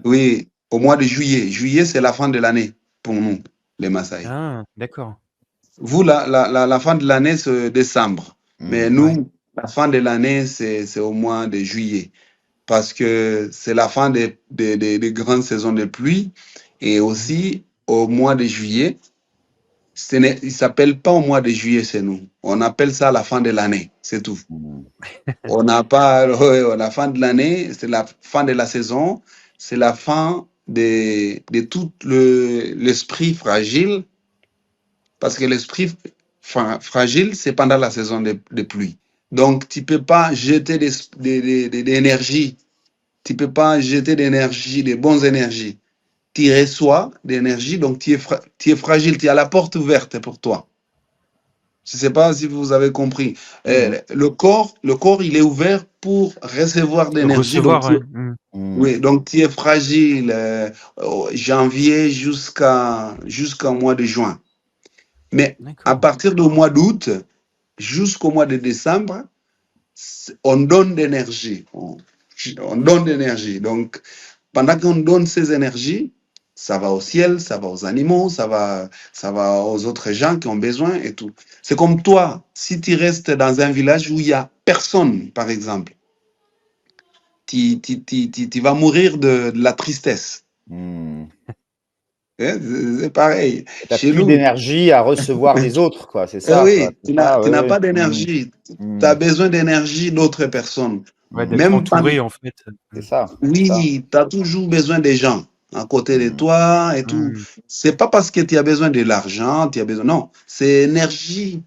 oui, au mois de juillet. Juillet, c'est la fin de l'année pour nous, les Maasai. Ah, d'accord. Vous, la fin de l'année, c'est décembre. Mais nous, la fin de l'année, c'est au mois de juillet. Parce que c'est la fin des grandes saisons de pluie. Et aussi, au mois de juillet, il ne s'appelle pas au mois de juillet chez nous. On appelle ça la fin de l'année, c'est tout. On n'a pas la fin de l'année, c'est la fin de la saison, c'est la fin de tout l'esprit fragile. Parce que l'esprit fragile, c'est pendant la saison de pluie. Donc, tu ne peux pas jeter d'énergie. Tu ne peux pas jeter d'énergie, des bonnes énergies. Tu reçois d'énergie, donc tu es fragile. Tu as la porte ouverte pour toi. Je ne sais pas si vous avez compris. Le corps, il est ouvert pour recevoir d'énergie. Oui, donc tu es fragile janvier jusqu'au mois de juin. Mais à partir du mois d'août jusqu'au mois de décembre, on donne d'énergie. On donne de l'énergie. Donc, pendant qu'on donne ces énergies, ça va au ciel, ça va aux animaux, ça va aux autres gens qui ont besoin et tout. C'est comme toi, si tu restes dans un village où il n'y a personne, par exemple, tu vas mourir de la tristesse. Hmm. C'est pareil. Tu n'as Chez plus nous, d'énergie à recevoir des autres, quoi. C'est ça, quoi. oui, C'est tu ça, n'as oui. pas d'énergie. Tu as Hmm. besoin d'énergie d'autres personnes. Ouais, Hmm. d'être Même entouré, en fait. C'est ça. C'est ça. oui, tu as toujours besoin des gens à côté de Hmm. toi et tout. Mm. C'est pas parce que tu as besoin de l'argent, tu as besoin. Non, c'est énergie.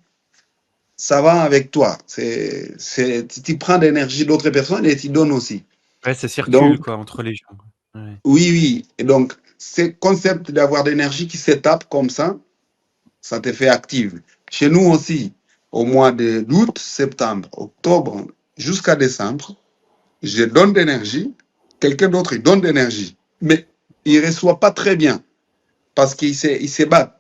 Ça va avec toi. Tu prends d'énergie d'autres personnes et tu donnes aussi. Ouais, ça circule, Donc, quoi, entre les gens. Ouais. oui, oui. Et donc, ce concept d'avoir d'énergie qui s'étape comme ça te fait active. Chez nous aussi, au mois d'août, septembre, octobre, jusqu'à décembre, je donne d'énergie, quelqu'un d'autre il donne d'énergie, mais il ne reçoit pas très bien parce qu'il se bat.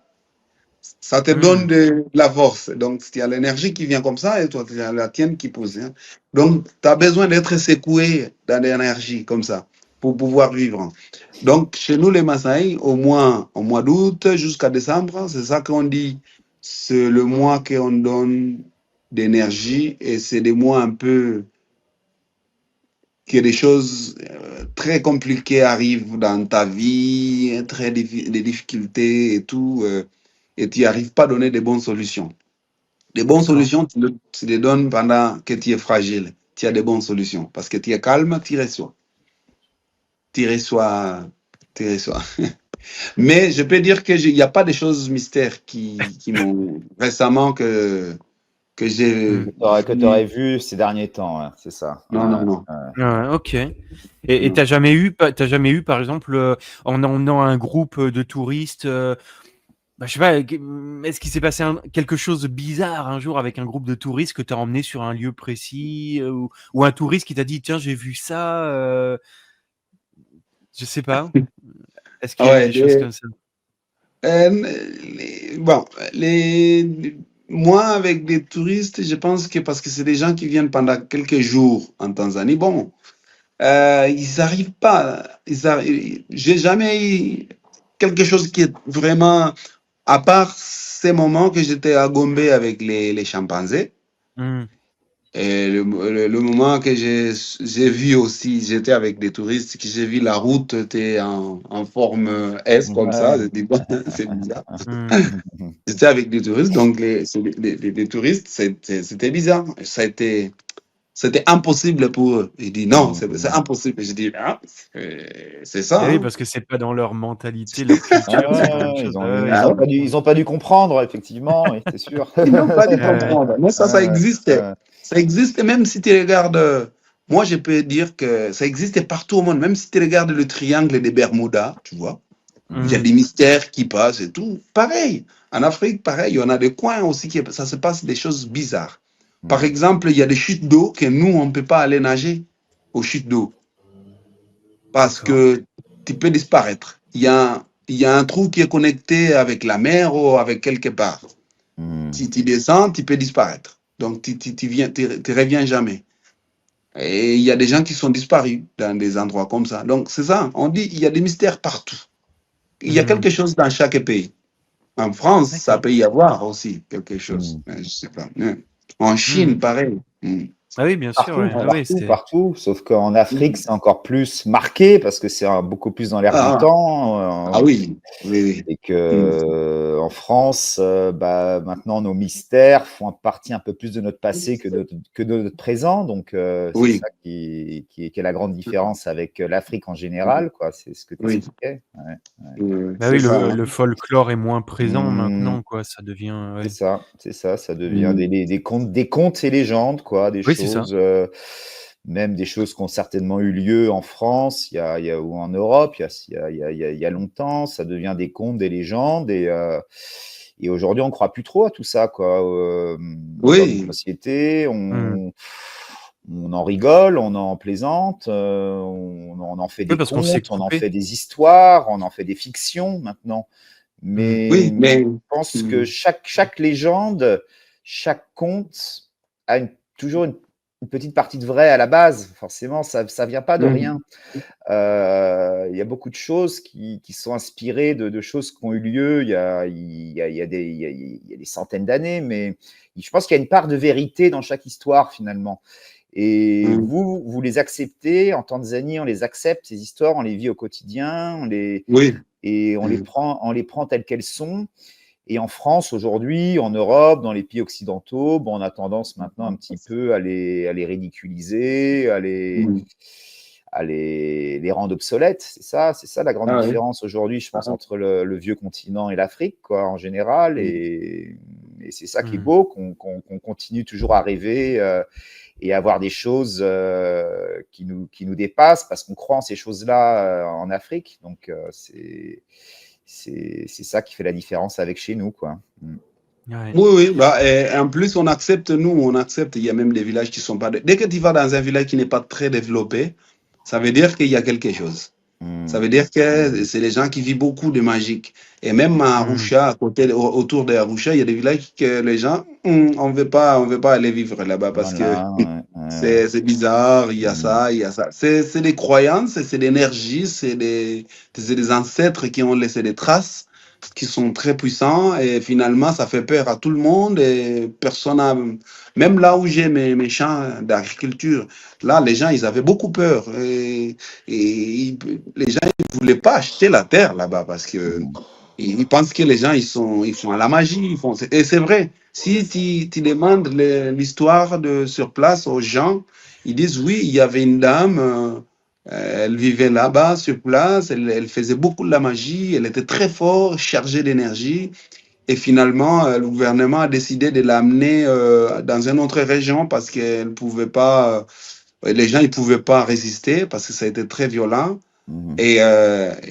Ça te donne Mm. de la force. Donc, il y a l'énergie qui vient comme ça et toi, tu as la tienne qui pousse. Hein. Donc, tu as besoin d'être secoué dans l'énergie comme ça pour pouvoir vivre. Donc, chez nous, les Maasai, au mois d'août jusqu'à décembre, c'est ça qu'on dit, c'est le mois qu'on donne d'énergie et c'est des mois un peu que des choses très compliquées arrivent dans ta vie, des difficultés et tout, et tu n'arrives pas à donner des bonnes solutions. Les bonnes D'accord. solutions, tu les donnes pendant que tu es fragile. Tu as des bonnes solutions. Parce que tu es calme, tu reçois. Tu reçois. Tu reçois. Mais je peux dire qu'il n'y a pas de choses mystères qui m'ont récemment que j'ai Mm. Que tu vu. aurais vu ces derniers temps, ouais, c'est ça. Non, non, non. Ouais, ok. Et non. t'as jamais eu, par exemple, en emmenant un groupe de touristes, bah, je sais pas, est-ce qu'il s'est passé quelque chose de bizarre un jour avec un groupe de touristes que t'as emmené sur un lieu précis, ou un touriste qui t'a dit, tiens, j'ai vu ça, je sais pas. Est-ce qu'il Ah y a eu ouais, des choses comme ça? bon, moi, avec des touristes, je pense que parce que c'est des gens qui viennent pendant quelques jours en Tanzanie, bon, ils n'arrivent pas. J'ai jamais eu quelque chose qui est vraiment, à part ces moments que j'étais à Gombe avec les chimpanzés. Mm. Et le moment que j'ai vu aussi, j'étais avec des touristes, que j'ai vu la route était en forme S comme ça. Ouais. J'ai dit, bon, c'est bizarre. Mm. J'étais avec des touristes, donc les touristes, c'était bizarre. C'était impossible pour eux. Ils disent non, c'est impossible. Et je dis, ah, c'est ça. Eh oui, Hein. parce que c'est pas dans leur mentalité, leur culture, c'est pas la même Ouais, chose. Ah ouais. ils ont pas dû comprendre, effectivement, oui, c'est sûr. Ils n'ont pas dû Ouais. comprendre. Mais ça Ouais, existe. ouais. Ça existe même si tu regardes. Moi, je peux dire que ça existe partout au monde. Même si tu regardes le triangle des Bermudas, tu vois, il y a Mm. des mystères qui passent et tout. Pareil. En Afrique, pareil. Il y en a des coins aussi qui ça se passe des choses bizarres. Par exemple, il y a des chutes d'eau que nous, on ne peut pas aller nager aux chutes d'eau parce D'accord. que tu peux disparaître. Il y a un trou qui est connecté avec la mer ou avec quelque part. Si tu descends, tu peux disparaître. Donc, tu reviens jamais. Et il y a des gens qui sont disparus dans des endroits comme ça. Donc, c'est ça. On dit il y a des mystères partout. Il y a Mm. quelque chose dans chaque pays. En France, ça D'accord. peut y avoir aussi quelque chose. Mm. Je ne sais pas. En Mm. Chine, pareil. Mm. Ah oui, bien sûr. Partout, Ouais. Ah oui, partout, c'est. partout. Sauf qu'en Afrique, c'est encore plus marqué parce que c'est beaucoup plus dans l'air du Ah, temps. ah oui, oui, Et oui. que en France, bah, maintenant, nos mystères font partie un peu plus de notre passé que de notre présent. Donc, c'est Oui, ça qui est la grande différence avec l'Afrique en général, quoi. C'est ce que tu oui, expliquais. Ouais. Bah c'est oui, ça. Hein. le folklore est moins présent Mmh. maintenant, quoi. Ça devient. C'est Ouais. ça, c'est ça. Ça devient Mm. des contes et légendes, quoi. Des Oui, c'est ça. choses, même des choses qui ont certainement eu lieu en France, ou en Europe, il y a longtemps. Ça devient des contes, des légendes. Et aujourd'hui, on ne croit plus trop à tout ça, quoi. Dans notre Oui, société, Mm. on en rigole, on en plaisante, on en fait Oui, des parce qu'on s'est contes, on en coupé. fait des histoires, on en fait des fictions maintenant. Mm. Mais oui, je mais pense que mm, chaque légende, chaque conte a toujours une petite partie de vrai à la base. Forcément, ça ne vient pas de rien. Il y a beaucoup de choses qui sont inspirées de choses qui ont eu lieu il y a des centaines d'années, mais je pense qu'il y a une part de vérité dans chaque histoire finalement. Et vous les acceptez, en Tanzanie, on les accepte, ces histoires, on les vit au quotidien, et on les prend telles qu'elles sont. Et en France, aujourd'hui, en Europe, dans les pays occidentaux, bon, on a tendance maintenant un petit peu à les ridiculiser, à les rendre obsolètes. C'est ça la grande différence aujourd'hui, je pense, entre le vieux continent et l'Afrique, quoi, en général. Et c'est ça qui est beau, qu'on continue toujours à rêver et à voir des choses qui nous dépassent, parce qu'on croit en ces choses-là en Afrique. Donc, c'est ça qui fait la différence avec chez nous, quoi. Ouais. Oui. Bah, en plus, on accepte, il y a même des villages qui ne sont pas... Dès que tu vas dans un village qui n'est pas très développé, ça veut dire qu'il y a quelque chose. Ça veut dire que c'est les gens qui vivent beaucoup de magique. Et même à Arusha, autour d'Arusha, il y a des villages que les gens, on veut pas aller vivre là-bas parce que c'est bizarre, il y a ça. C'est des croyances, c'est de l'énergie, c'est des ancêtres qui ont laissé des traces, qui sont très puissants, et finalement, ça fait peur à tout le monde, et personne n'a... Même là où j'ai mes champs d'agriculture, là, les gens, ils avaient beaucoup peur. Et les gens, ils ne voulaient pas acheter la terre là-bas parce que ils pensent que les gens, ils font à la magie. Et c'est vrai, si tu demandes l'histoire sur place aux gens, ils disent oui, il y avait une dame, elle vivait là-bas sur place, elle faisait beaucoup de la magie, elle était très forte, chargée d'énergie. Et finalement, le gouvernement a décidé de l'amener dans une autre région parce qu'elle pouvait pas, les gens ne pouvaient pas résister parce que ça a été très violent. Et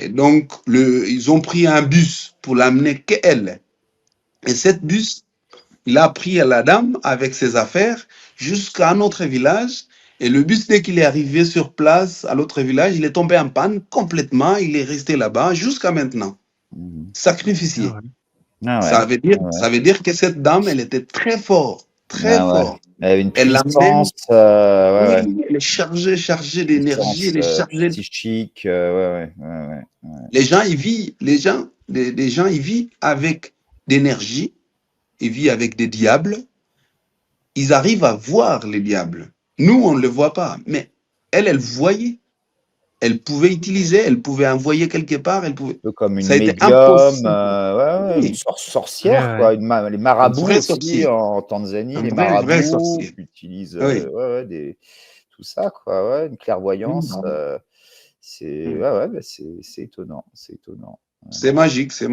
donc, ils ont pris un bus pour l'amener qu'elle. Et cette bus, il a pris la dame avec ses affaires jusqu'à un autre village. Et le bus, dès qu'il est arrivé sur place à l'autre village, il est tombé en panne complètement. Il est resté là-bas jusqu'à maintenant, sacrifié. Ça veut dire que cette dame, elle était très forte, très forte. Elle avait une puissance. Elle est chargée d'énergie, elle est chargée psychique. Les gens, ils vivent, les gens, ils vivent avec d'énergie, ils vivent avec des diables. Ils arrivent à voir les diables. Nous, on ne le voit pas, mais elle voyait. Elle pouvait utiliser, elle pouvait envoyer quelque part, elle pouvait. Un peu comme une ça a été médium, une sorcière, quoi. Les marabouts aussi en Tanzanie, les marabouts utilisent tout ça, quoi. Une clairvoyance, c'est étonnant, c'est étonnant. C'est magique, c'est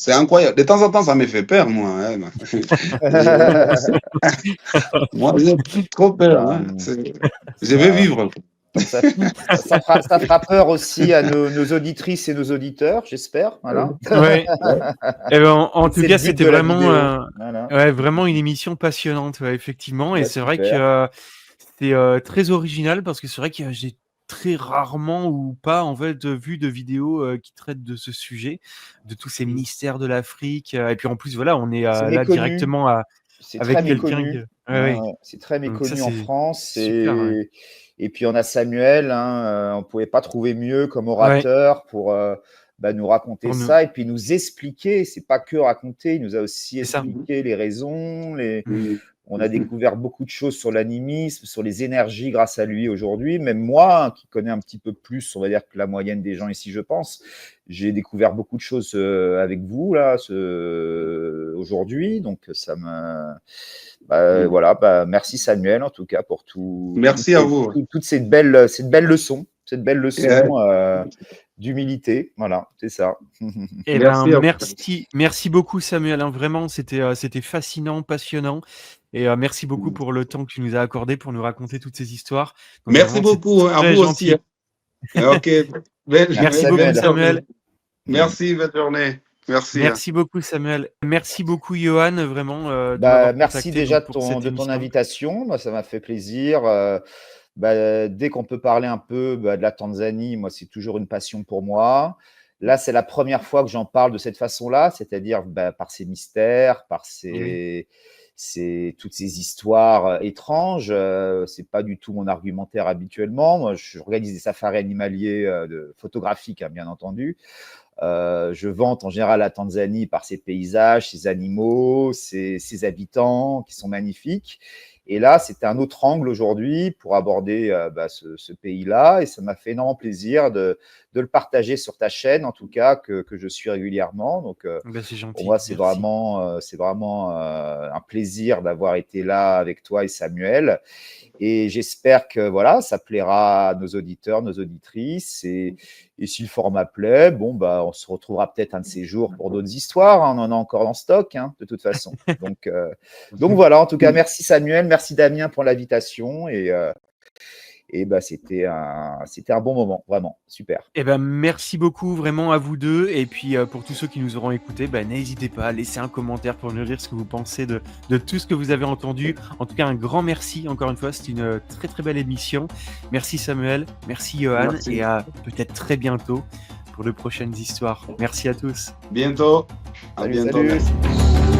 incroyable. De temps en temps, ça me fait peur, moi. Moi, j'ai trop peur. Je vais vivre. Ça fera peur aussi à nos auditrices et nos auditeurs, j'espère. Voilà. Ouais. Et ben, en tout cas, c'était vraiment, vraiment une émission passionnante, effectivement. Et c'est vrai que c'est très original parce que c'est vrai que j'ai très rarement ou pas en fait vu de vidéos qui traitent de ce sujet, de tous ces mystères de l'Afrique. Et puis en plus, voilà, on est là directement avec quelqu'un. C'est très méconnu en France. Super, et puis on a Samuel, on ne pouvait pas trouver mieux comme orateur pour nous raconter ça et puis nous expliquer. C'est pas que raconter, il nous a aussi expliqué les raisons. On a découvert beaucoup de choses sur l'animisme, sur les énergies grâce à lui aujourd'hui. Même moi, qui connais un petit peu plus, on va dire, que la moyenne des gens ici, je pense, j'ai découvert beaucoup de choses avec vous là aujourd'hui. Donc ça me merci Samuel en tout cas pour tout. Merci à vous. Toute cette belle leçon, d'humilité. Voilà, c'est ça. Et merci beaucoup Samuel. Vraiment, c'était fascinant, passionnant. Et merci beaucoup pour le temps que tu nous as accordé pour nous raconter toutes ces histoires. Donc, merci beaucoup à vous aussi. Ok. Merci beaucoup Samuel. Merci, bonne journée. Merci beaucoup Samuel. Merci beaucoup Johan, vraiment. Merci déjà de ton invitation. Moi, ça m'a fait plaisir. Dès qu'on peut parler un peu de la Tanzanie, moi, c'est toujours une passion pour moi. Là, c'est la première fois que j'en parle de cette façon-là, c'est-à-dire par ces mystères, par ces c'est toutes ces histoires étranges. C'est pas du tout mon argumentaire habituellement. Moi, j'organise des safaris animaliers photographiques, hein, bien entendu. Je vante en général la Tanzanie par ses paysages, ses animaux, ses habitants qui sont magnifiques. Et là, c'était un autre angle aujourd'hui pour aborder ce pays-là. Et ça m'a fait énormément plaisir de le partager sur ta chaîne, en tout cas, que je suis régulièrement. Donc, C'est pour gentil, moi, c'est merci. vraiment un plaisir d'avoir été là avec toi et Samuel. Et j'espère que voilà, ça plaira à nos auditeurs, nos auditrices. Et si le format plaît, bon, on se retrouvera peut-être un de ces jours pour d'autres histoires, hein. On en a encore en stock, hein, de toute façon. Donc voilà, en tout cas, merci Samuel, merci Damien pour l'invitation. Et c'était un bon moment, vraiment, super. Eh ben, merci beaucoup vraiment à vous deux. Et puis pour tous ceux qui nous auront écoutés, n'hésitez pas à laisser un commentaire pour nous dire ce que vous pensez de tout ce que vous avez entendu. En tout cas, un grand merci encore une fois. C'était une très très belle émission. Merci Samuel, merci Johan, Merci. et à peut-être très bientôt pour de prochaines histoires. Merci à tous. Bientôt. À Salut, bientôt. salut. Merci.